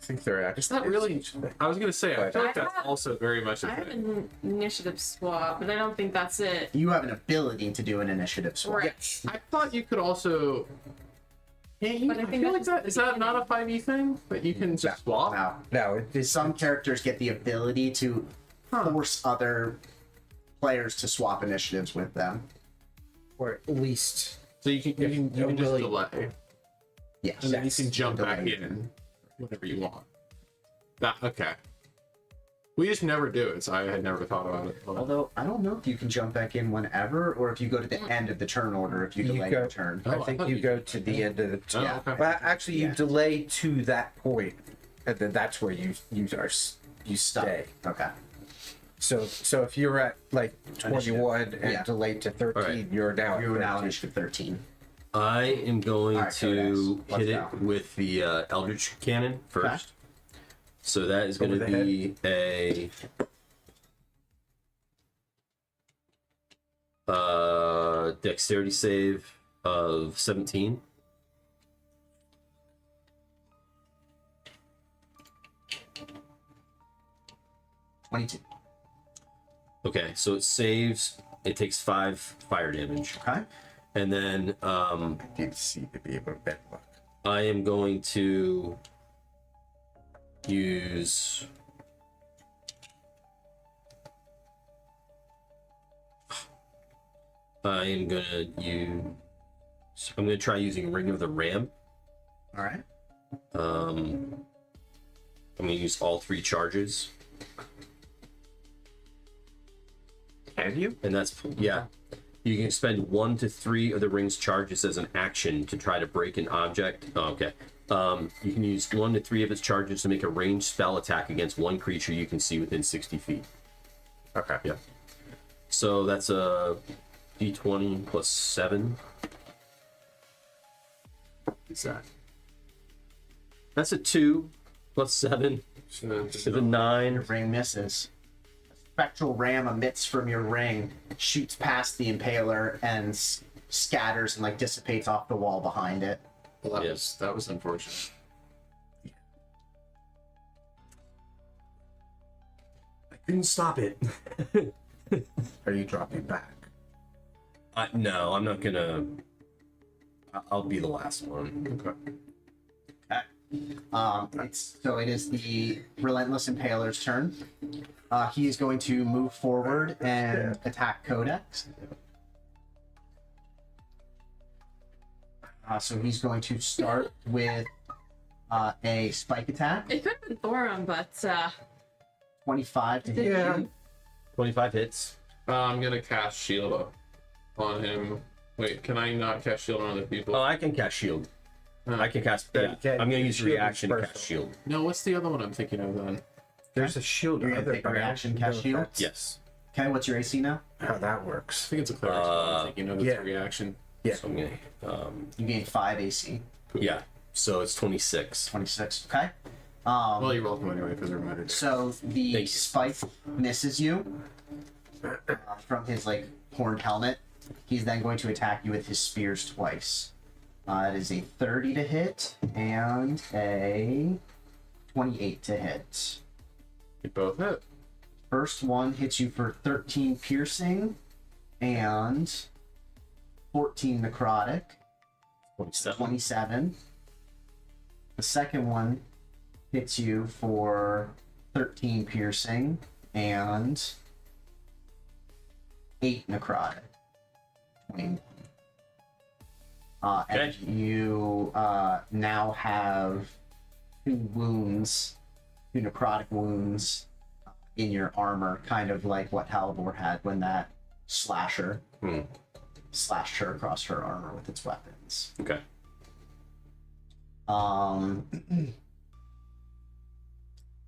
I think they're actually. it's not really. I was going to say. I feel like I that's have- also very much a I have thing. an initiative swap, but I don't think that's it. You have an ability to do an initiative swap. Right. I thought you could also. Can't you? But I I think feel like that's that is that not a 5e thing that you can just swap? Now, No, it's some characters get the ability to force other players to swap initiatives with them. or at least So you can just really- delay, Yes. and then you can jump back Delay. in whenever you want. That okay. We just never do it, so I had never thought about it. Although I don't know if you can jump back in whenever, or if you go to the end of the turn order if you delay go- your turn. I Oh, I think thought you you- go to the end of the. Oh, yeah. okay. Well, actually, you Yeah. delay to that point, and then that's where you Stop. stay. Okay. So if you're at like 21 and Yeah. delayed to 13, Alright. you're now. at You're now 13. initiative 13. I am going Alright, to Codex, let's hit it go. with the Eldritch Cannon first. So that is going Over to the be a dexterity save of 17. $22. Okay, so it saves. It takes 5 fire damage, Okay. and then I need to see to be able to bet luck. I am going to use. I am gonna use. I'm gonna try using Ring of the Ram. All right. I'm gonna use all 3 charges, Can you? and that's yeah. You can spend 1 to 3 of the ring's charges as an action to try to break an object. Oh, okay. You can use 1 to 3 of its charges to make a ranged spell attack against one creature you can see within 60 feet. Okay. Yeah. So that's a d20 plus 7. What's that? That's a 2 plus 7 is a 9. Your ring misses. A spectral ram emits from your ring, shoots past the impaler, and scatters and like dissipates off the wall behind it. Well, Yes. that was unfortunate. I couldn't stop it. Are you dropping back? No, I'm not gonna. I'll be the last one. Okay. It is the Relentless Impaler's turn. He is going to move forward and attack Codex. So he's going to start with a spike attack, It could have been Thorum, but 25 to hit Yeah. you. 25 hits. I'm gonna cast shield up on him. Wait, can I not cast shield on other people? Oh, I can cast shield. Huh. I can cast. Yeah, Yeah, you can. I'm gonna use Shield is reaction to personal. cast shield. No, what's the other one I'm thinking of then? There's a shield. You're gonna other take a way. reaction, I cast don't know shield? if that's Yes. Okay, what's your AC now? How that I works. think it's a cleric spell I'm thinking of. It's yeah. a reaction. Yeah. So I'm gonna. You gain 5 AC. Yeah. So it's 26. 26. Okay. Well, you're welcome anyway because it mattered. So the Thank you. spike misses you from his like horned helmet. He's then going to attack you with his spears twice. It is a 30 to hit and a 28 to hit. You both hit. First one hits you for 13 piercing and 14 necrotic. 27. The second one hits you for 13 piercing and 8 necrotic. 21. And you now have 2 wounds, 2 necrotic wounds in your armor, kind of like what Halvor had when that slasher slashed her across her armor with its weapons. Okay.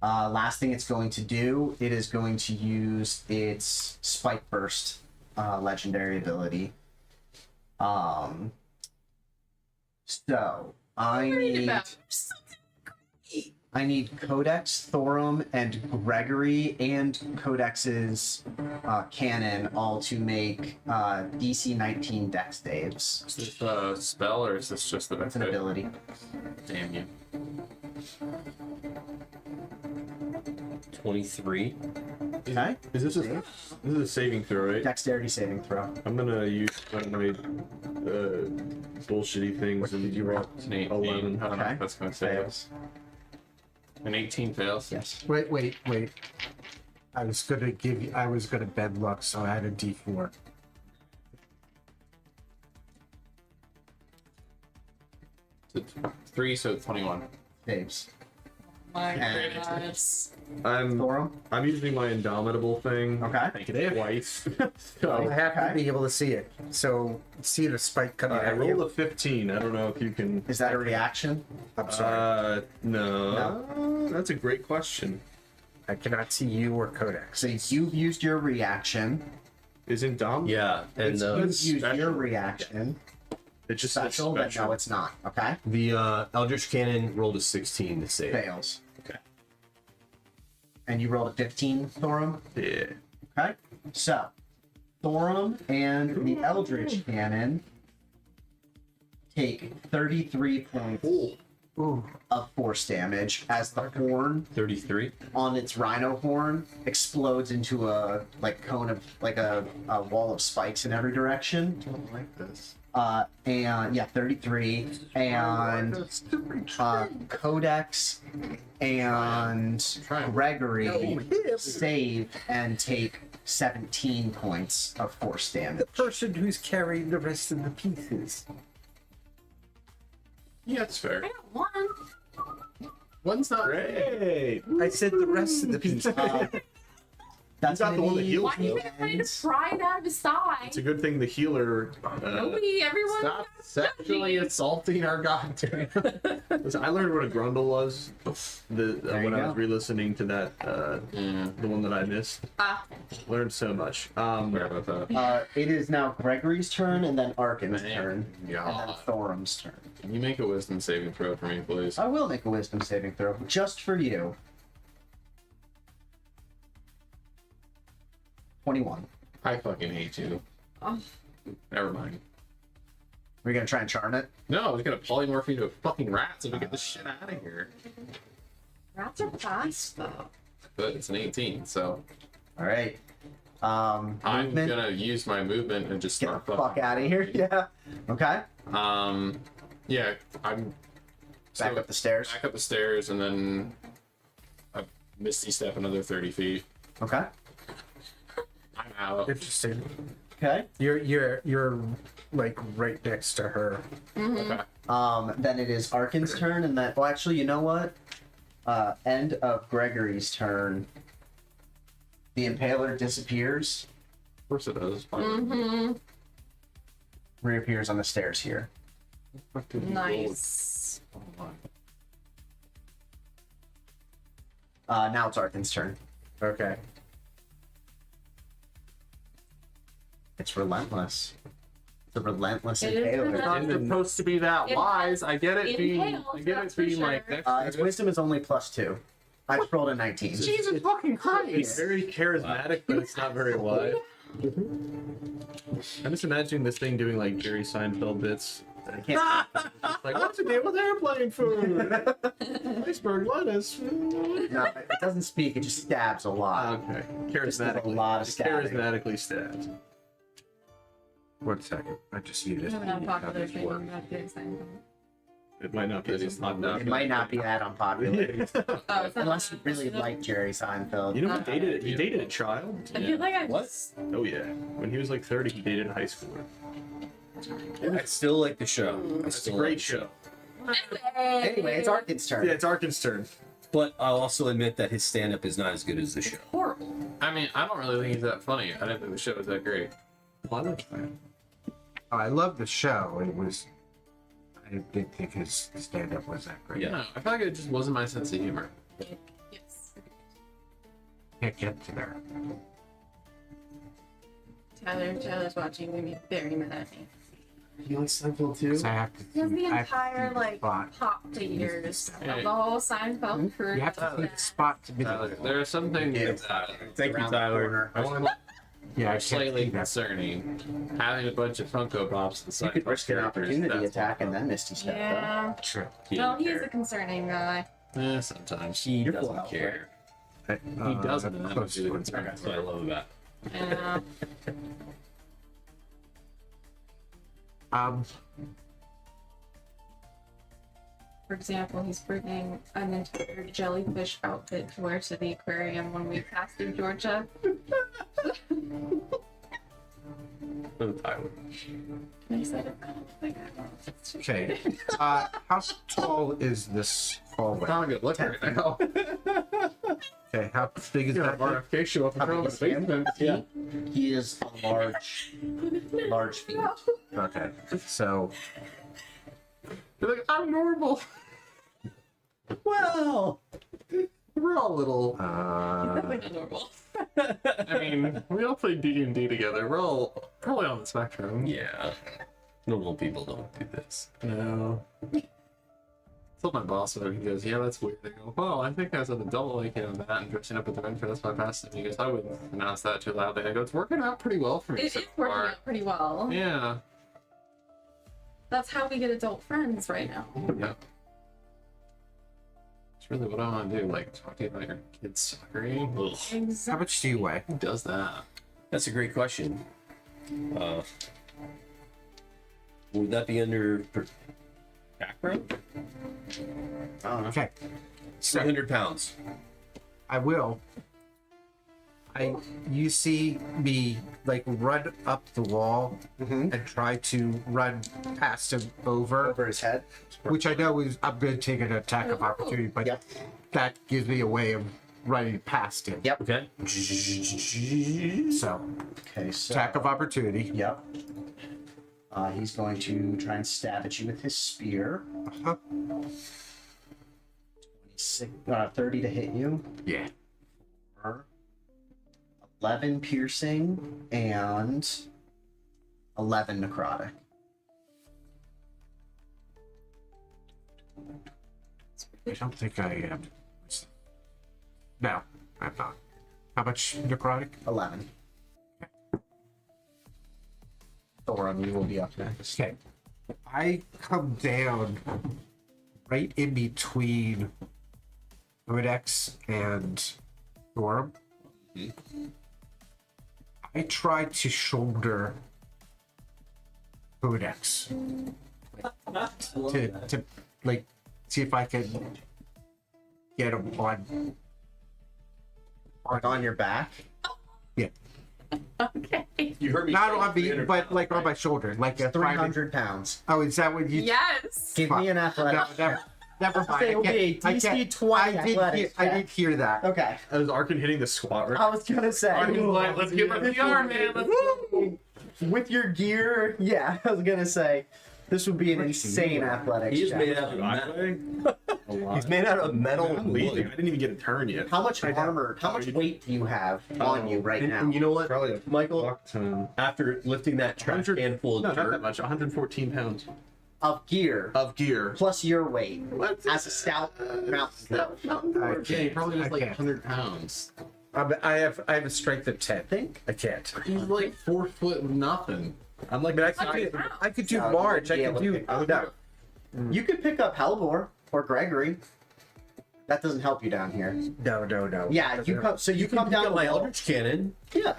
Last thing it's going to do, it is going to use its Spike Burst legendary ability. So I need Codex, Thorum, and Gregory, and Codex's cannon all to make DC 19 Dex saves. Is this a spell or is this just the It's an ability. Damn you. 23. Okay. Is this a saving throw, right? Dexterity saving throw. I'm gonna use one of my bullshitty things. What did you roll? It's an 18. 11. I don't know Okay. if that's going to save us. An 18 fails? Yes. Wait. I was gonna bend luck, so I had a D4. So 3, so 21. Saves. My And- goodness. Thorum. I'm using my indomitable thing Okay. twice. I So have to Okay. be able to see it. So see the spike coming I at rolled you. a 15. I don't know if you can. Is that a reaction? I'm sorry. No. That's a great question. I cannot see you or Codex. So you've used your reaction. Is Indom? Yeah, and You've the used your special. reaction. It just says Special, but special. no, it's not. Okay. Eldritch Cannon rolled a 16 to save. Fails. Okay. And you rolled a 15, Thorum. Yeah. Okay. So, Thorum and the Eldritch Cannon take 33 points Ooh. of force damage as the horn 33. on its rhino horn explodes into a cone of a wall of spikes in every direction. I don't like this. And yeah, 33 and Codex and Gregory save and take 17 points of force damage. The person who's carrying the rest of the pieces. Yeah, it's fair. I got one. One's not Great. I said the rest of the pieces. That's You got the one that gonna be- heals Why are you trying to pry it out of his thigh? It's a good thing the healer. Nobody, everyone. Stop sexually assaulting our god. Listen, I learned what a grundle was There when you I go. was re-listening to that the one that I missed. Learned so much. Sorry about that. it is now Gregory's turn and then Arkin's turn and then God. Thorum's turn. Can you make a wisdom saving throw for me, please? I will make a wisdom saving throw just for you. 21. I fucking hate you. Oh. Never mind. We're gonna try and charm it. No, I was gonna polymorph you into a fucking rat so we get the shit out of here. Rats are fast though. But it's an 18, so All right. I'm Movement. gonna use my movement and just Get start the fuck out of here. Yeah. Okay. Yeah, I'm Back up the stairs. back up the stairs and then I misty step another 30 feet. Okay. I'm out. Interesting. Okay. You're like right next to her. Okay. Then it is Arkin's turn, and then. Well, actually, you know what? End of Gregory's turn. The Impaler disappears, Of course it does. reappears on the stairs here. Nice. Now it's Arkin's turn. Okay. It's relentless. It's a relentless It is Impaler. relentless. It's supposed to be that It wise. I get it being, impales, I get that's it being for like sure. Its wisdom is only +2. I just rolled a 19. Jesus fucking It's Christ. very charismatic, but it's not very wide. I'm just imagining this thing doing like Jerry Seinfeld bits. I can't. Like, what's the deal with airplane food? Iceberg lettuce. No, it doesn't speak. It just stabs a lot. Okay. Just does a Charismatically. lot of stabbing. Charismatically stabs. 1 second. I just need I to have an see how unpopular this opinion works. about doing Seinfeld. It might not be. It's not that. It might not be that unpopular. Oh, it's not Unless you really like Jerry Seinfeld. You know who dated? He dated a child. I feel like I What? just. Oh yeah. When he was like 30, he dated a high schooler. I still like the show. I It's a still great like the show. Anyway, it's Arkin's turn. Yeah, it's Arkin's turn. But I'll also admit that his stand-up is not as good as the show. Horrible. I mean, I don't really think he's that funny. I didn't think the show was that great. Well, I like that. I love the show. It was. I didn't think his stand-up was that great. Yeah. No, I feel like it just wasn't my sense of humor. Yes. Can't get to there. Tyler's watching. Gonna be very mad at me. You like Seinfeld too? 'Cause I have to. He has the I have to entire see the like spot. pop figures Yeah. of the whole Seinfeld crew. You have to see the spot to be. Tyler, there are some things Yeah. that Thank you, Around the Tyler. corner. Yeah, I are can't slightly see that. concerning. Having a bunch of Funko Pops and You could Seinfeld risk an characters, opportunity that's attack one and of then Misty step. Yeah. True. Well, he is a concerning guy. them. Yeah, sometimes. He You're full doesn't out, care. He doesn't, and that would Close be the one. concern. That's what I love about it. Yeah. For example, he's bringing an entire jellyfish outfit to wear to the aquarium when we pass through Georgia. Oh, Tyler. And I said, oh my God. Okay. How tall is this hallway? Not a good look right now. Okay. How big is You know, that? RFK show up in front of the basement. Yeah. He is a large feet. Okay. So. You're like, I'm normal. Well, We're all little. Like normal. I mean, we all play D&D together. We're all probably on the spectrum. Yeah. Normal people don't do this. No. I told my boss about it. He goes, yeah, that's weird. I go, well, I think as an adult, like, that and dressing up at the venture, that's why I passed it. And he goes, I wouldn't announce that too loudly. I go, it's working out pretty well for me It so is working far. out pretty well. Yeah. That's how we get adult friends right now. Yeah. It's really what I want to do. Like, talk to you about your kid's soccer game. Ugh. How Exactly. much do you weigh? Who does that? That's a great question. Would that be under background? I don't know. Okay. So 300 pounds. I will. You see me like run up the wall Mhm. and try to run past him over, Over his head. which I know is I'm going to take an attack of opportunity, but Yep. that gives me a way of running past him. Yep. Okay. So Okay, so. attack of opportunity. Yep. He's going to try and stab at you with his spear. Uh-huh. 30 to hit you. Yeah. 11 piercing and 11 necrotic. I don't think I am. No, I'm not. How much necrotic? 11. Thoron, you will be up next. Okay. I come down right in between Codex and Storm. I try to shoulder Codex to like see if I can get him on. On your back. Yeah, Okay. You heard me. not say on me, 300 but pounds, like on right? my shoulder, like a 300 pounds. Oh, is that what you? Yes. Give me an No, athletic. never mind. Say it will be a I DC can't- 20 I did athletics I check. did hear that. Okay. Is Arkin hitting the squat right? I was gonna say. Arkin's like, let's get my PR, man. Let's Woo! With your gear, yeah, I was gonna say. This would be an insane athletics He is check. made out of I metal. weigh? A lot. He's made out of metal I'm and leaving. I wood. didn't even get a turn yet. How much armor, how much weight do you have on you right And, now? and you know what, Probably a Michael? fuck ton. After lifting that trash 100 can full of No, not that dirt, much. 114 pounds Of gear, of gear. plus your weight, What? as a stout mountain goat. Yeah, he probably was I like can't. 100 pounds. I have a strength of 10. Think? I can't. He's like 4 foot nothing. I'm like, I could do No, March. I you could wouldn't be do. able to No, You could pick up Hellbor or Gregory. That doesn't help you down here. no. Yeah, you come. So you, can come pick down up the my wall. Eldritch Cannon. Yeah.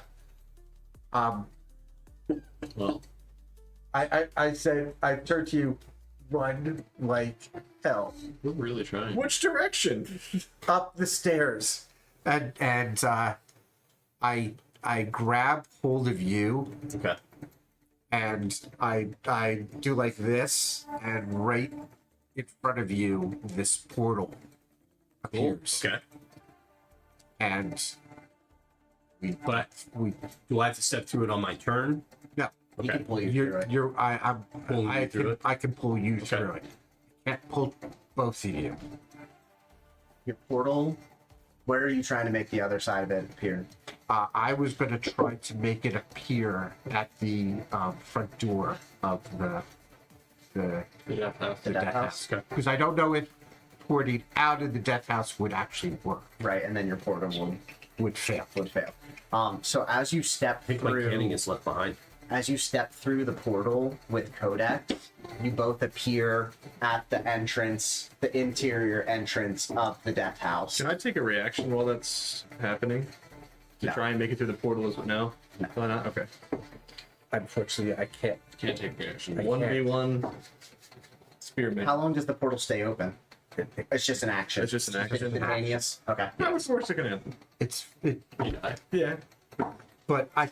Well, I said I turned to you, run like hell We're really trying. Which direction? up the stairs, and I grab hold of you okay. and I do like this, and right in front of you, this portal appears, Okay. and But we do I have to step through it on my turn? no. He Okay. can pull you through it. Pulling you through it? I can pull you through it. Can't pull both of you. Your portal. Where are you trying to make the other side of it appear? I was going to try to make it appear at the front door of the Yeah, have The to. death house. because I don't know if porting out of the death house would actually work. Right, and then your portal Would fail. would fail. So as you step I think my cannon through, gets left behind. as you step through the portal with Codex, you both appear at the entrance, the interior entrance of the death house. Can I take a reaction while that's happening? To No. try and make it through the portal as well? No? No. Why not? Okay. Unfortunately, I can't. Can't take reaction. 1v1 spearman. How long does the portal stay open? It's just an action. It's just an action. Instantaneous. Okay. That was worse it can happen. You die. Yeah. But I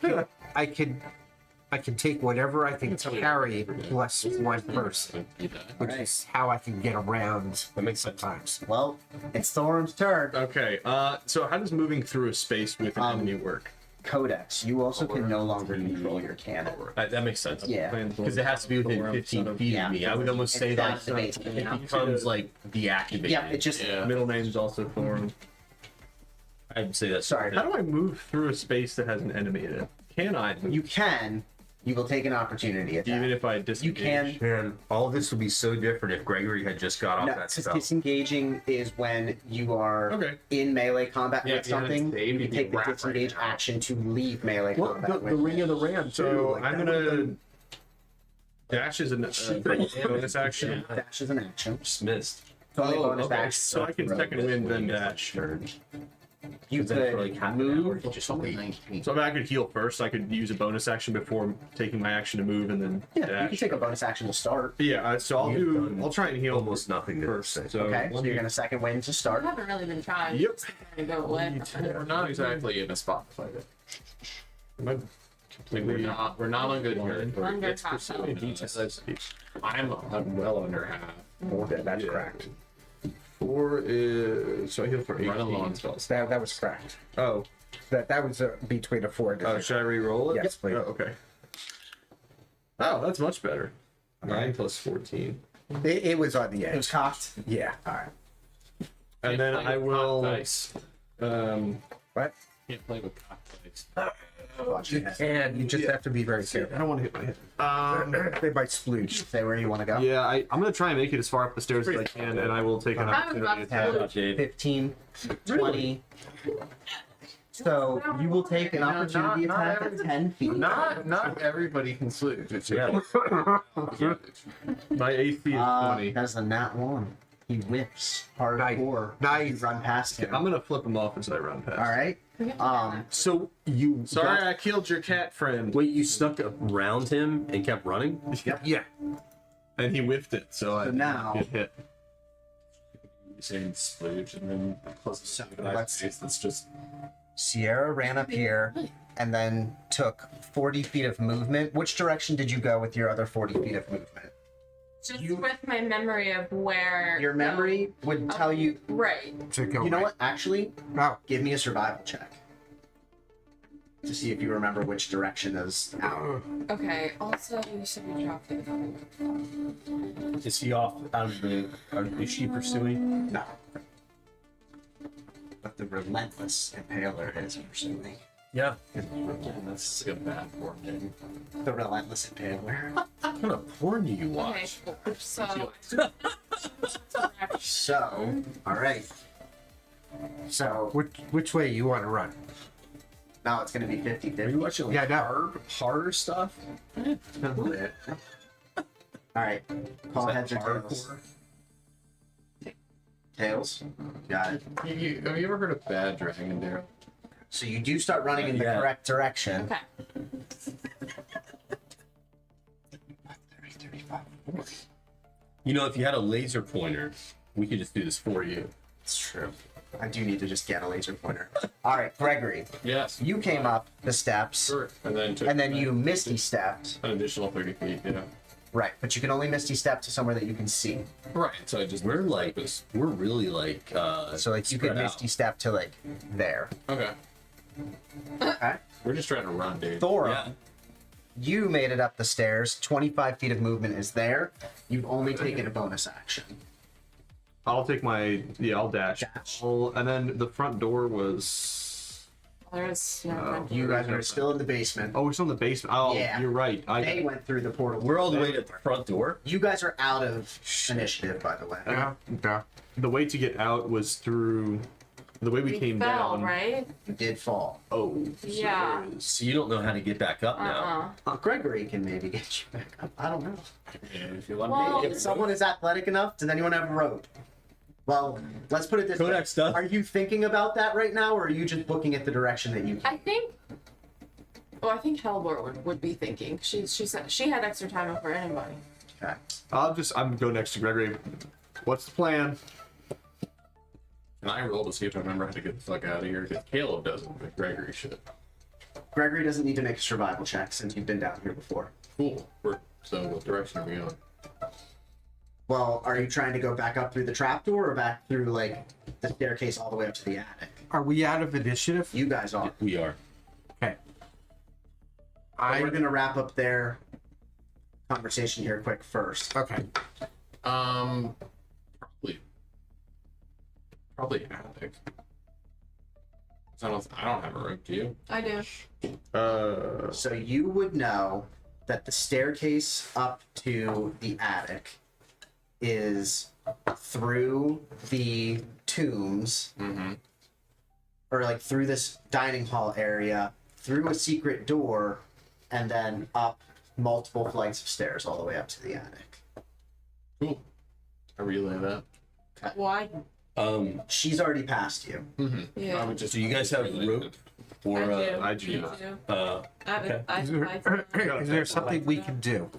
can take whatever I can carry plus one person, You die. which Right. is how I can get around. That makes sense. Sometimes. Well, it's Thorum's turn. Okay. So how does moving through a space with an enemy work? Codex. You also can no longer control your cannon. That makes sense. Yeah. Because it has to be within 15 feet Yeah. of me. I would almost say It's that activated. it becomes like deactivated. Yeah, it just. Yeah. Middle name's also Thorin. I'd say that's Sorry. How do I move through a space that has an enemy in it? Can I move? You can. You will take an opportunity attack. Even if I disengage? can. Man, all this would be so different if Gregory had just got off No, that because spell. disengaging is when you are Okay. in melee combat Yeah, with if you hadn't something. saved, You you'd be take the wrapped right disengage now. action to leave melee combat with. ring of the ram. So I'm gonna dash is a bonus action. Dash is an action. Just missed. It's only a bonus Okay, action. so I can second wind then dash. You Then for like could half an hour, move. he just wait. So if I could heal first, I could use a bonus action before taking my action to move and then Yeah, dash. you can take a bonus action to start. Yeah, so I'll You've do. done I'll try and heal almost nothing to first. say. So Okay, so you're gonna second wind to I start. haven't really been trying. Yep. Just trying to go away. We're not exactly in a spot to fight it. Am I completely? We're not on good terms. Under It's half pursuing health. details. I'm well under half. That's Yeah. cracked. 4 is so I heal for 18. Run along spells. That was cracked. Oh, That was between a 4 and a 6. should I re-roll it? Yes, please. Oh, okay. Oh, that's much better. 9 plus 14, It was on the It edge. was cocked. Yeah. All right. and then I will. Dice. What? Can't play with cocked dice. Watch You it. can. You just have to be very I careful. don't want to hit my head. They might splooge. Say where you want to go. Yeah, I'm gonna try and make it as far up the stairs as I can, and I will take an I was about opportunity to attack. say, 15, 20. So you will take an opportunity attack at 10 feet. Not everybody can sleep. It's Yeah. My AC is 20. That's a nat 1. He whips hardcore. Nice. You run past him. I'm gonna flip him off as I run past. All right. So you Sorry, got- I killed your cat friend. wait, you stuck around him and kept running? Yeah. And he whiffed it, so I now- get hit. saying splooge and then plus a let's- face that's just Sierra ran up here and then took 40 feet of movement. Which direction did you go with your other 40 feet of movement? just with my memory of where. Your memory would tell you. Right. To go You know right. what? Actually, Oh, give me a survival check to see if you remember which direction is out. Okay. Also, you said we dropped it. Is he off out of the? Is she pursuing? No. But the relentless impaler is pursuing. Yeah. that's like a bad form name. The relentless impaler. What kind of porn do you Okay. watch? Cool. So. So, all right. So which way you want to run? Now it's going to be 50-50. Are you watching like Yeah, I know. horror stuff? All right. Call heads or tails. Tails. Got it. Have you ever heard of bad dragon, Daryl? So you do start running in the Yeah. correct direction. Okay. You know, if you had a laser pointer, we could just do this for you. It's true. I do need to just get a laser pointer. All right, Gregory. Yes. You came up the steps, Sure. And then took and then you misty stepped. an additional 30 feet. Yeah. Right, but you can only misty step to somewhere that you can see. Right. So I just We're really like So like you could spread out. misty step to like there. okay. Okay. We're just trying to run, dude. Thora, Yeah. you made it up the stairs. 25 feet of movement is there. You've only taken a bonus action. I'll take my I'll dash. Dash. And then the front door was. There's no. You guys are still in the basement. Oh, we're still in the basement. Oh, Yeah. you're right. They went through the portal. We're all the way to the front door. You guys are out of initiative, by the way. Yeah. Yeah. The way to get out was through. The way we came fell, down. right? You did fall. Oh. Yeah. So you don't know how to get back up now. Gregory can maybe get you back up. I don't know. If you let Well- me. If someone is athletic enough, does anyone have a rope? Well, let's put it this Kodak way. stuff. Are you thinking about that right now, or are you just looking at the direction that you I think. Well, I think Hellbor would be thinking. She said she had extra time over anybody. Okay. I'm gonna go next to Gregory. What's the plan? Can I roll to see if I remember how to get the fuck out of here? Because Caleb doesn't, but Gregory should. Gregory doesn't need to make a survival check since you've been down here before. Cool. So what direction are we going? Well, are you trying to go back up through the trapdoor or back through like the staircase all the way up to the attic? Are we out of initiative? You guys are. We are. Okay. We're gonna wrap up their conversation here quick first. Okay. Probably attic. I don't have a rope, do you? I do. So you would know that the staircase up to the attic is through the tombs, or like through this dining hall area, through a secret door, and then up multiple flights of stairs all the way up to the attic. Cool. I relay that. Why? She's already passed you. Yeah. I would just. So you guys have rope or I do. I do. Me not. too. okay. Is there something we can do?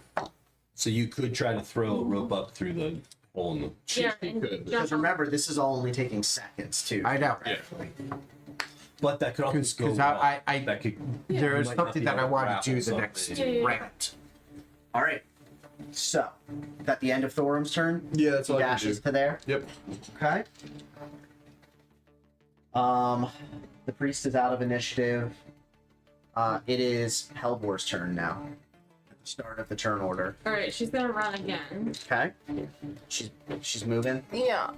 So you could try to throw a rope up through the hole in the. Yeah, He and could. Because jump remember, this is all only taking seconds too. I know. Yeah. But that could also go. Because wrong. I that could. there is might not something be that I able to want to do grapple the next something. Yeah. round. All right. So, is that the end of Thorum's turn? Yeah, that's all He I can dashes do. to there. Yep. Okay. The priest is out of initiative. It is Hellbor's turn now. At the start of the turn order. All right, she's gonna run again. Okay. She's moving. Yeah.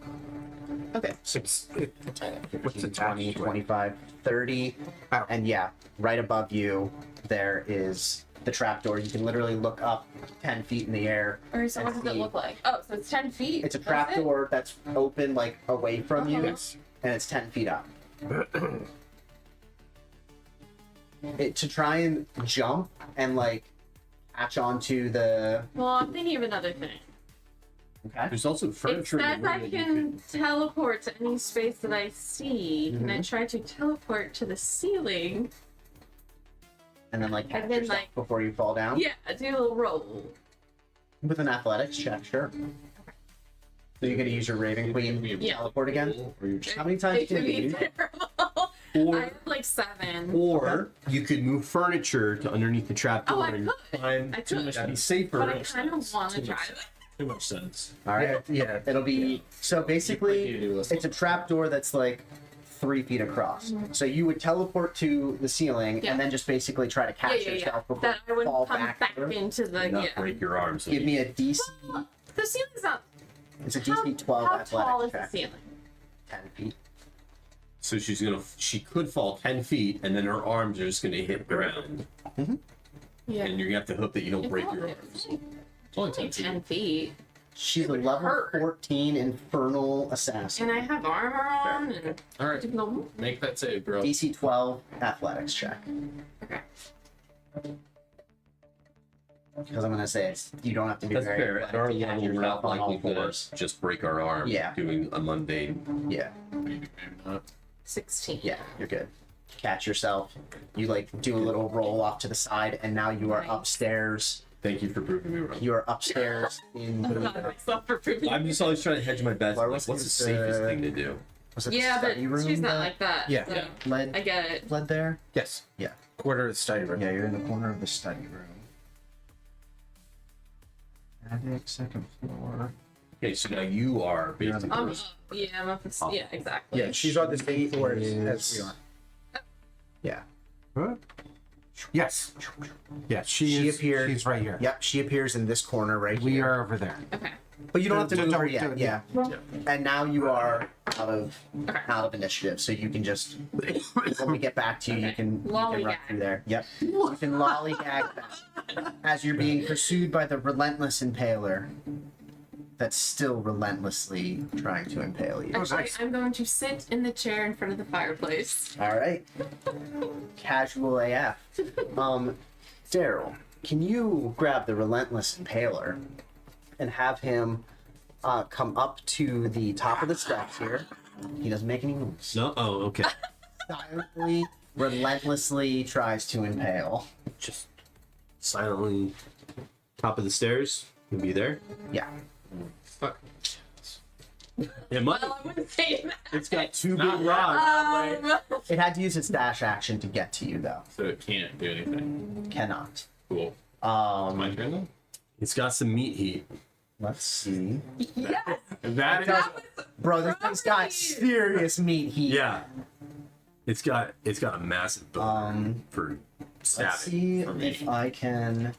Okay. What's 15, attached 20, to it? 25, 30. Oh. And yeah, right above you, there is the trapdoor. You can literally look up 10 feet in the air. All right, so what does it look like? Oh, so it's 10 feet. It's a That's trapdoor that's open like away from you, Uh-huh. and it's 10 feet up. To try and jump and like catch onto the. Well, I'm thinking of another thing. Okay. There's also It furniture in says the room I that you can teleport to any space that I see. Can I Mhm. try to teleport to the ceiling? And then like catch And then, yourself like- before you fall down. Yeah, do a little roll. With an athletics check, sure. So you're gonna use your Raven Queen Yeah. teleport again? Or you just. How many times It can could you be use? terrible. I Or, have like 7. or you could move furniture to underneath the trapdoor Oh, I and could. climb. I could. That'd be safer. But I kind of want to Too try much that. Too much sense. All right. Yeah. It'll be so basically it's a trapdoor that's like 3 feet across. So you would teleport to the ceiling Mm-hmm. Yeah. and then just basically try to catch Yeah. yourself before That I you would fall come back through. into the Not yeah. break your arms. Give me a DC. Well, the ceiling's not. It's a How, DC 12 how tall is athletics the check. ceiling? 10 feet. So she could fall 10 feet and then her arms are just gonna hit the ground. Yeah. And you're gonna have to hope that you don't It's break only- your arms. It's only 10 feet. 10 feet. She's a would level hurt. 14 infernal assassin. And I have armor on and All right, do the- make that save, girl. DC 12 athletics check. Okay. Because I'm gonna say it's, you don't have to be That's very fair. At our athletic to catch level, we're yourself not on all likely to fours. just break our arm Yeah. doing a mundane. Yeah, Maybe not. 16. yeah, you're good. Catch yourself. You like do a little roll off to the side, and now you are Nice. upstairs. Thank you for proving me wrong. You are upstairs in I'm the. not myself for proving. I'm just always trying to hedge my bets. Why Like, was what's the this, safest thing to do? Was it Yeah, the but study room she's not that like that. Yeah. so Yeah. led, I get it. led there? Yes. Yeah. Quarter of the study room. Yeah, you're in the corner of the study room. Attic, second floor. Okay, so now you are You're on the basically. first. Yeah, I'm up. Yeah, exactly. Yeah, she's on the same floor as we are. Yeah. Yes. Yeah, She she is. appeared- She's right here. Yep, she appears in this corner right We here. are over there. Okay. But you don't have to move her Don't- yet. don't- Yeah. Yeah. And now you are out of initiative, so you can just when we get back to you, you can run Lollygag. through there. Yep. You can lollygag back as you're being pursued by the relentless impaler that's still relentlessly trying to impale you. Actually, nice. I'm going to sit in the chair in front of the fireplace. All right. Casual AF. Daryl, can you grab the relentless impaler and have him come up to the top of the steps here? He doesn't make any moves. No. Oh, okay. Silently, relentlessly tries to impale. Just silently, top of the stairs. You'll be there. Yeah. Fuck. It might. Well, I wouldn't say that. It's got two Not big rods. It had to use its dash action to get to you, though. So it can't do anything. Cannot. Cool. My turn then? It's got some meat heat. Let's see. Yes. That is. That was Bro, this thing's got serious meat heat. Yeah. It's got a massive bone for Let's stabbing. see for me. if I can.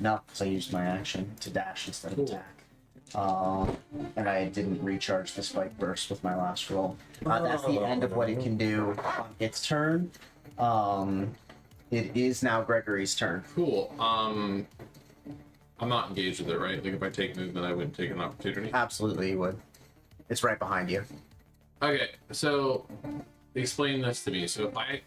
No, because I used my action to dash instead of attack. And I didn't recharge the spike burst with my last roll. That's the end of what it can do on its turn. It is now Gregory's turn. Cool. I'm not engaged with it, right? Like if I take movement, I wouldn't take an opportunity. Absolutely, you would. It's right behind you. Okay, so explain this to me. So if I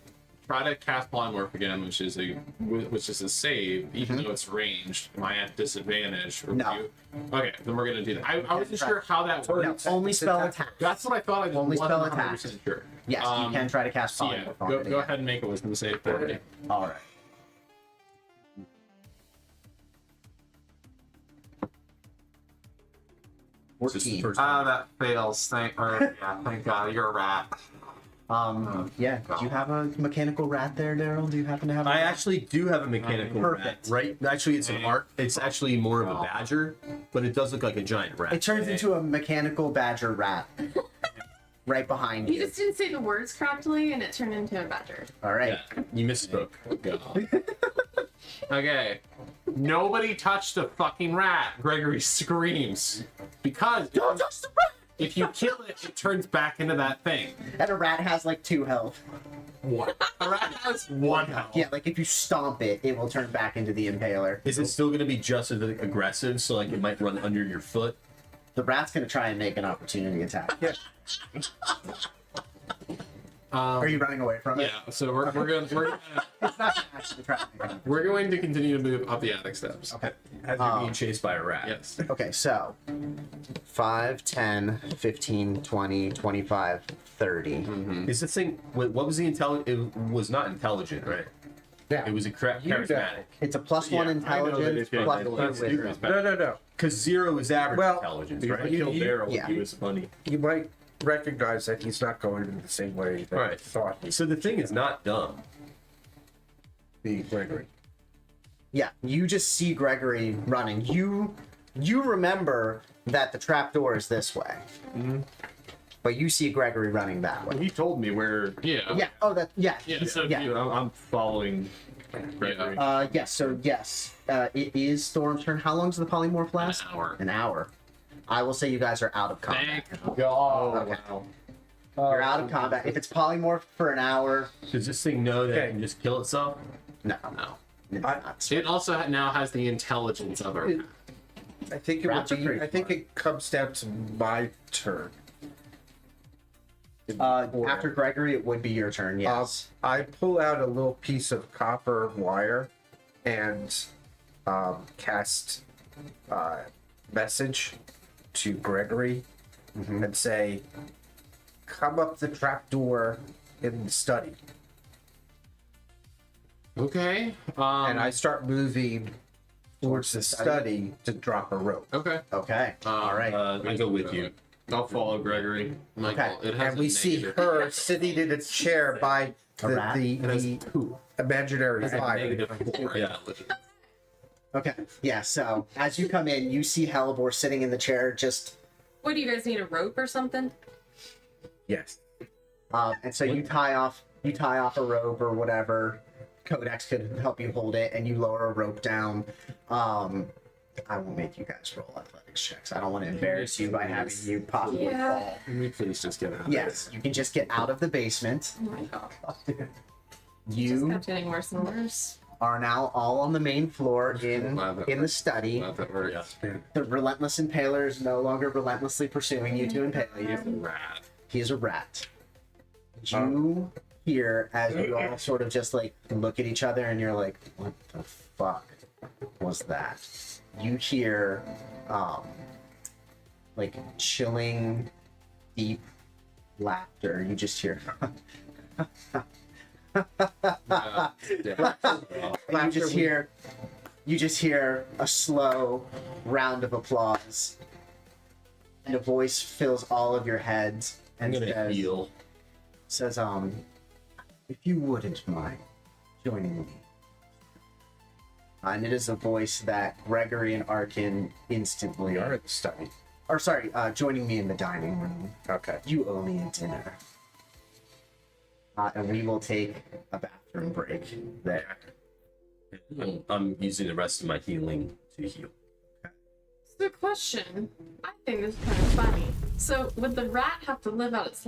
try to cast polymorph again, which is a save, even though it's ranged, am I at disadvantage? Or No. you? Okay, then we're gonna do that. I wasn't sure how that No, works. only spell attack. That's what I thought. I just Only spell wasn't attacks. 100% sure. Yes, you can try to cast So yeah, polymorph on go it ahead again. and make a wisdom save for me. All right. It's just the 14. first That fails. Thank God, you're a rat. Yeah. Do you have a mechanical rat there, Daryl? Do you happen to have? I actually do have a mechanical Perfect. rat, right? Actually, it's an art. It's actually more of a badger, but it does look like a giant rat. It turns into a mechanical badger rat. Right behind You you. just didn't say the words correctly, and it turned into a badger. All right. Yeah, you misspoke. Okay. Nobody touch the fucking rat. Gregory screams. Because Don't touch the rat! if you kill it, it turns back into that thing. And a rat has like 2 health. What? A rat has 1 health. Yeah, like if you stomp it, it will turn back into the impaler. Is it still going to be just as aggressive, so like it might run under your foot? The rat's gonna try and make an opportunity attack. Yeah. Are you running away from it? Yeah, so we're going It's not gonna actually try and make an we're going to continue to move up the attic steps. Okay. As you're being chased by a rat. Yes. Okay, so 5, 10, 15, 20, 25, 30. Is this thing? What was the intelligent? It was not intelligent, right? Yeah. It was a charismatic. It's a +1 Yeah, I know that intelligence, if you- plus it's 2 not wisdom. serious. No. Because 0 is average Well, intelligence, If I right? killed Daryl, yeah. he was funny. You might recognize that he's not going in the same way that Right. you thought he So the thing is not dumb. be, Gregory. Yeah, you just see Gregory running. You remember that the trapdoor is this way. But you see Gregory running that way. He told me where. Yeah. Yeah. Oh, that. Yeah. Yeah, so yeah. you- I'm following Gregory. Yes. So yes, it is Storm's turn. How long does the polymorph last? hour. An hour. I will say you guys are out of combat. Thank God. Okay. You're out of combat. If it's polymorph for an hour, Does this thing know that Okay. it can just kill itself? no. No. It's not. It also now has the intelligence of a rat. I think it Rats would are be. pretty I think smart. it comes down to my turn. After Gregory, it would be your turn. Yes. I pull out a little piece of copper wire and cast message to Gregory and say, "Come up the trapdoor in the study." Okay. And I start moving towards the study to drop a rope. Okay. Okay. All right. I go with you. I'll follow Gregory. Michael, Okay. it has And a we see negative. her sitting in a chair by A rat? the imaginary fire. -4 Yeah. intelligence. Okay. Yeah. So as you come in, you see Halibor sitting in the chair, just What do you guys need, a rope or something? Yes. and so you tie off a rope or whatever. Codex could help you hold it, and you lower a rope down. I will make you guys roll athletics checks. I don't want to embarrass you by having you possibly Yeah. fall. Can we please just get out of Yes, you can just get out of the basement. Oh my god. Just You kept getting worse and worse. are now all on the main floor in the study. Not that works. The relentless impaler is no longer relentlessly pursuing you to impale you. Rat. He is a rat. You hear as you all sort of just like look at each other and you're like, what the fuck was that? You hear like chilling, deep laughter. You just hear you just hear a slow round of applause. And a voice fills all of your heads I'm and gonna heal. says, if you wouldn't mind joining me. And it is a voice that Gregory and Arkin instantly We are in the study. or sorry, joining me in the dining room. Okay. You owe me a dinner. And we will take a bathroom break there. I'm using the rest of my healing to heal. So question, I think this is kind of funny. So would the rat have to live out its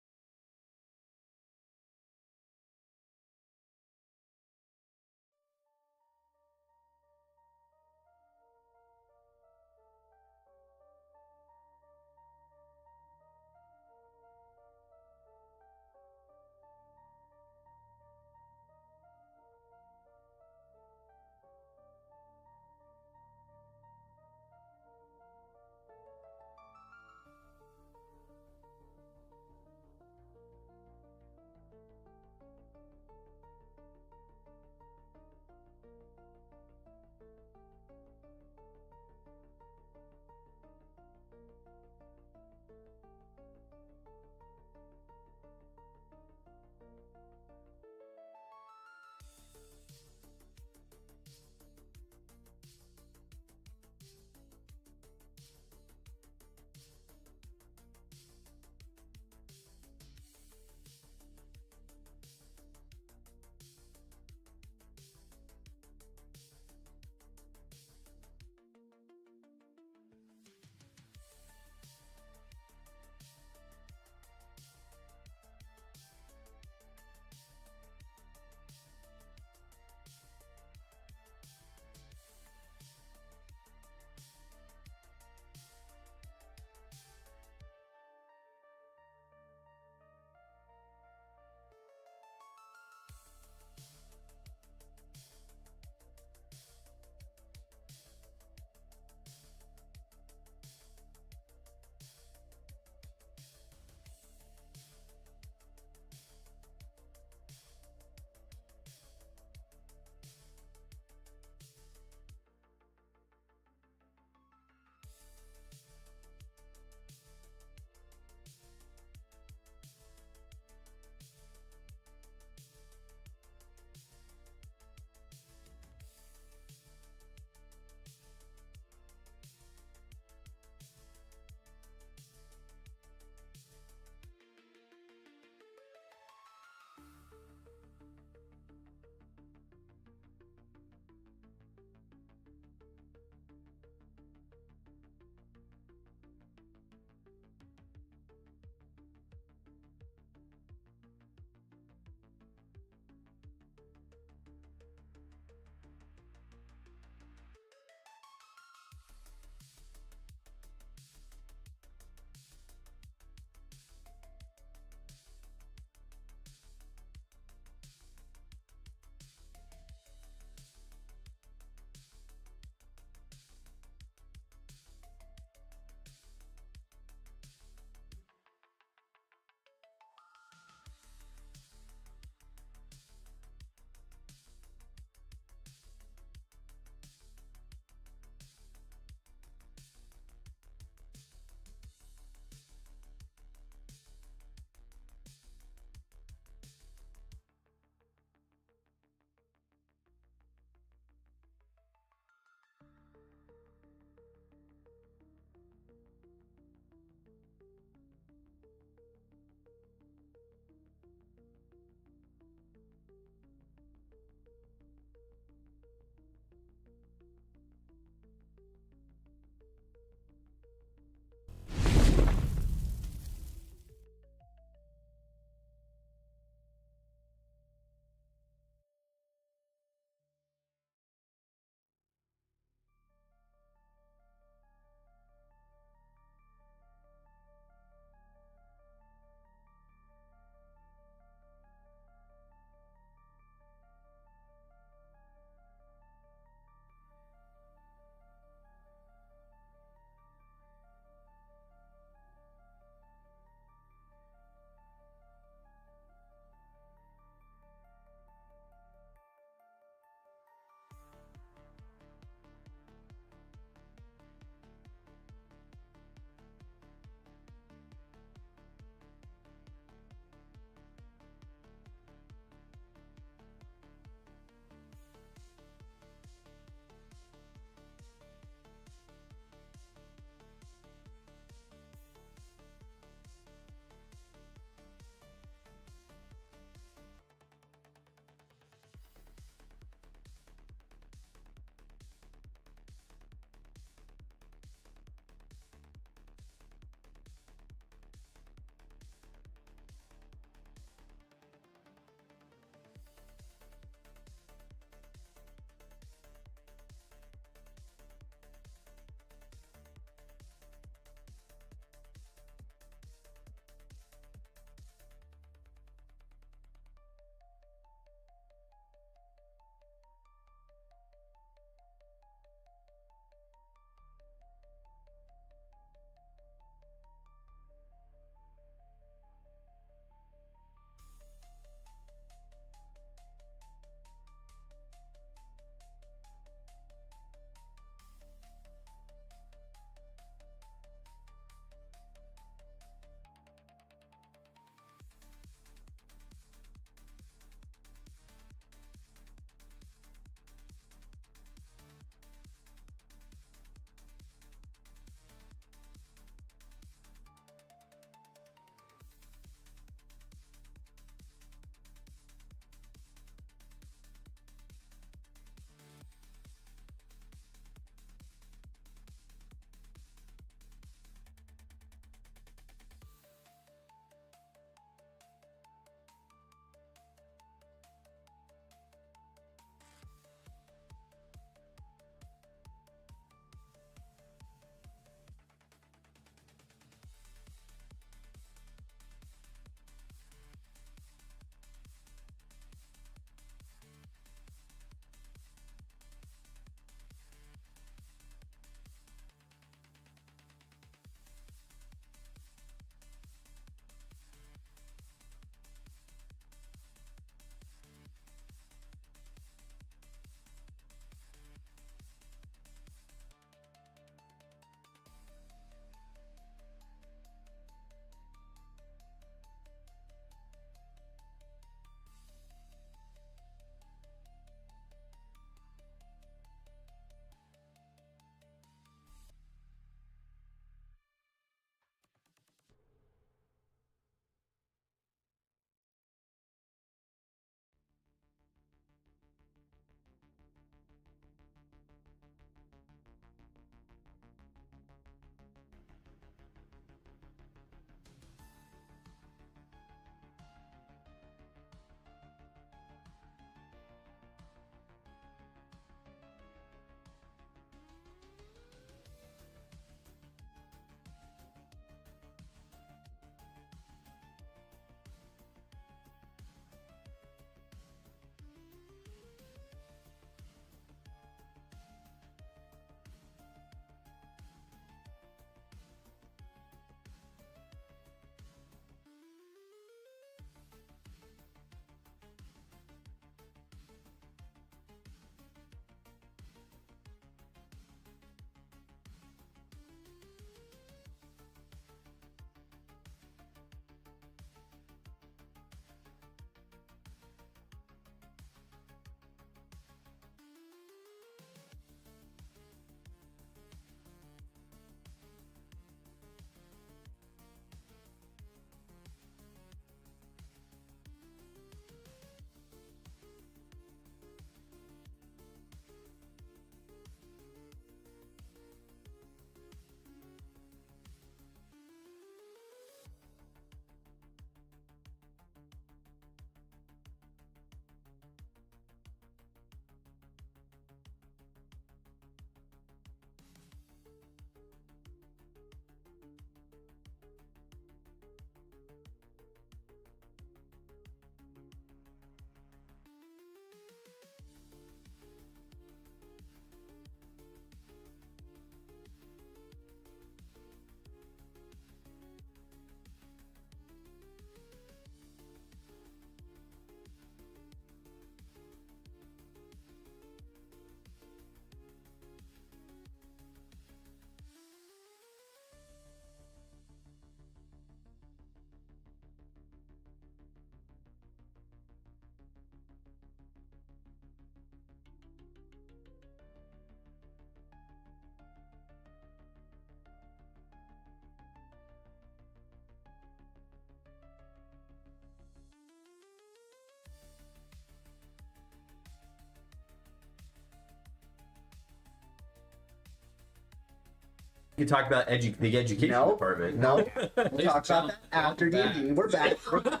can talk about the education No, department. no. We'll Ladies talk and about gentlemen, that after back. D&D. We're back. We're back.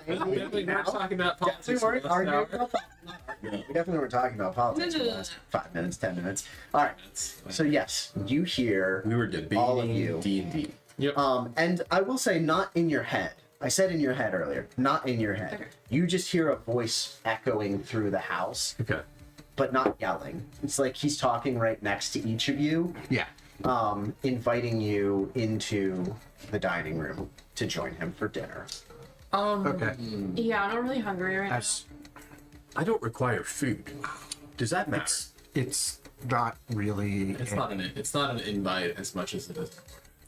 Definitely not talking about Definitely politics. weren't for the last arguing hour. about politics. We definitely weren't talking about politics for the last 5 minutes, 10 minutes. All right. So yes, you hear We were debating all of you. D&D. Yep. And I will say, not in your head. I said in your head earlier, not in your head. Okay. You just hear a voice echoing through the house, Okay. but not yelling. It's like he's talking right next to each of you, Yeah. inviting you into the dining room to join him for dinner. Okay. Yeah, I'm not really hungry right That's I don't require food. Does that matter? it's not really. It's not an invite as much as it is.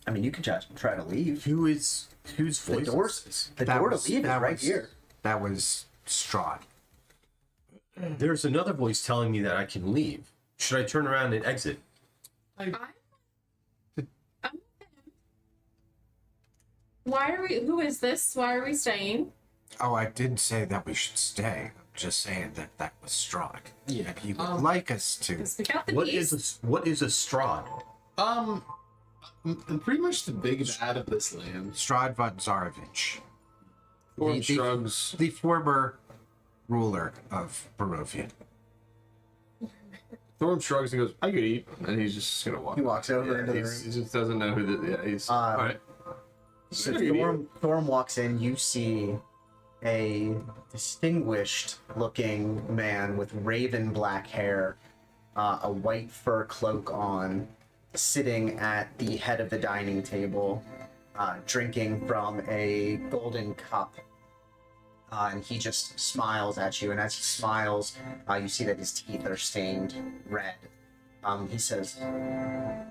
I mean, you could just try to leave. Whose voice The door, is this? the That door was- to leave is that right was- here. That was Strahd. There's another voice telling me that I can leave. Should I turn around and exit? now. Why are we? Who is this? Why are we staying? Oh, I didn't say that we should stay. I'm just saying that that was Strahd. Yeah. If you would like us to. Because we got the What beast. is a Strahd? Pretty much the big bad of this land. Strahd von Zarovich. Thorm The- shrugs. The former ruler of Barovia. Thorm shrugs and goes, "I could eat," and he's just gonna walk. He walks over into the He room. just doesn't know who the. Yeah, he's. All right. So Yeah. Thorm walks in. You see a distinguished-looking man with raven black hair, a white fur cloak on, sitting at the head of the dining table, drinking from a golden cup. And he just smiles at you. And as he smiles, you see that his teeth are stained red. He says, "Are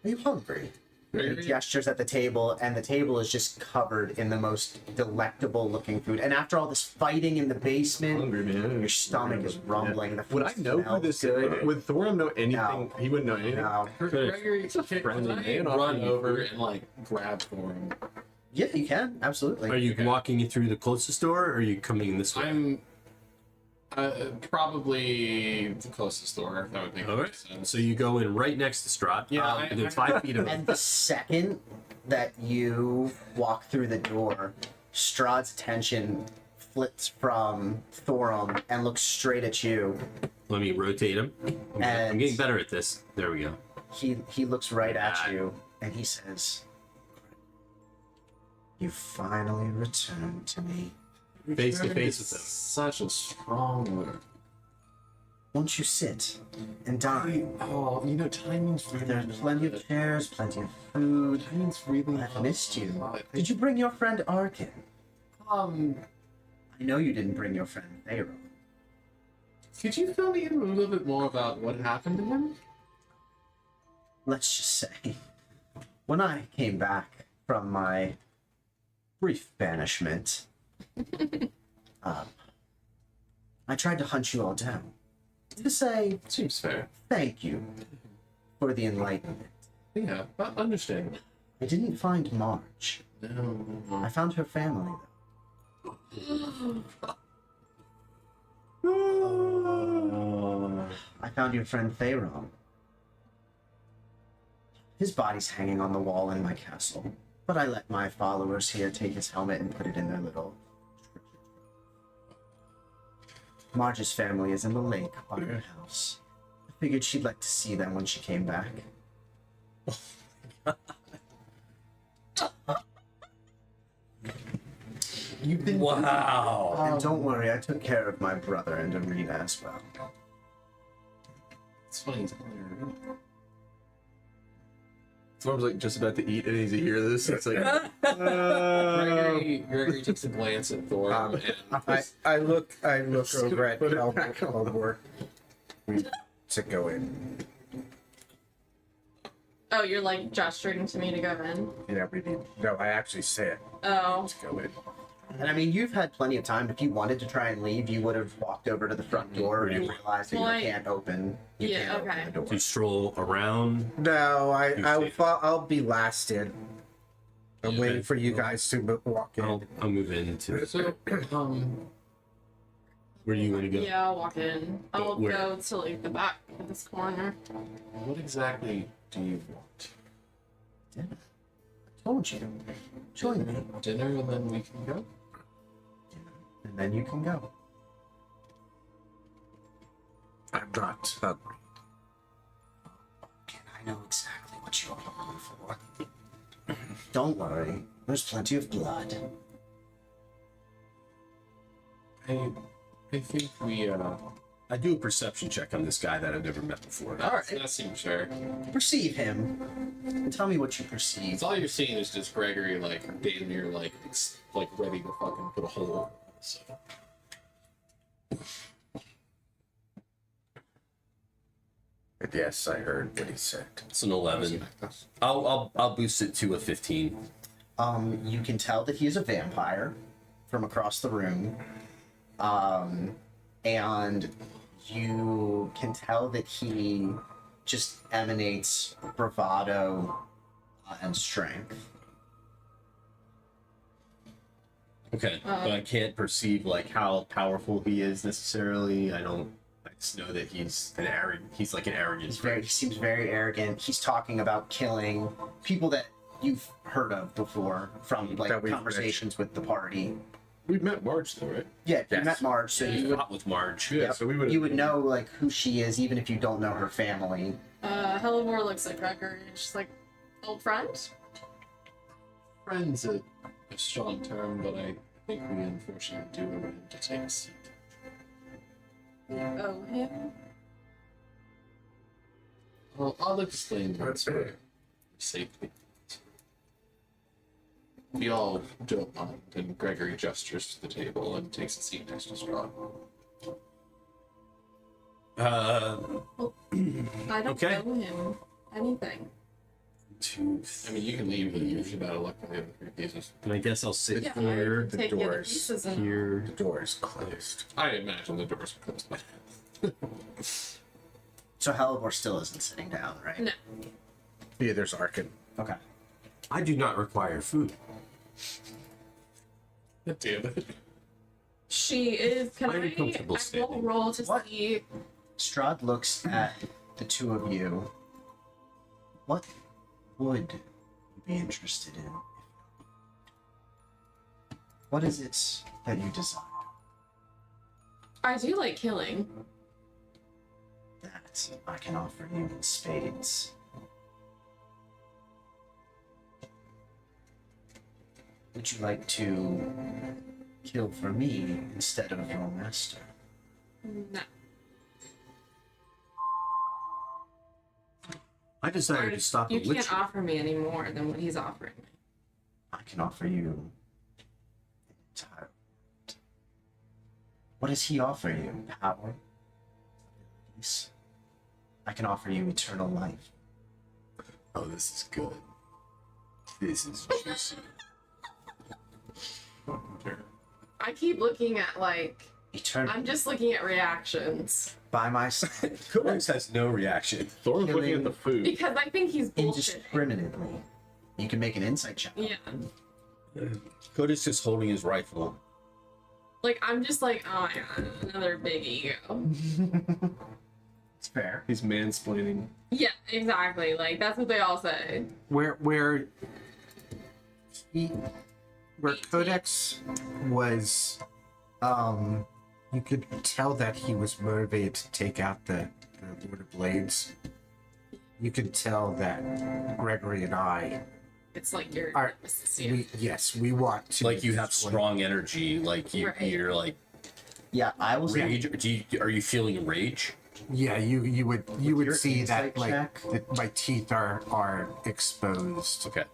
you hungry?" He gestures at the table, and the table is just covered in the most delectable looking food. And after all this fighting in the basement, Hungry, man. your stomach is rumbling. The Would I food know who smells this good. is? Would Thorm know anything? No. He wouldn't know anything. No. Gregory, can friendly I man run offering you over food. and like grab Thorm? Yeah, you can absolutely. Are you Okay. walking through the closest door, or are you coming this way? I'm probably the closest door. If that would make All right. sense. So you go in right next to Strahd. Yeah, within 5 feet of him. And the second that you walk through the door, Strahd's attention flips from Thorum and looks straight at you. Let me rotate him. I'm And- getting better at this. There we go. He looks right at Ah. you and he says, "You finally returned to me. Face to face with him. Such a strong word. Won't you sit and dine? Oh, you know, timing's There's plenty of chairs, plenty of food. Timing's really. I've missed you. Did you bring your friend Arkin? I know you didn't bring your friend Thero. Could you fill me in a little bit more about what happened to him? Let's just say, when I came back from my brief banishment, I tried to hunt you all down to say Seems fair. thank you for the enlightenment. Yeah, but understandable. I didn't find Marge. No. I found her family, though. I found your friend Theron. His body's hanging on the wall in my castle, but I let my followers here take his helmet and put it in their little... Marge's family is in the lake by her house. I figured she'd like to see them when she came back. You've been. Wow. And don't worry, I took care of my brother and Arena as well. It's funny. He's calling her Arena. Thorm's like just about to eat, and he's to hear this. It's like, Gregory takes a glance at Thor and I look over at Elmore to go in. Oh, you're like gesturing to me to go in. Yeah, we need. No, I actually say it. Oh, Go in. And I mean, you've had plenty of time. If you wanted to try and leave, you would have walked over to the front door and realized that Well, you can't open. You yeah, can't okay. open the door. Do you stroll around? No, I'll safe. I'll be last in. I'm Yeah. waiting for you guys to walk in. I'll move into. so Where do you want to go? Yeah, I'll walk in. I'll Where? go to like the back of this corner. What exactly do you want? Dinner. I told you. Join me. Dinner and then we can go? And then you can go. I'm not hungry. And I know exactly what you're looking for. Don't worry. There's plenty of blood. I think we I do a perception check on this guy that I've never met before. that seems fair. Perceive him. Tell me what you perceive. It's all you're seeing is just Gregory like damn near like ready to fucking put a hole. So Yes, I heard what he said. It's an 11. I'll boost it to a 15. You can tell that he is a vampire from across the room. And you can tell that he just emanates bravado and strength. Okay, but I can't perceive like how powerful he is necessarily. I just know that he's like an arrogant. He seems very arrogant. He's talking about killing people that you've heard of before from like That we've conversations with the party. we've met Marge though, right? Yeah, you Yes. met Marge, so He you would fought with Marge. Yeah, so we would. you would know like who she is, even if you don't know her family. Helivore looks at Gregory and she's like, old friend? Friend's a strong term, but I think we unfortunately do owe him to take a seat. Oh, him? Well, I'll explain once we're safely. We all don't mind, and Gregory gestures to the table and takes a seat next to Straw. I don't Okay. know him anything. I mean, you can leave, but you're out of luck with the other three pieces. And I guess I'll sit Yeah, here. I can take the other pieces and Here. The door is closed. I imagine the doors are closed by now. So Helivore still isn't sitting down, right? No. Yeah, there's Arkin. Okay. I do not require food. Damn it. She is. Can I'm comfortable I will standing. roll to What? see? Strahd looks at the two of you. What would you be interested in? What is it that you desire? I do like killing. That I can offer you in spades. Would you like to kill for me instead of your master? No. I desire to stop a You witch. can't offer me any more than what he's offering me. I can offer you an entire. What does he offer you? Power? Abilities? I can offer you eternal life. Oh, this is good. This is juicy. I keep looking at like. Eternal. I'm just looking at reactions by my side. Codex has no reaction. Thor's looking at the food. because I think he's bullshit. Indiscriminately. You can make an insight check. Yeah. Codex is holding his rifle. Like I'm just like, oh my god, another big ego. It's fair. He's mansplaining. Yeah, exactly. Like that's what they all say. Where Codex was, you could tell that he was motivated to take out the Lord of Blades. You could tell that Gregory and I It's like your are, nemesis. we want to. Like you have strong energy. Like Right. you're like Yeah, I will say. rage. Are you feeling rage? Yeah, you would your see that insight like check? that my teeth are exposed. Okay.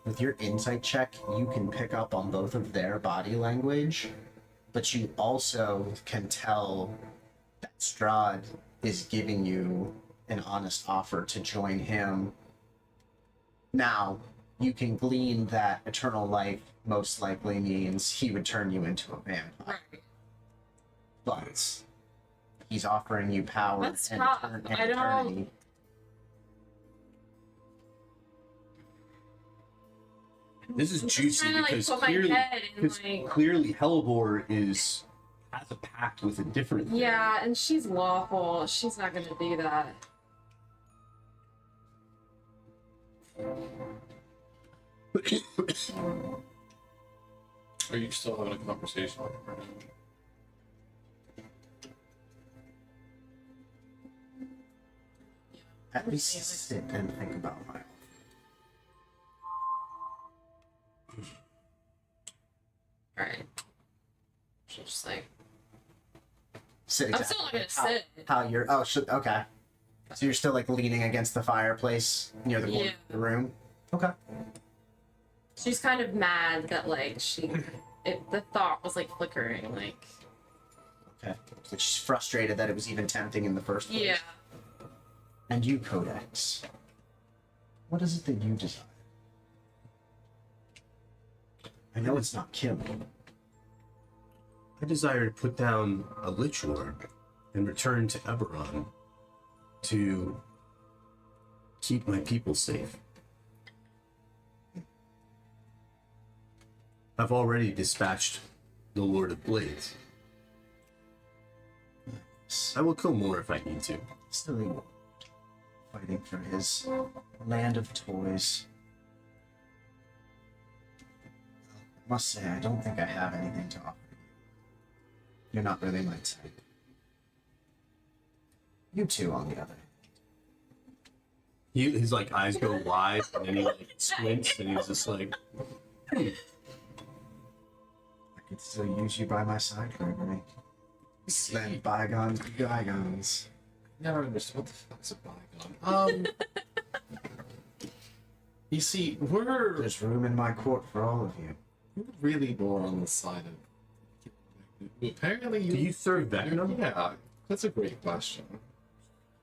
With your insight check, you can pick up on both of their body language, but you also can tell that Strahd is giving you an honest offer to join him. Now, you can glean that eternal life most likely means he would turn you into a vampire. Right. But he's offering you power That's and, tough. and I don't- eternity. This is I'm just juicy trying to, like, because put my clearly, head in, like- clearly Helivore is has a pact with a different thing. Yeah, and she's lawful. She's not gonna do that. Are you still having a conversation with her? At least sit and think about my. Alright. She's just like, Sit I'm exactly. still not gonna how, sit. How you're? Oh, okay. So you're still like leaning against the fireplace near the corner Yeah. of the room. Okay. She's kind of mad that like the thought was like flickering, like Okay. So she's frustrated that it was even tempting in the first place. yeah. And you, Codex. What is it that you desire? I know it's not killing. I desire to put down a Lich Lord and return to Eberron to keep my people safe. I've already dispatched the Lord of Blades. I will kill more if I need to. Silly one. Fighting for his land of toys. I must say, I don't think I have anything to offer you. You're not really my type. You two, on the other hand. His like eyes go wide and then he like squints and he's just like, I could still use you by my side, Gregory. Let bygones be bygones. Never understood what the fuck's a bygone. You see, we're There's room in my court for all of you. really more on the side of. Apparently, do you serve Vecna? Yeah, that's a great question.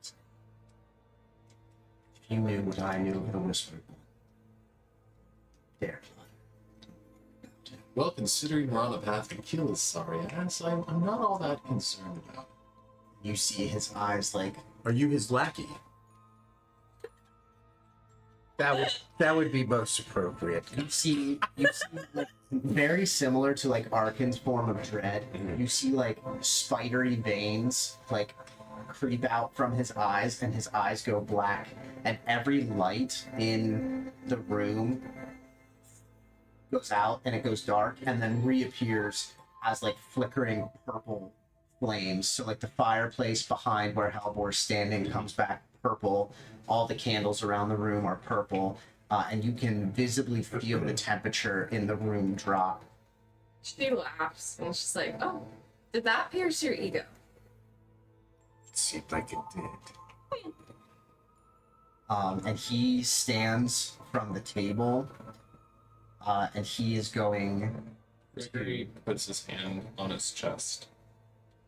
If you knew what I knew of the Whispered One. Dare. Well, considering we're on the path to kill this sorry ass, I'm not all that concerned about it. You see his eyes like Are you his lackey? That would be most appropriate. you see like very similar to like Arkin's form of dread. You see like spidery veins like creep out from his eyes and his eyes go black and every light in the room goes out and it goes dark and then reappears as like flickering purple flames. So like the fireplace behind where Halvor's standing comes back purple. All the candles around the room are purple. And you can visibly feel the temperature in the room drop. She laughs and she's like, oh, did that pierce your ego? It seemed like it did. And he stands from the table. And he is going. Gregory puts his hand on his chest,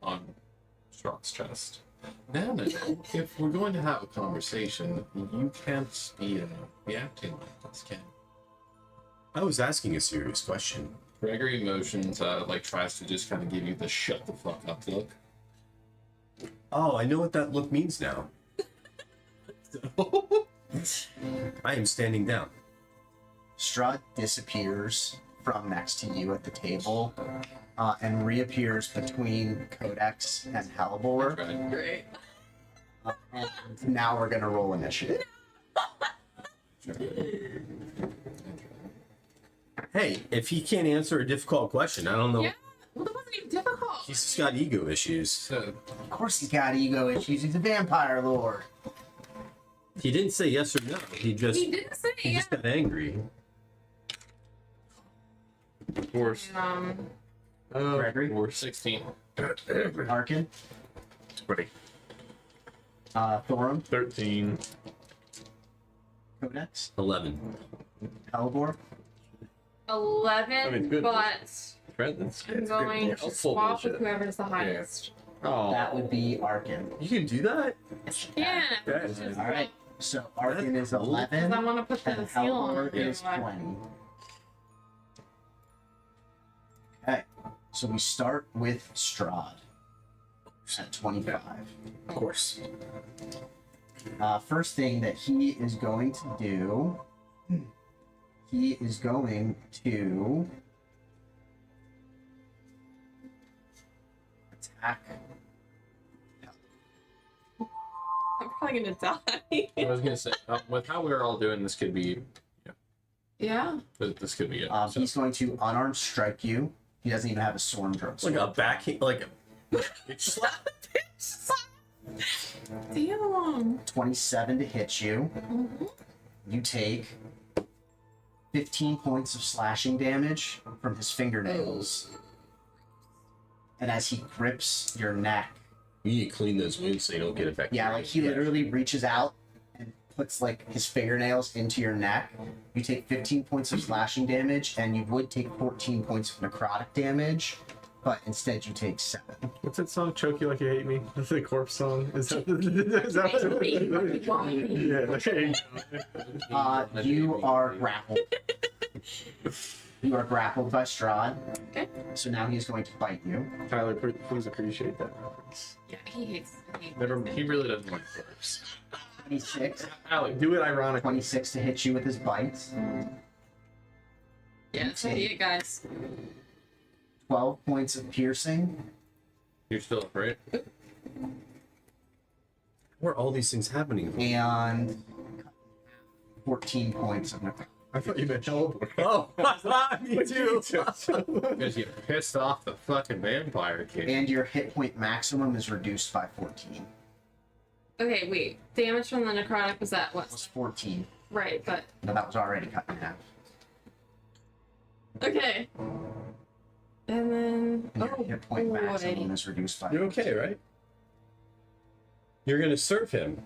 on Strock's chest. Nana, if we're going to have a conversation, you can't be reacting like this, can you? I was asking a serious question. Gregory motions, like tries to just kind of give you the shut the fuck up look. Oh, I know what that look means now. I am standing down. Strahd disappears from next to you at the table and reappears between Codex and Halvor. Right. Great. And now we're gonna roll initiative. Hey, if he can't answer a difficult question, I don't know. Yeah. Well, that wasn't even difficult. He's just got ego issues. So, Of course he's got ego issues. He's a vampire lord. He didn't say yes or no. He he didn't say yeah. just got angry. of course. Gregory? We're 16. Arkin, 20. Thorum, 13. Codex, 11. Halvor, 11, I mean, good. but Right? That's I'm going to Helpful swap with bullshit. whoever's the highest. Oh. that would be Arkin. You can do that? Yeah. Okay. It's just Alright, so Arkin is That's cool. 11 I want to put the and seal on Halvor it. is 20. Okay, so we start with Strahd at 25. Of course. First thing that he is going to do, he is going to probably gonna die. I was gonna say, with how we're all doing, this could be, Yeah. this could be it. So, He's going to unarmed strike you. He doesn't even have a storm drone. Like a back, like a. Damn. 27 to hit you. Mhm. You take 15 points of slashing damage from his fingernails. And as he grips your neck, You need to clean those wounds so you don't get infected. yeah, like he literally reaches out and puts like his fingernails into your neck. You take 15 points of slashing damage, and you would take 14 points of necrotic damage, but instead you take 7. What's that song? Choke You Like You Hate Me? That's the corpse song. Is that yeah, there you go. You are grappled. You are grappled by Strahd. Okay. So now he's going to bite you. Tyler, please appreciate that reference. Yeah, he hates me. he really doesn't like corpse. 26. Alec, do it ironically. 26 to hit you with his bite. Yeah, that's what it, guys. 12 points of piercing. You're still up, right? Where are all these things happening? And 14 points of necrotic. I thought you meant Hellboy. Oh, me too. Because you pissed off the fucking vampire kid. And your hit point maximum is reduced by 14. Okay, wait. Damage from the necrotic was that It what? was 14. Right, but No, that was already cut in half. okay. And then And your hit point maximum is reduced by You're okay, right? You're gonna serve him.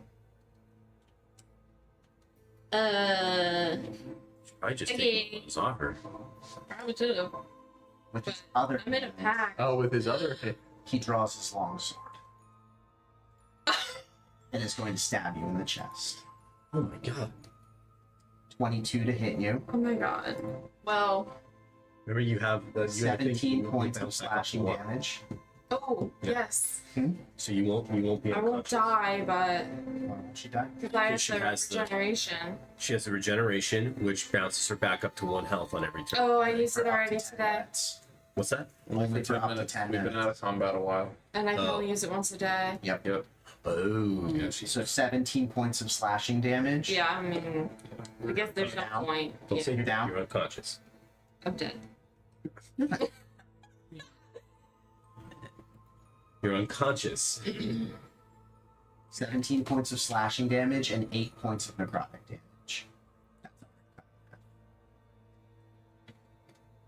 I just Okay. take his offer. Probably should have. With his other I'm in a hand, pack. Oh, with his other hit. he draws his long sword. And is going to stab you in the chest. Oh my god. 22 to hit you. Oh my god. Well. Remember you have the 17 points of slashing damage. Oh Yeah. yes. So you won't be I won't unconscious. die, but Why won't she die? because I have She the has the- regeneration. She has the regeneration, which bounces her back up to 1 health on every turn. Oh, I used For it up to already 10 today, minutes. What's that? Only for 10 up to minutes. 10 We've been minutes. out of combat a while. and I can Oh. only use it once a day. Yep. Yep. Oh. Yeah, she's So 17 points of slashing damage. Yeah, I mean, I guess there's no Down. point. Don't Yeah, say You're down. you're unconscious. I'm dead. You're unconscious. 17 points of slashing damage and 8 points of necrotic damage.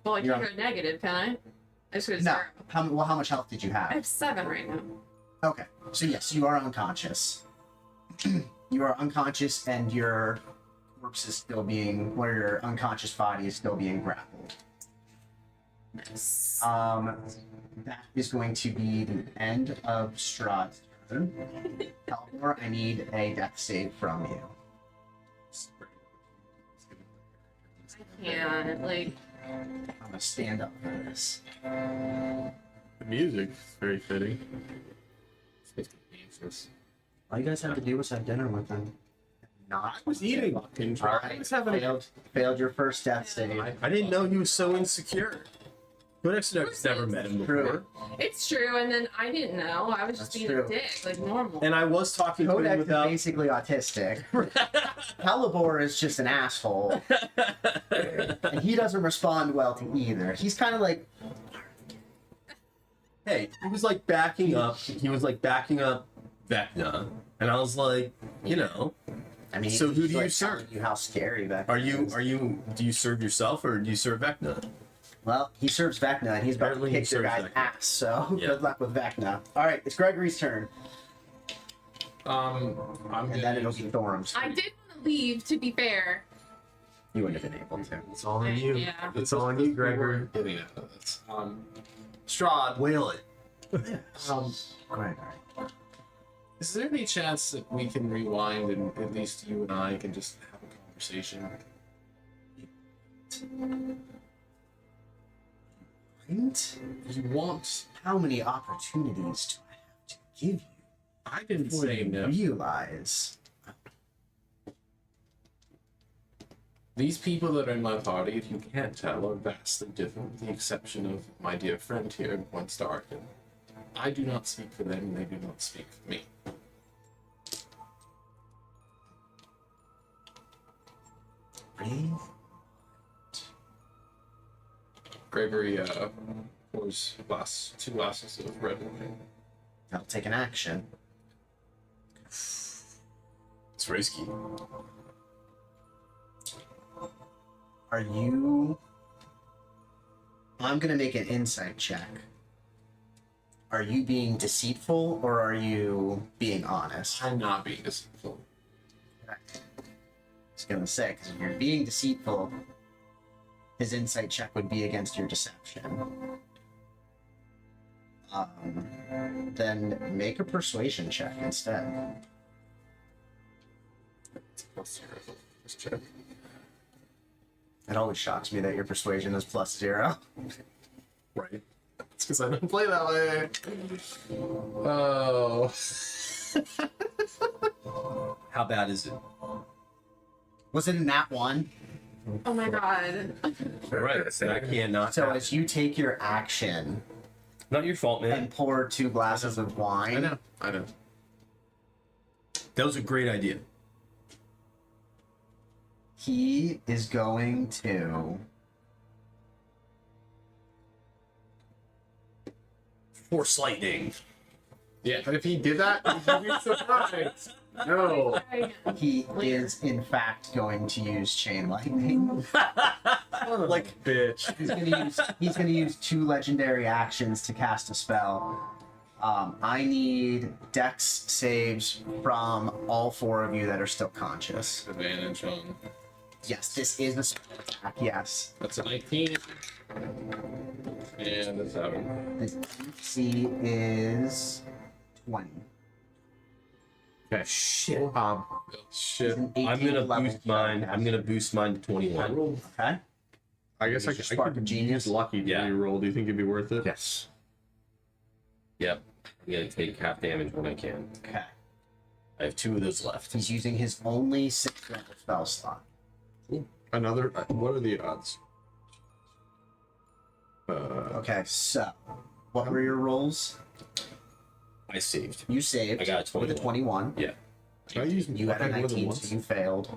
Well, I You're can't go negative, can I? I just go to No. 0. How much health did you I have? have 7 right now. Okay. So yes, you are unconscious. You are unconscious and your corpse is still being, or your unconscious body is still being grappled. Nice. That is going to be the end of Strahd's turn. Halvor, I need a death save from you. I can't, like, I'm gonna stand up for this. The music is very fitting. All you guys have to do was have dinner with him. Not. I was eating. Alright, I was having a failed your first death save. I didn't know he was so insecure. Codex course never he met him True. before. it's true, and then I didn't know. I was just That's being true. a dick, like normal. And I was talking to him Codex is without. basically autistic. Halvor is just an asshole. And he doesn't respond well to either. He's kind of like, Hey, he was like backing up. He was like backing up Vecna, and I was like, you know, I mean, So who he's do you like serve? telling you how scary that are you? Do you serve yourself or do you serve Vecna? Well, he serves Vecna, and he's about to Apparently he kick your serves guy's Vecna. ass, so Yeah. good luck with Vecna. Alright, it's Gregory's turn, I'm and then it'll be Thorum's. I did want to leave, to be fair. You wouldn't have been able to. It's all on you. Yeah. It's all on you, Gregor. Getting out of this. Strahd, Whale it. Gregory. is there any chance that we can rewind and at least you and I can just have a conversation? Right? You want? How many opportunities do I have to give you I didn't before say you no. realize? These people that are in my party, if you can't tell, are vastly different, with the exception of my dear friend here, one Stark. And I do not speak for them, and they do not speak for me. Gregory pours two glasses of red wine. I'll take an action. It's risky. Are you... I'm gonna make an insight check. Are you being deceitful or are you being honest? I'm not being deceitful. I was gonna say, because if you're being deceitful, his insight check would be against your deception. Then make a persuasion check instead. Let's check. It always shocks me that your persuasion is +0. Right. It's because I don't play that way. Oh. How bad is it? Was it a nat 1? Oh my god. Right. So I can't not. So as you take your action Not your fault, man. and pour 2 glasses of wine, I know. That was a great idea. he is going to... Force lightning. Yeah, if he did that, he'd be surprised. No. He is, in fact, going to use Chain Lightning. Like, bitch. He's gonna use 2 legendary actions to cast a spell. I need Dex saves from all 4 of you that are still conscious. Advantage on. Yes, this is a spell attack, yes. That's a 19. And a 7. The DC is 20. Okay. Shit. Shit. It's an I'm 18 gonna level boost mine. spell I'm gonna boost mine to 21. Okay. I guess I Spark of could Genius. use lucky to Yeah. reroll. Do you think it'd be worth it? Yes. Yep. I'm gonna take half damage when I can. Okay. I have 2 of those left. He's using his only 6th level spell slot. Another. What are the odds? Okay, so what were your rolls? I saved. You saved I got a with a 21. Yeah. Can I use You had a lucky more than 19, once? so you failed.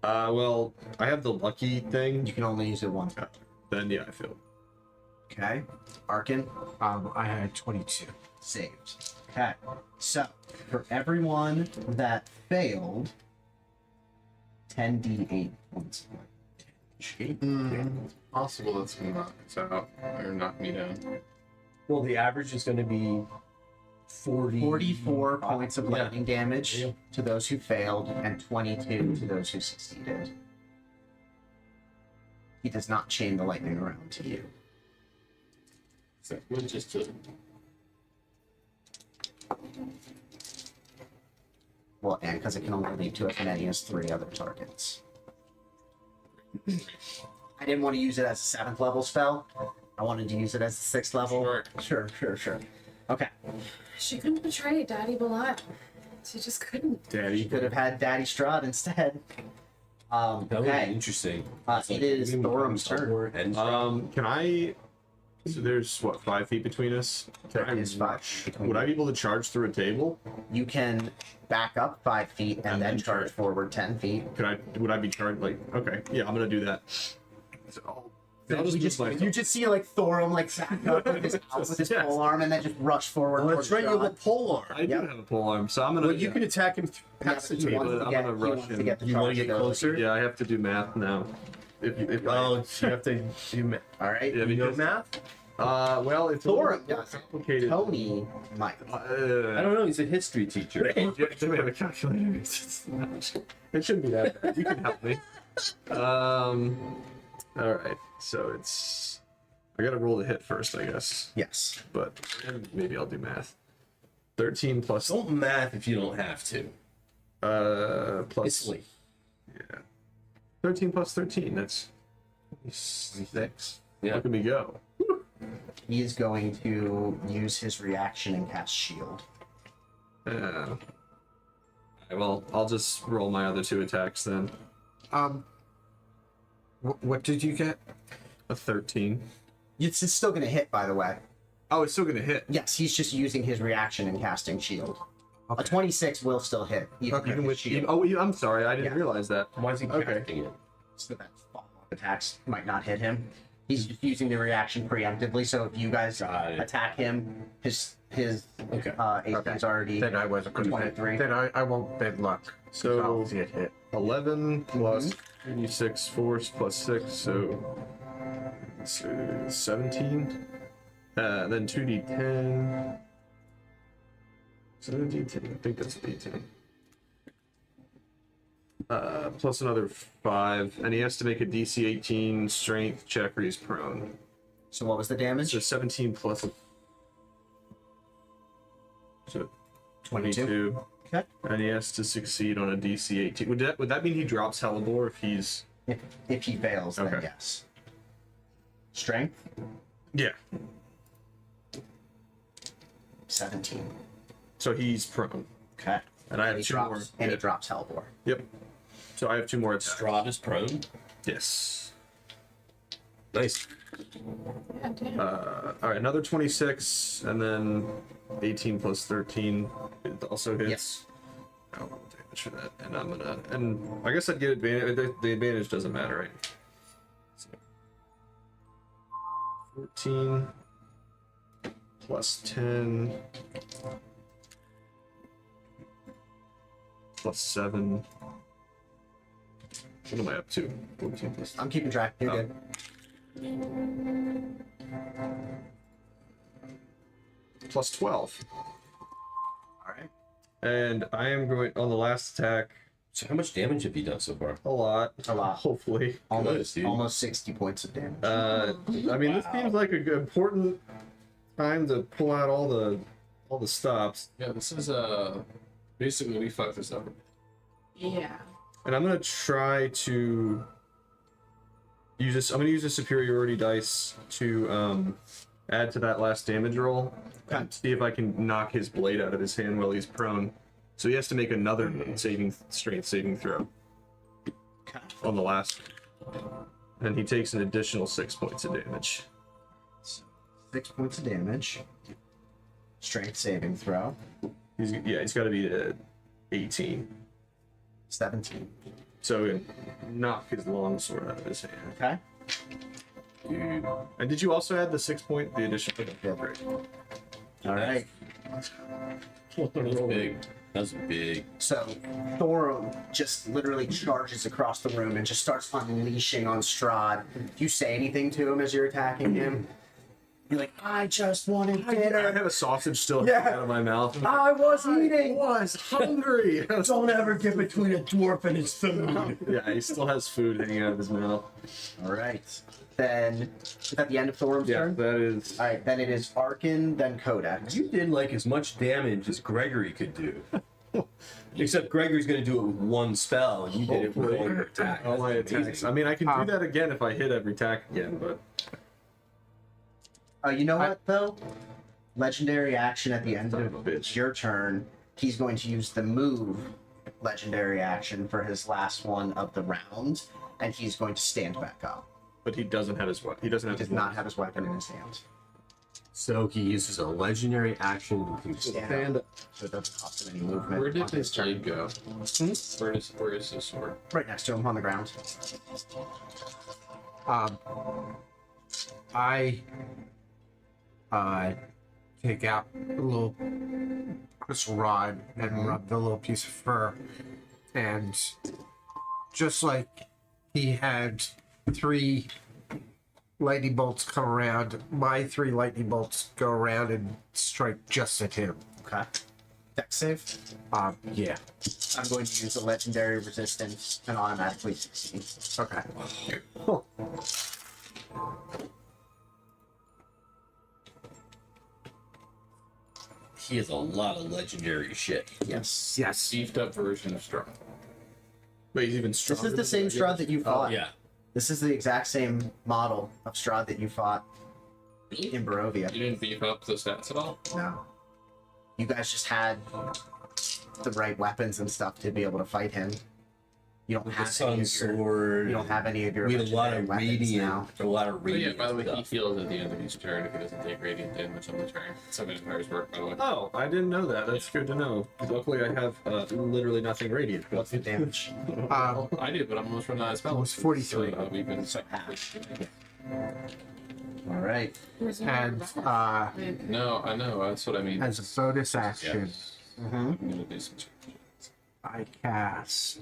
Well, I have the lucky thing. You can only use it once. Then yeah, I failed. Okay. Arkin, I had 22. saved. Okay. So, for everyone that failed, 10d8 points. Possible that's gonna knock us out or knock me down. Well, the average is gonna be 44 points of Yeah. lightning damage Yeah. to those who failed, and 22 to those who succeeded. He does not chain the lightning around to you. So we'll just to Well, and because it can only lead to as many as 3 other targets. I didn't want to use it as a 7th level spell. I wanted to use it as a 6th level. Sure. Okay. She couldn't betray Daddy Balat. She just couldn't. Daddy. You could have had Daddy Strahd instead. That would be Okay. interesting. It is Thorum's turn. Can I? So there's what, 5 feet between us? Can I, It is 5. would I be able to charge through a table? You can back up 5 feet and then charge forward 10 feet. Would I be charged like? Okay, yeah, I'm gonna do that. So I'll just use my. You just see like Thorum like back up with his Yes. pole arm and then just rush forward. towards Strahd. pole arm. I do have a pole arm, so I'm gonna. Well, you can attack him past the He Yeah, wants but to I'm get- gonna he rush wants to in. get the You wanna charge get ability. closer? Yeah, I have to do math now. If Oh, you have to do math. All right. Yeah, You know because- math? well, it's a Thorum little more does it. complicated. Tony might. I don't know. He's a history teacher. Do we have a calculator? It shouldn't be that bad. You can help me. All right. So it's. I gotta roll the hit first, I guess. Yes. But maybe I'll do math. 13 plus. Don't math if you don't have to. Plus. It's late. Yeah. 13 plus 13. That's 6. Yeah. Look at me go. He is going to use his reaction and cast shield. Yeah. Well, I'll just roll my other 2 attacks then. What did you get? A 13. It's still going to hit, by the way. Oh, it's still gonna hit. Yes, he's just using his reaction and casting shield. A 26 will still hit. Even Even with with shield. I'm sorry, I didn't realize that. Why is he Okay. casting it? so that follow-up attacks might not hit him. He's just using the reaction preemptively, so if you guys attack him, his Okay. AC is already Then I wasn't going to 23. Then I won't bad luck. So- I'll see it hit. 11 plus 3d6 force plus 6, so 17. Then 2d10. Is that a d10? I think that's a d10. Plus another 5, and he has to make a DC 18 strength check or he's prone. So what was the damage? So 17 plus. So 22. Okay. And he has to succeed on a DC 18. Would that mean he drops Hellebore if he's. If he fails, then Okay. yes. Strength? Yeah. 17. So he's prone. Okay. And I have He 2 more. drops, and he drops Hellbore. Yep. So I have 2 more attacks. Strahd is prone. Yes. Nice. Yeah, damn. Alright, another 26, and then 18 plus 13. It also hits. Yes. I don't want damage for that. And I'm gonna. And I guess I'd get advantage. The advantage doesn't matter, right? So, 14 plus 10 plus 7. What am I up to? 14 plus. I'm keeping track. You're Oh. good. Plus 12. Alright. And I am going on the last attack. So how much damage have you done so far? A lot. A lot. Hopefully. Almost, dude. almost 60 points of damage. I mean, this seems like a good, important time to pull out all the stops. Yeah, this is basically we fucked this up. Yeah. And I'm gonna try to use this. I'm gonna use a superiority dice to add to that last damage roll. Okay. And see if I can knock his blade out of his hand while he's prone. So he has to make another strength saving throw Okay. on the last. And he takes an additional 6 points of damage. 6 points of damage. Strength saving throw. He's got to be 18. 17. So knock his longsword out of his hand. Okay. Dude. And did you also add the 6 point, the additional? Yeah. Great. Alright. That's big. That's big. So Thorum just literally charges across the room and just starts unleashing on Strahd. Do you say anything to him as you're attacking him? You're like, I just wanted I dinner. have a sausage still Yeah. out of my mouth. I was eating. was hungry. Don't ever get between a dwarf and his food. Yeah, he still has food hanging out of his mouth. Alright. Then, is that the end of Thorum's Yeah, turn? that is. Alright, then it is Arkin, then Codex. You did like as much damage as Gregory could do. Except Gregory's gonna do it with one spell, and you did it with all your attacks. All my That's attacks. amazing. I mean, I can do that again if I hit every attack again, but You know what, though? Legendary action at the end Son of a of bitch. your turn, he's going to use the move legendary action for his last one of the round, and he's going to stand back up. he doesn't have his what? He doesn't He have does his not have his weapon in his hand. So he uses a legendary action to Stand up. So it doesn't cost him any movement. Where did on his turn. blade go? Where is his sword? Right next to him on the ground. I take out a little crystal rod and rub the little piece of fur, and just like he had 3 lightning bolts come around, my 3 lightning bolts go around and strike just at him. Okay. Dex save. Yeah. I'm going to use a legendary resistance and automatically succeed. Okay. He has a lot of legendary shit. Yes. Yes. Beefed up version of Strahd. But he's even This stronger. is the same Strahd that you fought. Yeah. This is the exact same model of Strahd that you fought in Barovia. You didn't beef up the stats at all? No. You guys just had the right weapons and stuff to be able to fight him. You don't with the have sun any of your, sword. you don't have any of your We had a lot legendary of weapons radiant, now. a lot of But yeah, radiant. by the way, he stuff. heals at the end of each turn if he doesn't take radiant damage on the turn. So vampires work, by the way. Oh, I didn't know that. That's good to know. Luckily, I have literally nothing radiant. What's the damage? I do, but I'm almost running out of spells. It was 43. So, we've been So half. All right. Where's your And back? No, I know. That's what I mean. as a bonus action, Mm-hmm. I'm gonna do some changes. I cast.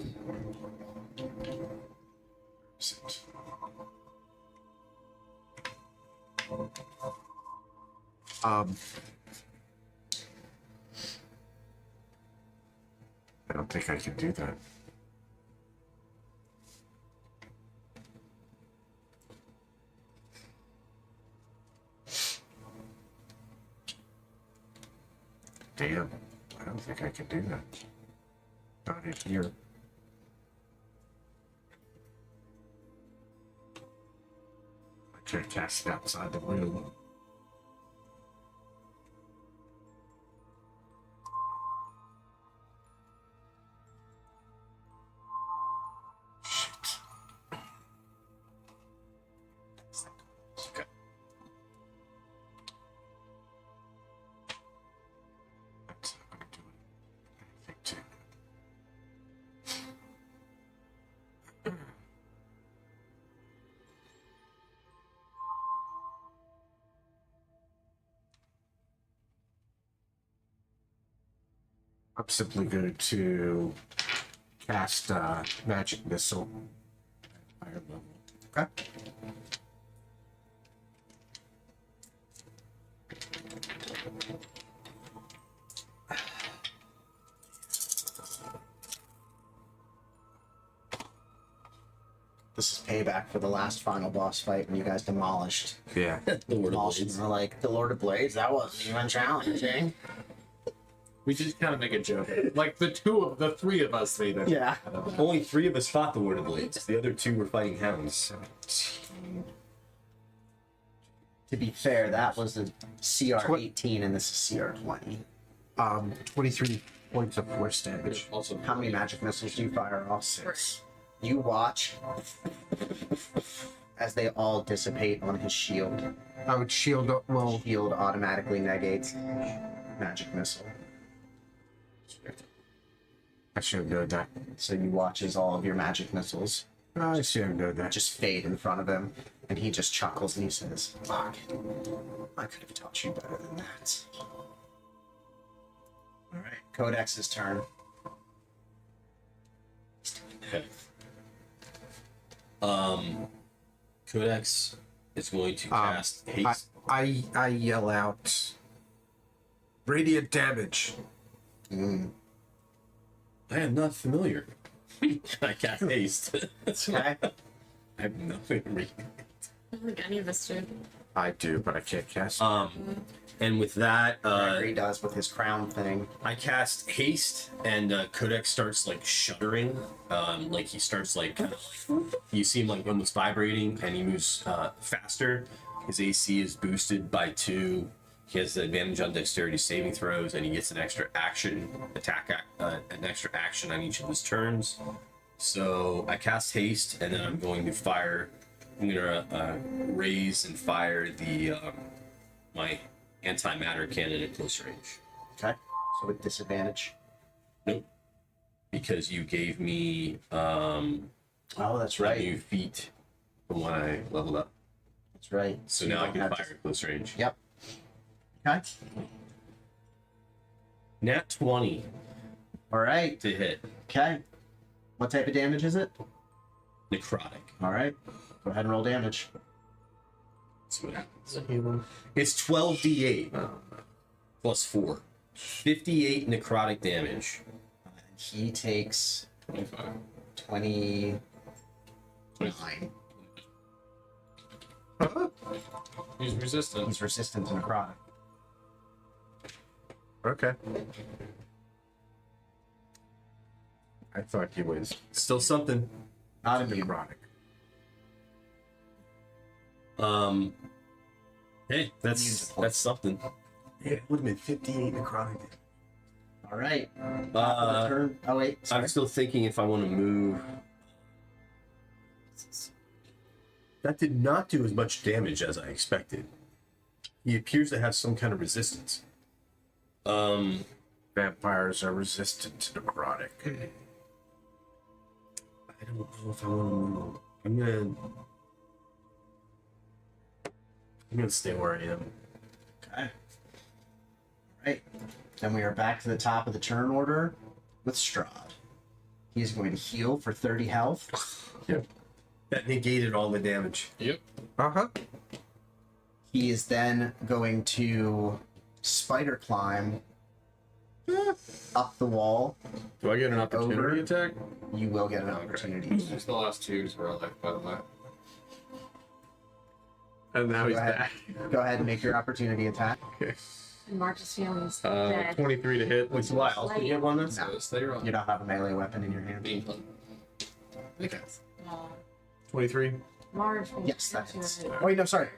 I don't think I can do that. Damn, I don't think I can do that. Not in here. I try to cast it outside the room. Shit. Okay. That's not gonna do anything to it. I'm simply going to cast magic missile at higher level. Okay. This is payback for the last final boss fight when you guys demolished. Yeah. The Lord of Demolished Blades. and were like, the Lord of Blades? That wasn't even challenging. We just kind of make a joke. Like the three of us made it. Yeah. Only 3 of us fought the Lord of Blades. The other 2 were fighting hounds. 17. To be fair, that was a CR 18 and this is CR 20. 23 points of force damage. Also, How many magic missiles do you fire off? 6. You watch as they all dissipate on his shield. I would shield up. Well, Shield automatically negates magic missile. I should have known that. So you watch as all of your magic missiles I should have known that. just fade in front of him, and he just chuckles and he says, "Fuck, I could have taught you better than that." All right, Codex's turn. Okay. Codex is going to cast haste. I yell out, radiant damage. I am not familiar. I cast haste. Okay. I have nothing to read. I don't think any of us did. I do, but I can't cast. And with that, Gregory does with his crown thing. I cast haste, and Codex starts like shuddering. Like he starts like you see him like almost vibrating, and he moves faster. His AC is boosted by 2. He has the advantage on dexterity saving throws, and he gets an extra action an extra action on each of his turns. So I cast haste, and then I'm going to fire. I'm gonna raise and fire the my antimatter cannon at close range. Okay. So with disadvantage. Nope. Because you gave me Oh, that's a right. new feat from when I leveled up. That's right. So you now I don't can have fire at close range. Yep. Okay. Nat 20 All right. to hit. Okay. What type of damage is it? Necrotic. All right. Go ahead and roll damage. See what happens. It's 12d8 plus 4. 58 necrotic damage. He takes 25. 29. He's resistant. He's resistant to necrotic. Okay. I thought he was Still something. Not immune. necrotic. Hey, that's something. Yeah, it would have been 58 necrotic. All right. Top of the turn. Oh wait. Sorry. I'm still thinking if I want to move That did not do as much damage as I expected. He appears to have some kind of resistance. Vampires are resistant to necrotic. I don't know if I want to. I'm gonna stay where I am. Okay. Alright. Then we are back to the top of the turn order with Strahd. He is going to heal for 30 health. Yep. That negated all the damage. Yep. Uh-huh. He is then going to spider climb up the wall. Do I get an opportunity Over. attack? You will get an opportunity. Just the last two to relic, by the way. And now he's Go ahead. back. Go ahead and make your opportunity attack. Okay. And Mark is feeling dead. 23 to hit. What's why? I'll get one of So stay wrong. You don't have a melee weapon in your hand. Okay. 23. Marge. Yes, that hits. Oh, wait, no, sorry.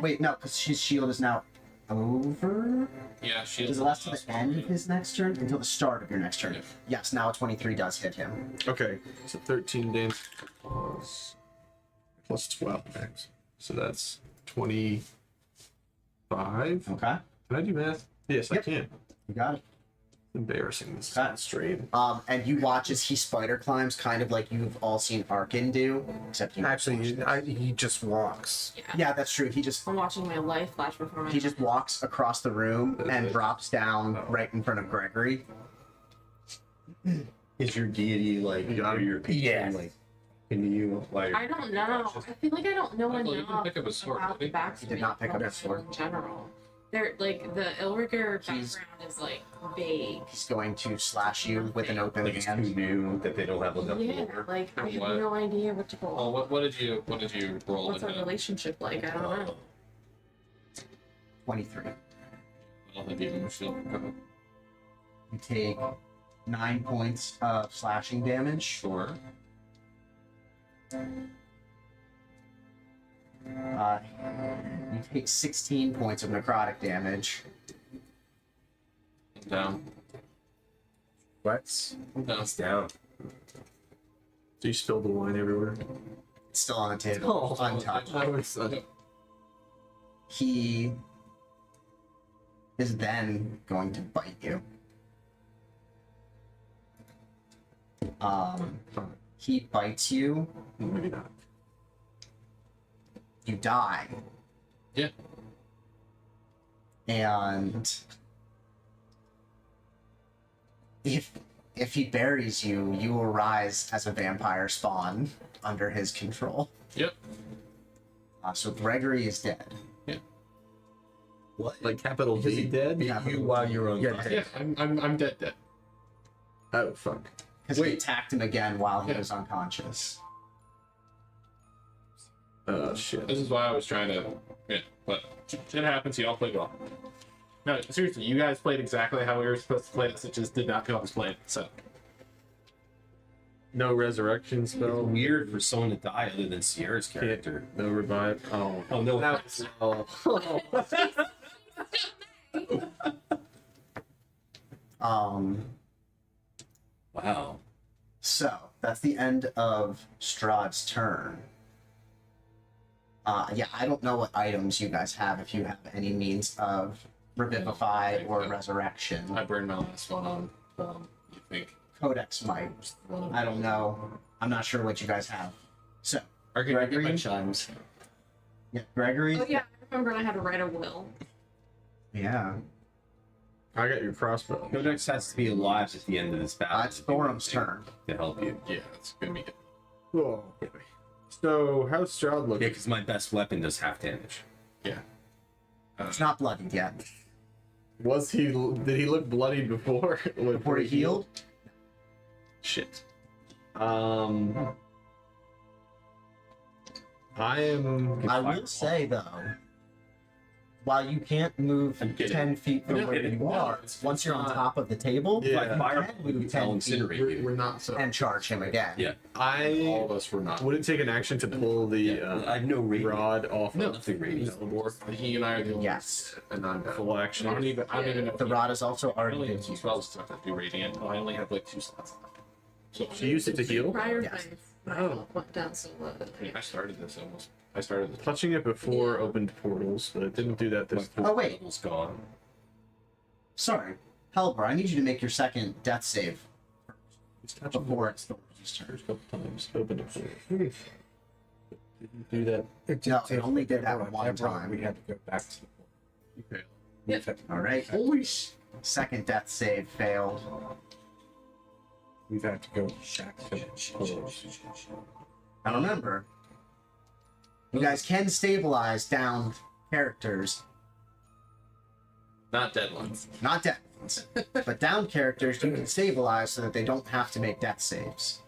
Wait, no, because his shield is now over. Yeah, she Does it last to the end of his next turn? Until the start of your next turn. Yeah. Yes, now a 23 does hit him. Okay, so 13 damage plus 12 max. So that's 25. Okay. Can I do math? Yes, I Yep. can. You got it. Embarrassing. This is Okay. on stream. And you watch as he spider climbs, kind of like you've all seen Arkin do, except you. Actually, he just walks. Yeah, that's true. He just I'm watching my life flash before my eyes. walks across the room and drops down right in front of Gregory. Is your deity like your patron? Yes. Like, can you like? I don't know. I feel like I don't know Michael, you enough didn't pick up a sword, about the did you? backstory. He did not pick up a of sword. in general. They're like the Ilriger He's- background is like vague. He's going to slash you with an open Like it's too hand. new that they don't have enough Yeah, lore. like I have What? no idea what to Well, roll. what did you roll What's in our him? relationship like? I don't know. 23. I'll have you shield. You take 9 points of slashing damage. Sure. You take 16 points of necrotic damage. Down. What? Down. It's down. So you spilled the wine everywhere. It's still on the table, untouched. I was, He is then going to bite you. He bites you. maybe not. You die. Yeah. And if he buries you, you will rise as a vampire spawn under his control. Yep. So Gregory is dead. What? Like capital Because he D. dead? Beat you while you're on. Yeah, Yeah, I'm dead. Oh, fuck. Because he Wait. attacked him again while he Yeah. was unconscious. Oh, shit. This is why I was trying to. Yeah, but shit happens. You all played well. No, seriously, you guys played exactly how we were supposed to play this. It just did not go as planned. So No resurrection It's spell. weird for someone to die other than Sierra's character. No revive. Oh. Oh no! That's- Wow. So that's the end of Strahd's turn. Yeah, I don't know what items you guys have. If you have any means of revivify or resurrection, I burned my last one on. You think? Codex might. I don't know. I'm not sure what you guys have. So Or can you get my Gregory? chimes? yeah, Gregory. Oh yeah, I remember I had to write a will. Yeah. I got your crossbow. Codex has to be alive at the end of this battle. It's Thorum's turn. to help you. Yeah, it's gonna be good. Cool. So, how's Stroud Yeah, looking? because my best weapon does half damage. Yeah. It's not bloodied yet. Was he? Did he look bloodied before? Before he healed, Shit. I am. I will say though, while you can't move I'm kidding. 10 feet from No, where you no, are, it's once you're on not. top of the table, Yeah. Like fire, can move I'll 10 feet incinerate you. We're not so. and charge him again. Yeah. All I of us were not. would it take an action to pull the I have no radiant. rod off No. of Nothing radiant. He and I are the only Yes. and I'm full action? I don't even know. The rod is also I already only been have 2 used. spells to do radiant. I only have like 2 slots left. So She used it to heal. Prior Yes. place. Oh. Went down so low. I started this almost. I started this. Touching it before opened portals, but it didn't do that this time. Oh wait, Level's gone. sorry, Helber, I need you to make your second death save It's touching before the it's Thor's turn. first couple times. Opened it. Didn't do that. No, it only did that one Whenever time. We had to go back to the Okay. Yep. All right. Second death save failed. We've had to go shack Now remember, you guys can stabilize downed characters, Not dead ones. not dead ones, but downed characters you can stabilize so that they don't have to make death saves.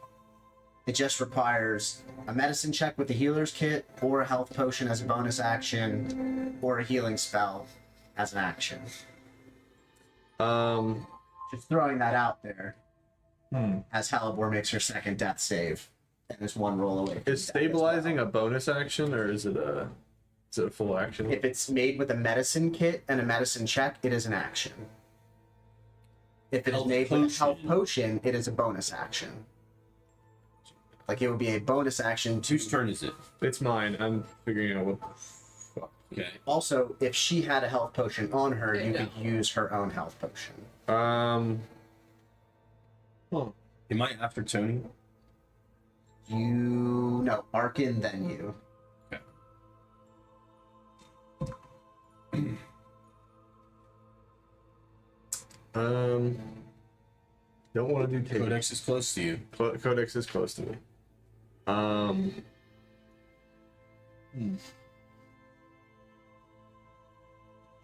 It just requires a medicine check with the healer's kit, or a health potion as a bonus action, or a healing spell as an action. Just throwing that out there. As Halibor makes her second death save, and is one roll away. From Is death as stabilizing well. a bonus action or is it a full action? If it's made with a medicine kit and a medicine check, it is an action. If it is Health made with a health potion. potion, it is a bonus action. Like it would be a bonus action to. Whose turn is it? It's mine. I'm figuring out what. Fuck. Okay. Also, if she had a health potion on her, There you you could use her own health potion. Am I after Tony? No, Arkin, then you. Don't want to do table. Codex is close to you. Codex is close to me.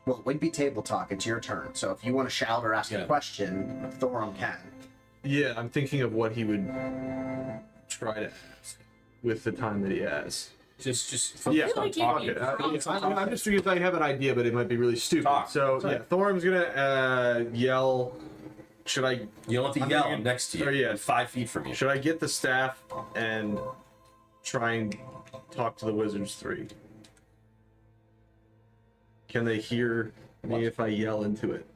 Well, it would be table talk. It's your turn. So if you want to shout or ask a Yeah. question, Thorum can. Yeah, I'm thinking of what he would try to ask with the time that he has. Just Yeah, feel like you talk need it. prompts. I'm just because I have an idea, but it might be really stupid. Talk. So yeah, Thorum's gonna yell. Should I you don't have to I'm yell. gonna- I'm next to you. Oh, yeah. I'm 5 feet from you. should I get the staff and try and talk to the wizards 3? Can they hear me if I yell into it?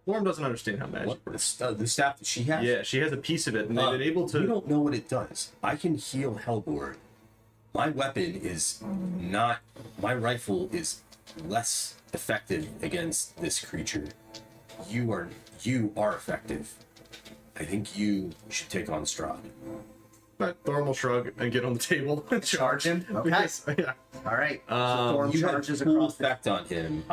Thorum doesn't understand how magic What works. the staff that she has? Yeah, she has a piece of it, and they've been able to. You don't know what it does. I can heal Hellbourne. My weapon is not. My rifle is less effective against this creature. You are effective. I think you should take on Strahd. But Thorum will shrug and get on the table and Charge him? Okay. Because- yeah. All right. So Thorum You had charges full across the. effect on him.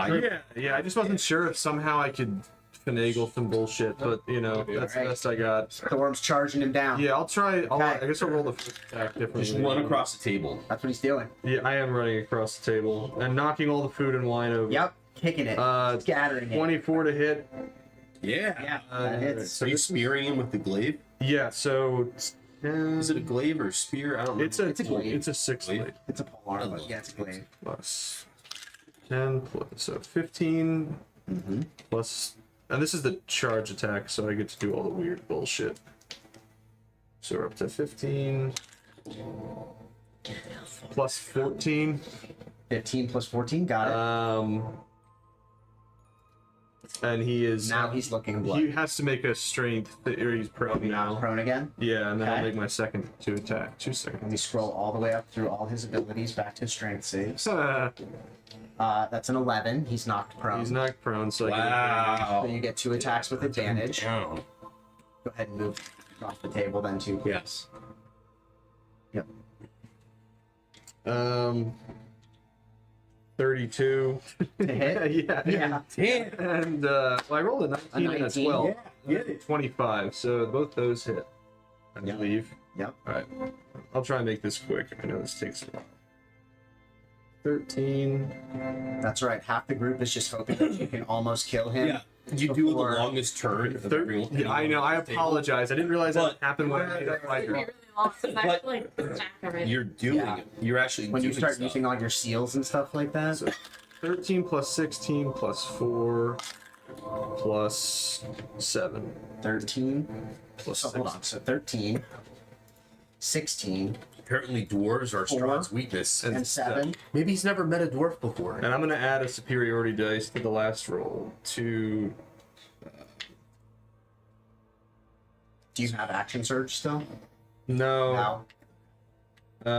Yeah. I just wasn't sure if somehow I could finagle some bullshit, but you know, that's the Alright. best I got. Thorum's charging him down. Yeah, I'll try. I Okay. guess I'll roll the first attack differently. Just run across the table. That's what he's doing. Yeah, I am running across the table and knocking all the food and wine over. Yep. Kicking it. Scattering it. 24 to hit. Yeah, that hits. So you spearing him with the glaive? Yeah, so Is it a glaive or a spear? I don't know. it's a glaive. it's a 6 Glaive? blade It's a polearm, but yeah, it's a glaive. plus 10 plus so 15 plus, and this is the charge attack, so I get to do all the weird bullshit. So we're up to 15 plus 14. 15 plus 14, got it. And he is Now he's looking he bloody. has to make a strength, or he's prone now. Prone again. Yeah, and then I'll Okay. make my second to attack. 2 Let seconds. me scroll all the way up through all his abilities back to his strength saves. He's That's an 11. He's knocked prone. not prone, so I get advantage. So Wow. you get 2 attacks with advantage. Down. Go ahead and move across the table then too. Yes. Yep. 32. To hit? yeah. Yeah. And well, I rolled a 19, and a 19? 12. Yeah. 25. So both those hit. I Yep. believe. Yep. All right. I'll try and make this quick. I know this takes a while. 13. That's right. Half the group is just hoping that you can almost kill him. Yeah. You do the Before- longest turn of everyone. Yeah, I know. I apologize. I didn't realize that But- happened when I made a It's gonna fighter. be really long since I But- feel like the stack of it. You're doing. Yeah. You're actually When doing you start stuff. using all your seals and stuff like that. So 13 plus 16 plus 4 plus 7 13. plus So 6. hold on. So 13, 16, Apparently, dwarves are Strahd's weakness. and 7. Maybe he's never met a dwarf before. And I'm going to add a superiority dice to the last roll to. Do you have action surge still? No. No. He's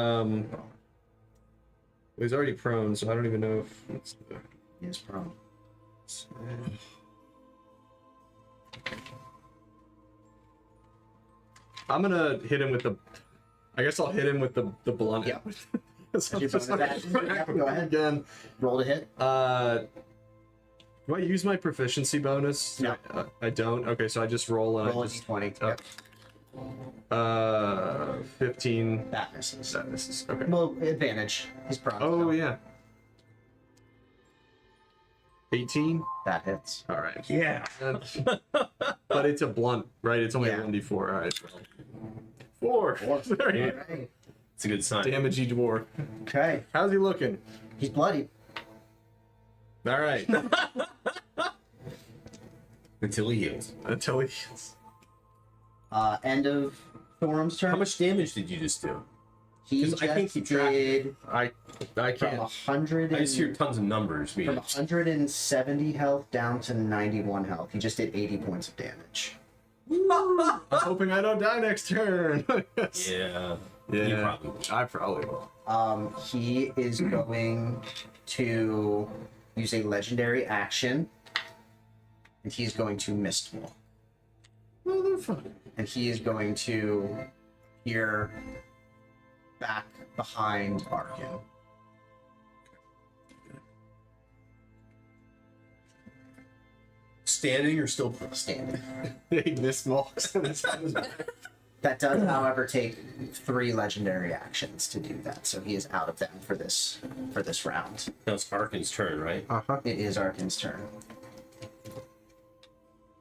already prone, so I don't even know if it's the... He is prone. I'm gonna hit him with the. I guess I'll hit him with the blunt. Yeah. So Your bonus action? Yeah, go ahead. Again. Roll to hit. Do I use my proficiency bonus? No. I don't. Okay, so I just roll and Roll I a just. d20. Oh. Yep. 15. That misses. That misses. Okay. Well, advantage. He's prone. Oh so yeah. 18. That hits. All right. Yeah. But it's a blunt, right? It's only Yeah. a 1d4. All right. 4. Very Alright. It's a good sign. damagey dwarf. Okay. How's he looking? He's bloody. All right. Until he heals. Until he. End of Thorum's turn. How much damage did you just do? He 'Cause just I can't keep track. did I from can't. 100 I just hear and, tons of numbers being. from 170 health down to 91 health. He just did 80 points of damage. I'm hoping I don't die next turn. Yeah. Yeah. You probably will. I probably will. He is going to use a legendary action, and he's going to Mist Wall. Motherfucker. And he is going to appear back behind Arkin. Standing or still Standing. He missed walks. That does, however, take 3 legendary actions to do that, so he is out of them for this round. Now it's Arkin's turn, right? Uh-huh. It is Arkin's turn.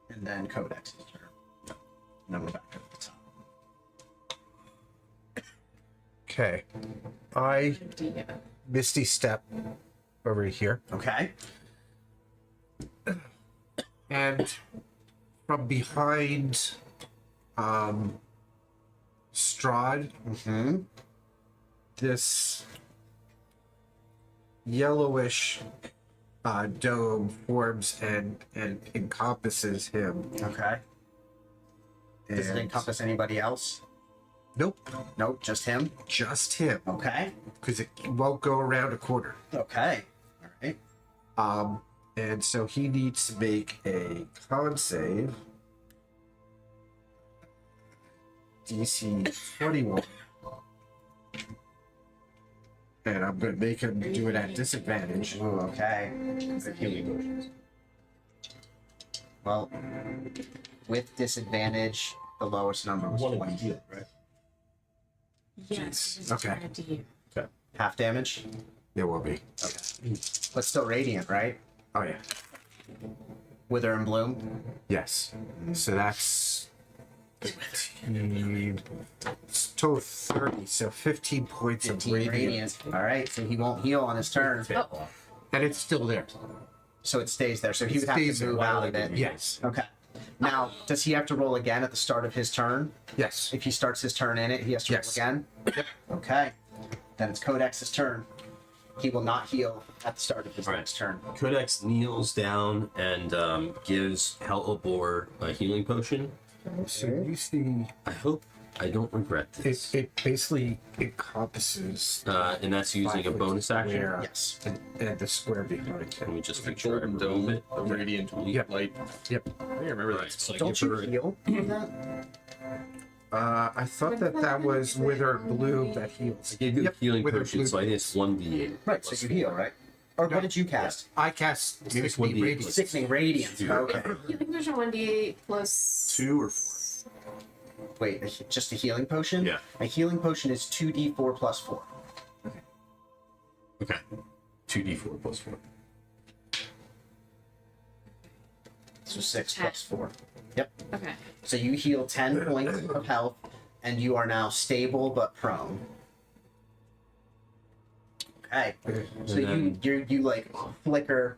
And then Kodex's turn. And then we're back up at the top. Okay. I Misty step over here, Okay. and from behind Strahd, Mm-hmm. this yellowish dome forms and encompasses him. Okay. Does it And- encompass anybody else? Nope, Nope, just him. just him, Okay. because it won't go around a corner. Okay. All right. And so he needs to make a con save. DC 21. And I'm going to make him do it at disadvantage. Ooh, okay. Healing potions. Well, with disadvantage, the lowest number was 20. right? Yes. Okay. Half damage, It will be. but still radiant, right? Oh, yeah. Wither and bloom. Yes. So that's 15. It's total 30, so 15 points 15 of radiant. radiant. All right, so he won't heal on his turn, Oh, And it's still there. so it stays there. So he would have Stays to there. move out of it. Yes. Okay. Now, does he have to roll again at the start of his turn? Yes. If he starts his turn in it, he has to Yes. roll again? Yep. Okay. Then it's Kodex's turn. He will not heal at the start of his Right. next turn. Codex kneels down and gives Helobor a healing potion. So you see, I hope I don't regret this. it basically encompasses And that's using a bonus action. square Yes. and the square behind Let it. me just make sure I Golden remove dome, it. a radiant Yep. light. Yep. I think I remember Right, that. so I Don't give you her heal from that? I thought that was Wither Bloom that I heals. gave you a Yep, healing Wither potion, Bloom. so I think it's 1d8. Right, so you heal, right? Or No. what did you cast? I cast Maybe it's 60 1d8 radiant. plus- Sickening Radiance. Two. Okay. healing potion 1d8 plus 2 or 4? Wait, just a healing potion? Yeah. A healing potion is 2d4 plus 4. Okay. 2d4 plus 4. So 6 10. plus 4. Yep. Okay. So you heal 10 points of health, and you are now stable but prone. Okay. So you like flicker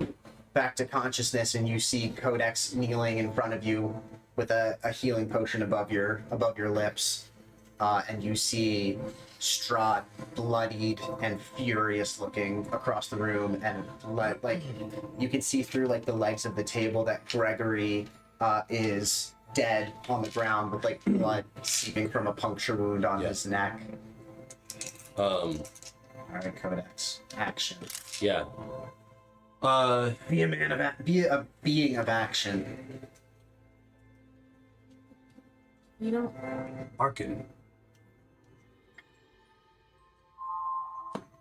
back to consciousness, and you see Codex kneeling in front of you with a healing potion above your lips, and you see Strahd bloodied and furious looking across the room, and like you can see through like the legs of the table that Gregory is dead on the ground with like blood seeping from a puncture wound on his neck. Alright, Codex. Action. Yeah. Be a man of be a being of action. You don't. Arkin.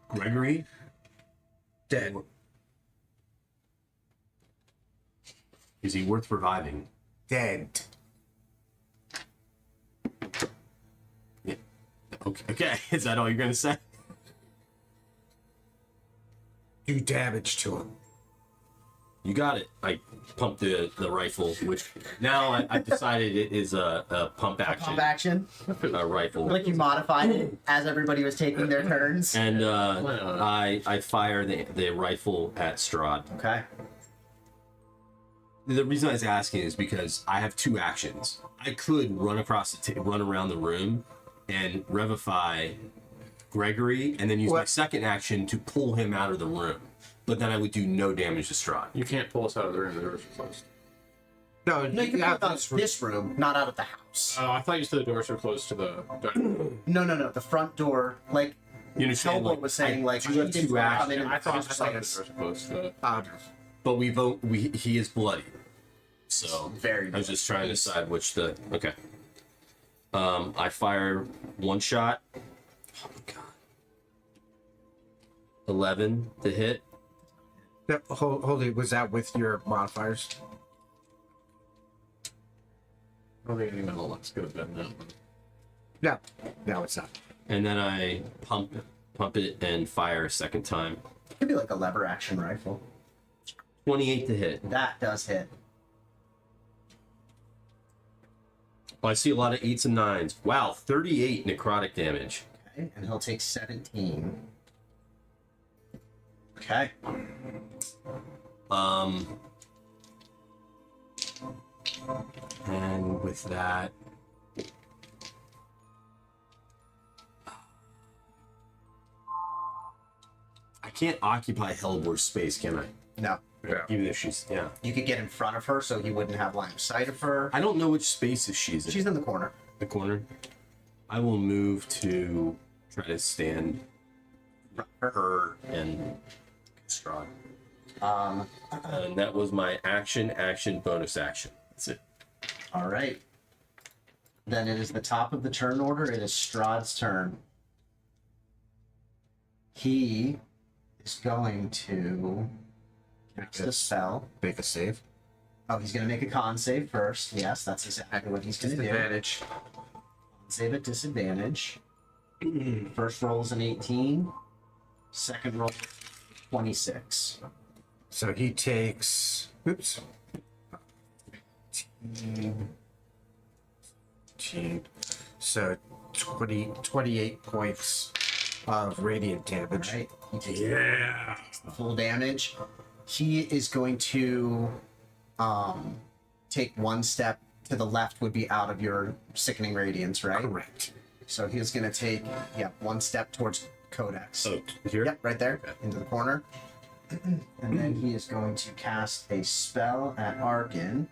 Gregory. Dead. Is he worth reviving? Dead. Yeah. Okay. Is that all you're gonna say? Do damage to him. You got it. I pumped the rifle, which now I've decided it is a pump action. Pump action. Rifle. Like you modified it as everybody was taking their turns. And I fire the rifle at Strahd. Okay. The reason I was asking is because I have two actions. I could run across run around the room and revivify Gregory, and then use my second action to pull him out of the room. But then I would do no damage to Strahd. You can't pull us out of the room. The doors are closed. No, No, you can have put it on this room, not out of the house. Oh, I thought you said the doors were closed to the dining room. No. The front door, like You understand? Hellboy was saying, like do have he didn't two come in actions, and I thought the place. doors were closed to the but he is bloody. So Very I was just trying to decide which the okay. I fire one shot. Oh my god. 11 to hit. Hold it. Was that with your modifiers? I don't think any mental looks could have been that one. No. No, it's not. And then I pump it and fire a second time. Could be like a lever action rifle. 28 to hit. That does hit. Oh, I see a lot of 8s and 9s. Wow, 38 necrotic damage. Okay, and he'll take 17. Okay. And with that, I can't occupy Hellbor's space, can I? No. Even if she's You could get in front of her so he wouldn't have line of sight of her. I don't know which spaces she's in. She's in the corner. The corner. I will move to try to stand her and Strahd. And that was my action, bonus action. That's it. All right. Then it is the top of the turn order. It is Strahd's turn. He is going to cast a spell. Make a save. Oh, he's going to make a con save first. Yes, that's exactly what he's going to do. Disadvantage. Con save at disadvantage. First roll is an 18. Second roll, 26. So he takes. Oops. 18. So 28 points of radiant damage. Right? He takes the full damage. He is going to take one step to the left, would be out of your sickening radiance, right? Correct. So he's going to take one step towards Codex. Oh, here? Yep, right there, into the corner. And then he is going to cast a spell at Arkin.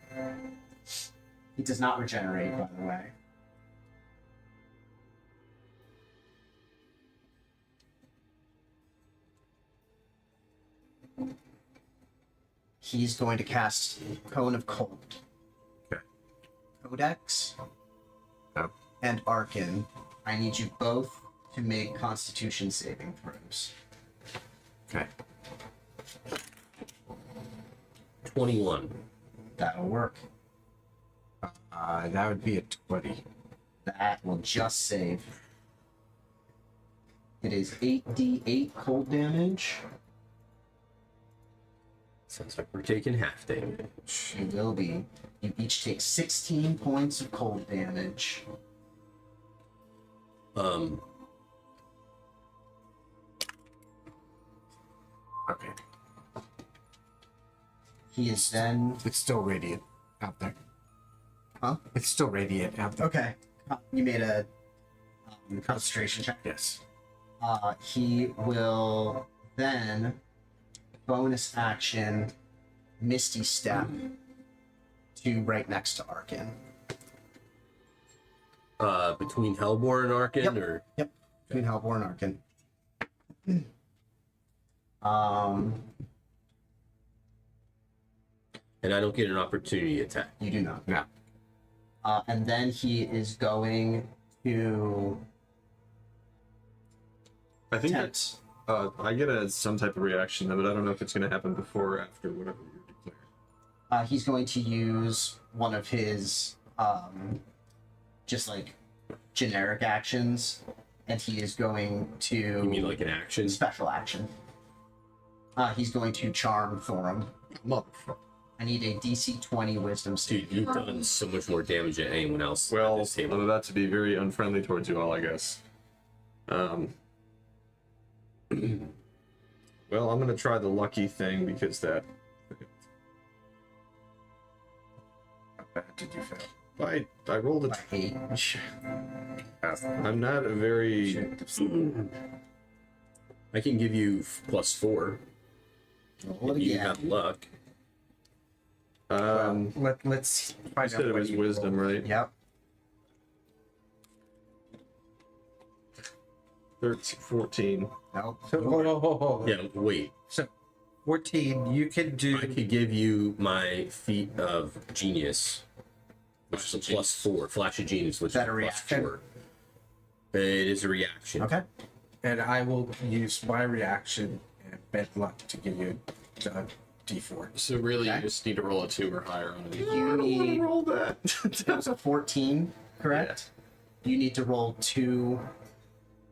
He does not regenerate, by the way. He's going to cast Cone of Cold. Okay. Codex Yep. and Arkin, I need you both to make Constitution saving throws. Okay. 21. That'll work. That would be a 20. That will just save. It is 8d8 cold damage. Sounds like we're taking half damage. You will be. You each take 16 points of cold damage. Okay. He is then. It's still radiant out there. Huh? It's still radiant out there. Okay. You made a concentration check. Yes. He will then bonus action Misty Step to right next to Arkin. Between Hellborn and Arkin, Yep. or Yep. Between Hellborn and Arkin. And I don't get an opportunity attack. You do not. Yeah. And then he is going to I think attempt. I get some type of reaction, but I don't know if it's going to happen before or after whatever you declare. He's going to use one of his just like generic actions, and he is going to. You mean like an action? Special action. He's going to charm Thorum. Motherfucker. I need a DC 20 Wisdom save. Dude, you've done so much more damage than anyone else at Well, this table. I'm about to be very unfriendly towards you all, I guess. Well, I'm gonna try the lucky thing because that. How bad did you fail? I rolled a. By 8. I'm not a very. I can give you +4 Roll if it you again. have luck. Let's find Instead out of what his you wisdom, rolled. right? Yep. 14. Nope. So, hold. Yeah, wait. So, 14. You can do. I could give you my feat of genius, which is a +4. Flash of genius, which Is that is a a reaction? +4. It is a reaction. Okay. And I will use my reaction and bad luck to give you a D4. So really, Okay. you just need to roll a 2 or higher on it. You need. Roll that. That was a 14, correct? You need to roll 2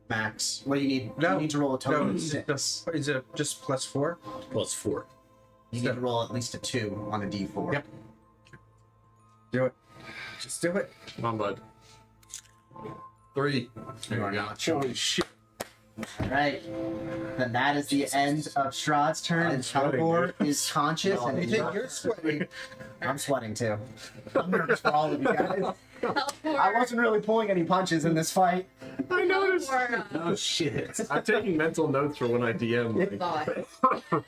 max. What do you need? No. You need to roll a total No, of 6. is it just +4? +4. You need to roll at least a 2 on a D4. Yep. Do it. Just do it. Come on, bud. 3. You are not sure. Holy shit. All right. Then that is the end of Strahd's turn, and Talbor is conscious. I and think you're sweating. I'm sweating too. I'm nervous for all of you guys. Teleport. I wasn't really pulling any punches in this fight. I noticed. Teleport. Oh shit. I'm taking mental notes for when I DM. Like, Thought.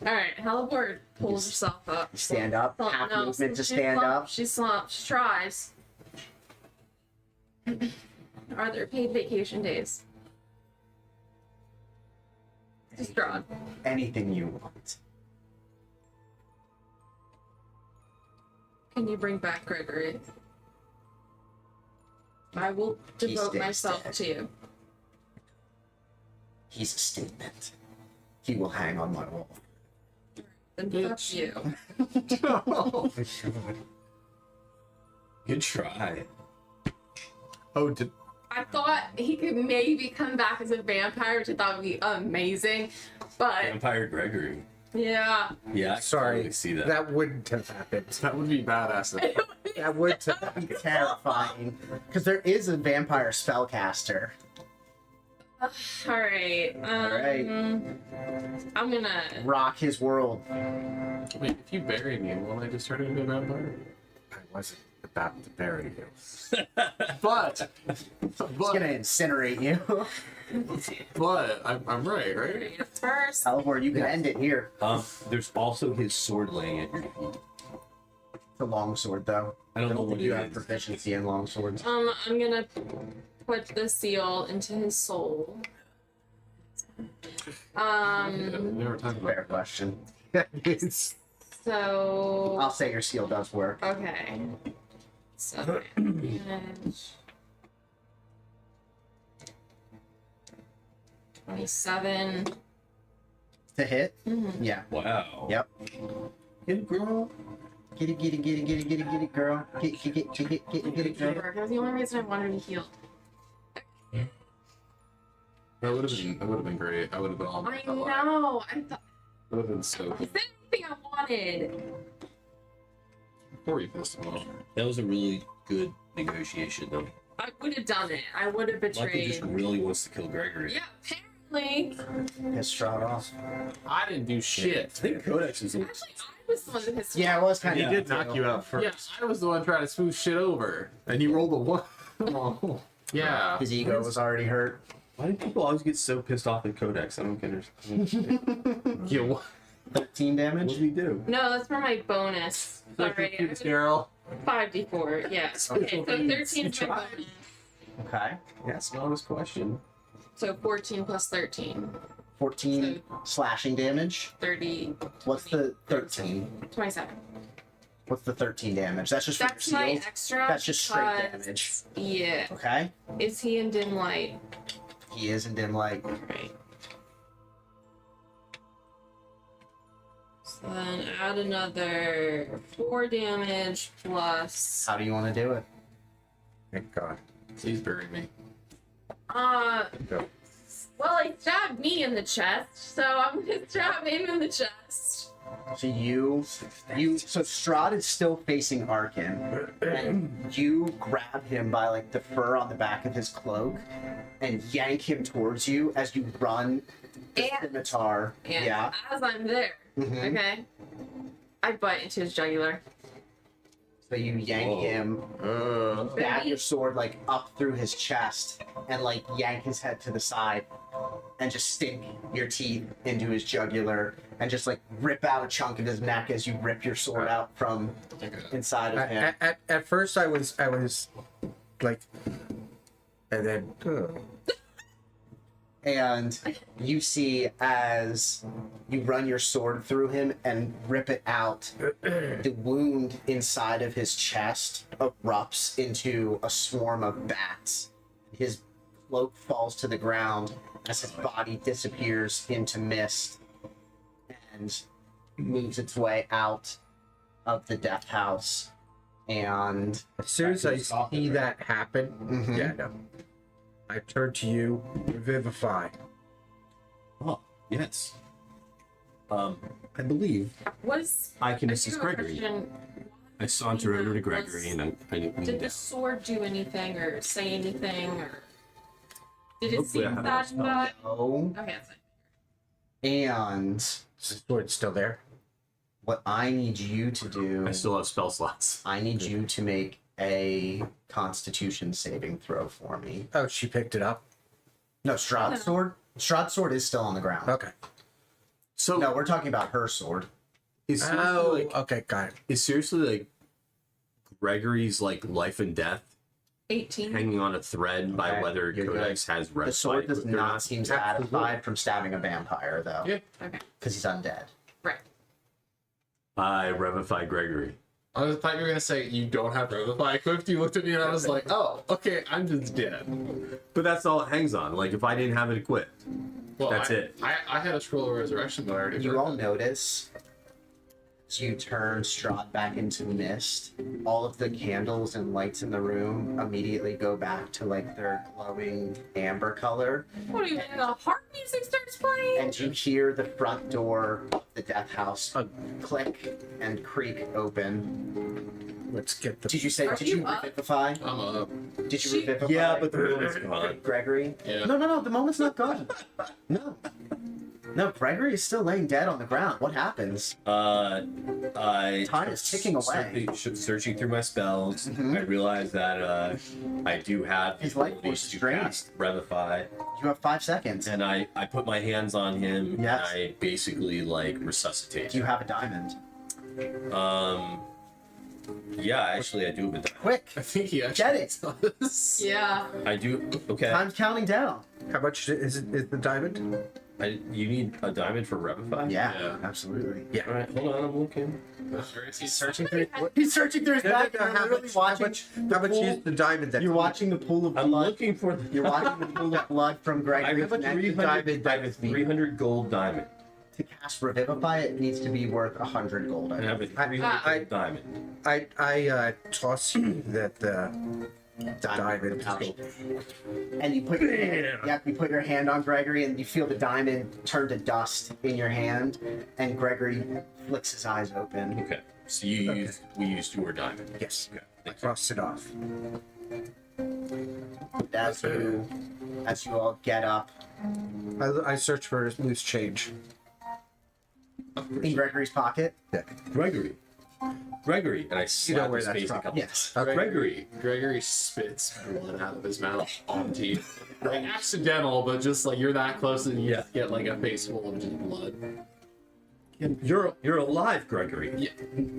Alright, Halibord pulls herself up. Stand up. Well, Half no, movement to she stand slump- up. She slumps. She tries. Are there paid vacation days? Just drawn. Anything you want. Can you bring back Gregory? I will He devote stays myself dead. to you. He's a statement. He will hang on my wall. Then fuck you. Good try. oh, I thought he could maybe come back as a vampire, which I thought would be amazing. But Vampire Gregory. yeah. Yeah, I can Sorry, totally see that. that wouldn't have happened. that would be badass. That would have That'd be terrifying. Because there is a vampire spellcaster. Alright. Alright. I'm gonna. Rock his world. Wait, if you bury me, won't I just turn into a vampire? I wasn't about to bury you. But He's gonna incinerate you. I'm right? First. Halvor, you can end it here. There's also his sword laying at your feet. It's a longsword, though. I don't know think what you it have is. proficiency in longswords. I'm gonna put the seal into his soul. Never talked about Fair question. It's So. I'll say your seal does work. Okay. So. Damage. 27. To hit? Mhm. Yeah. Wow. Yep. Good girl. Get it, girl. Get it, girl. That was the only reason I wanted to heal. That would have been great. I would have been all I know. I thought. That would have been so I good. said everything I wanted. Before you pissed him off. That was a really good negotiation, though. I would have done it. I would have Michael just betrayed. really wants to kill Gregory. Yeah, apparently. Piss Strahd off. I didn't do I shit. think Codex is. Actually, I was the one that pissed him Yeah, off. it was kind Yeah. of. He did knock you out first. Yes, I was the one trying to smooth shit over. And you rolled a 1. Oh. Yeah. His ego was already hurt. Why do people always get so pissed off at Codex? I don't understand. Yeah, what? 13 What damage? did we do? No, that's for my bonus. Sorry. I was- Daryl. 5d4, yes. Okay, so 13 is my tried. bonus. Okay. That's an honest question. So 14 plus 13. 14 slashing damage. 30. What's the 13? 27. What's the 13 damage? That's just for That's your my shield? extra. That's just straight because- damage. Yeah. Okay. Is he in dim light? He is in dim light. Right. So then add another 4 damage plus. How do you want to do it? Thank God. Please bury me. Go. Well, he stabbed me in the chest, so I'm gonna stab him in the chest. So so Strahd is still facing Arkin, and you grab him by like the fur on the back of his cloak, and yank him towards you as you run the And- scimitar. And Yeah. as I'm there, Mhm. okay, I bite into his jugular. So you yank him, stab your sword like up through his chest, and like yank his head to the side, and just sink your teeth into his jugular, and just like rip out a chunk of his neck as you rip your sword out from inside of him. At first, I was like, and then And you see as you run your sword through him and rip it out, the wound inside of his chest erupts into a swarm of bats. His cloak falls to the ground as his body disappears into mist and moves its way out of the death house. And as soon as I see that happen, Mhm. yeah, no, I turn to you, revivify. Oh, yes. I believe Was I can I do assist have a Gregory. question. I saunter over to Was- Gregory and I need Did the down. sword do anything or say anything or did it Hopefully I seem have sad that and bad? no. Okay, that's fine. And The sword's still there. what I need you to do, I still have spell slots. I need you to make a Constitution saving throw for me. Oh, she picked it up. No, Strahd's sword. Strahd's sword is still on the ground. Okay. So No, we're talking about her sword. is seriously, Oh, like, okay, got it. is seriously like Gregory's like life and death 18. hanging on a thread by Okay, whether you're Codex has The red sword does spike or not seem satisfied from stabbing a vampire, though, Yeah. Okay. because he's undead. Right. I revivify Gregory. I thought you were gonna say you don't have Revivify equipped. You looked at me and I was like, oh, okay, I'm just dead. But that's all it hangs on. Like if I didn't have it equipped, Well, That's I, it. I had a scroll of resurrection, but I already You heard all that. notice as you turn Strahd back into mist, all of the candles and lights in the room immediately go back to like their glowing amber color. What do you mean? The harp music starts playing? And you hear the front door of the death house click and creak open. Let's get the. Did you say? Are Did you you up? revivify? I'm up. Did you She- revivify? yeah, but the moment's gone. Gregory. Yeah. No. The moment's not gone. No. Gregory is still laying dead on the ground. What happens? I Time is ticking away. Searching through my spells, Mhm. I realize that I do have the His life ability force is to drained. cast Revivify, You have 5 seconds. and I put my hands on him Yes. and I basically like resuscitate. Do you have a diamond? Yeah, actually I do have a diamond. Quick! I think he Get actually it! does. Yeah. I do. Okay. Time's counting down. How much is the diamond? You need a diamond for Revivify? Yeah. Absolutely. All right, hold on, I'm looking. He's Searching through. He's searching through his bag. You're literally watching. How much is the diamond that You're watching the pool of I'm blood. looking for. You're watching the pool of blood from I Gregory's have a neck. 300. I have a 300 gold diamond. To cast Revivify, it needs to be worth 100 gold. I have a 300 I- gold diamond. I toss you that diamond. pouch. And you put you put your hand on Gregory, and you feel the diamond turn to dust in your hand, and Gregory flicks his eyes open. Okay. So we used your diamond. Yes. Okay. I crossed it off. As you all get up I search for loose change. in Gregory's pocket. Gregory, and I slap where his that's face a from. couple. Yes. Okay. Gregory spits blood out of his mouth onto you. Like accidental, but just like you're that close and you just get like a face full of just blood. You're alive, Gregory. Yeah,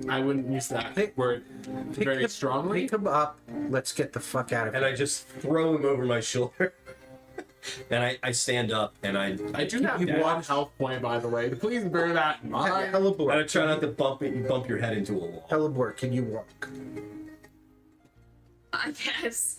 I wouldn't use that Pick- word very him, strongly. Pick him up. Let's get the fuck out of And here. I just throw him over my shoulder. And I stand up and I do have one health point, by the way. Please bear that in mind. I Hellebore, try not to bump your head into a wall. Hellebore, can you walk? I guess.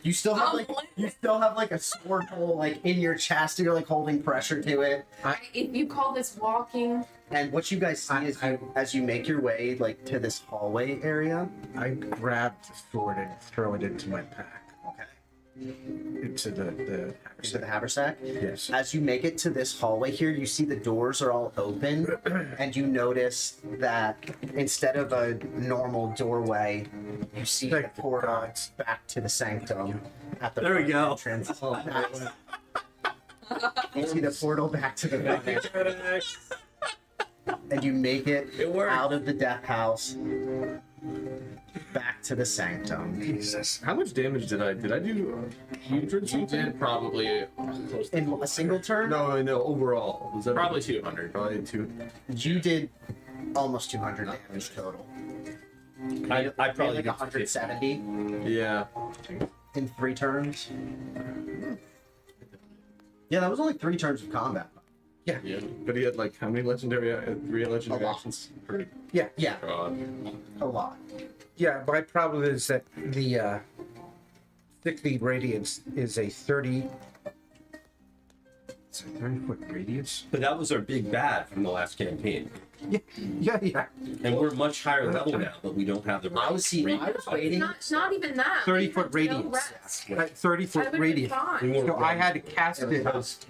You still have like a sword hole like in your chest. You're like holding pressure to it. If you call this walking, And what you guys see is as you make your way like to this hallway area. I grab the sword and throw it into my pack. Okay. Into the To the haversack. Yes. As you make it to this hallway here, you see the doors are all open, and you notice that instead of a normal doorway, you see the Thank the portal gods. back to the sanctum at the There we front go. entrance. You see the portal back to the front entrance, and you make it worked. out of the death house back to the sanctum. Jesus. How much damage did I do? Hundreds? You did probably close to In a single turn, No, no. Overall, was that probably 200. probably 2? you did almost 200 damage total. I probably like get 170 Yeah. in 3 turns. Yeah, that was only 3 turns of combat. Yeah. But he had like how many legendary? 3 legendary A lot. actions. Pretty. Yeah. Yeah, God. a lot. Yeah, my problem is that the 60 radius is a 30. It's a 30-foot radius? But that was our big bad from the last campaign. Yeah. And we're much higher level now, but we don't have the right. I was waiting. not even that. 30-foot We had no radius. rest. 30-foot I would've radius. been fine. We weren't So I ready. had to cast it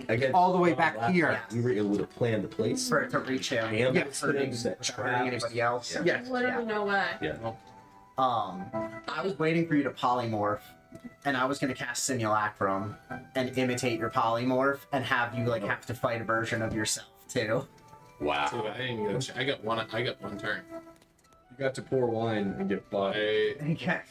Again, all the way back here. we were able to plan the place. For it to reach him. Ambulance Yeah. things that Without hurting traps. anybody else. Yes. Literally no way. Yeah. I was waiting for you to polymorph, and I was gonna cast Simulacrum and imitate your polymorph, and have you like have to fight a version of yourself too. Wow. Dude, I didn't get I got one turn. You got to pour wine and get by. I, Yeah.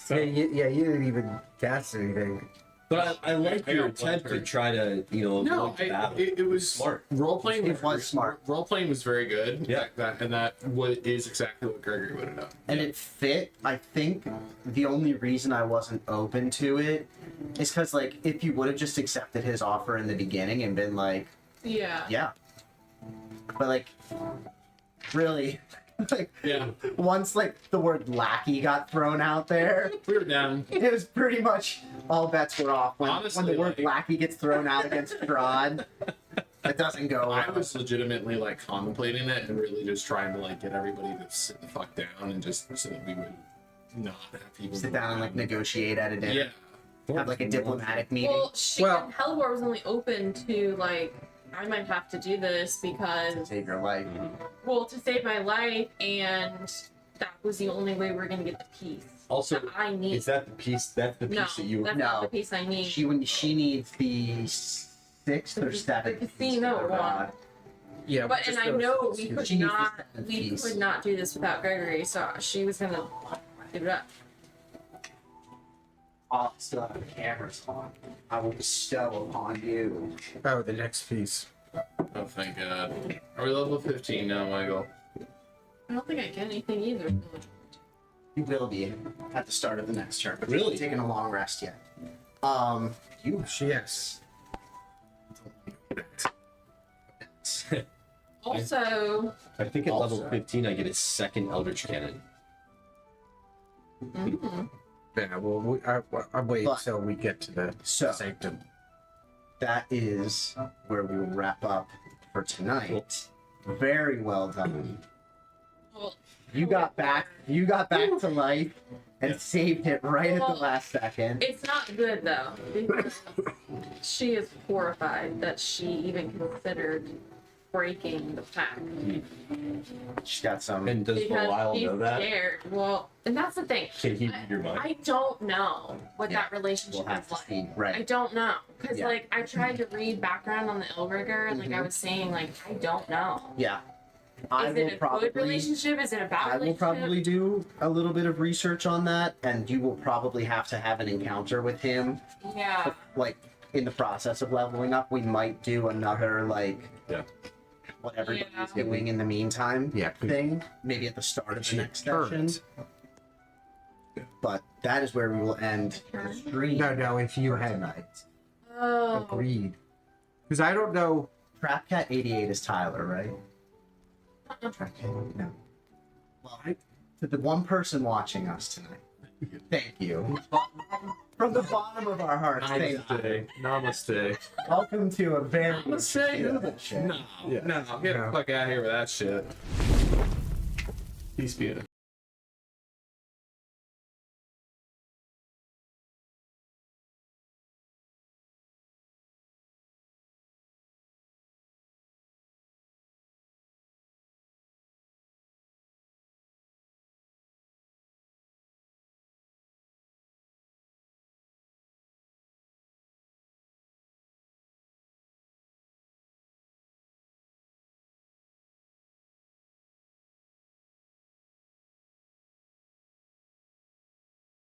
Yeah, you didn't even cast anything. But I like I your got one attempt to turn. try to, no, avoid battle. it was Smart. Role playing It was smart. Role playing was very good. Yeah. That is exactly what Gregory would have done. And it fit. I think the only reason I wasn't open to it is because like if you would have just accepted his offer in the beginning and been like, Yeah. yeah, but like really. Like Yeah, once like the word lackey got thrown out there, we were down. it was pretty much all bets were off. When Honestly, the word like- lackey gets thrown out against Strahd, it doesn't go I well. was legitimately like contemplating it and really just trying to like get everybody to sit the fuck down and just so that we would not have people Sit down and like negotiate at a dinner. Yeah. Have like a diplomatic meeting. Well, Well- Hellbor was only open to like, I might have to do this because, Save your life. well, to save my life, and that was the only way we're gonna get the piece Also, that I need. is that the piece? That's the piece no, that you. that's No. not the piece I need. She needs the 6th or 7th. The casino piece of one. rod. Yeah, But and I know we She needs the we piece. could not do this without Gregory, so she was gonna give it up. I'll still have the cameras on. I will bestow upon you. Oh, the next piece. Oh, thank God. Are we level 15 now, Michael? I don't think I get anything either. You will be at the start of the next turn. But Really? you're taking a long rest yet. You Yes. Also, I think at level Also- 15, I get a second Eldritch Cannon. Yeah, well, I'm waiting But- until we get to the So- sanctum. that is where we will wrap up for tonight. Very well done. well, You got back to life and saved it right at the Well, last second. it's not good though, because she is horrified that she even considered breaking the pact. She's got some. And does Because Belial she's know that? scared. Well, and that's the thing. Can he read your mind? I don't know what Yeah, that relationship We'll have is to like. see. I Right. don't know. Because, Yeah. like, I tried to read background on the Illrigger, and, like, I was saying, like, I don't know. Yeah. Is I it will a probably. good relationship? Is it a bad I will relationship? probably do a little bit of research on that, and you will probably have to have an encounter with him, Yeah. like in the process of leveling up. We might do another like Yeah. whatever Yeah. he's doing in the meantime Yeah. thing, maybe at the start of the next session. Turns. But that is where we will end the stream No, if you for had tonight. Oh. Agreed. Because I don't know. Trap Cat 88 is Tyler, right? Trap Cat, no. Well, to the one person watching us tonight, thank you. From the bottom of our hearts, thank you. Namaste. Namaste. Welcome to a very. Let's say Yeah, no, that shit. no, get the fuck out of here with that shit. Peace be.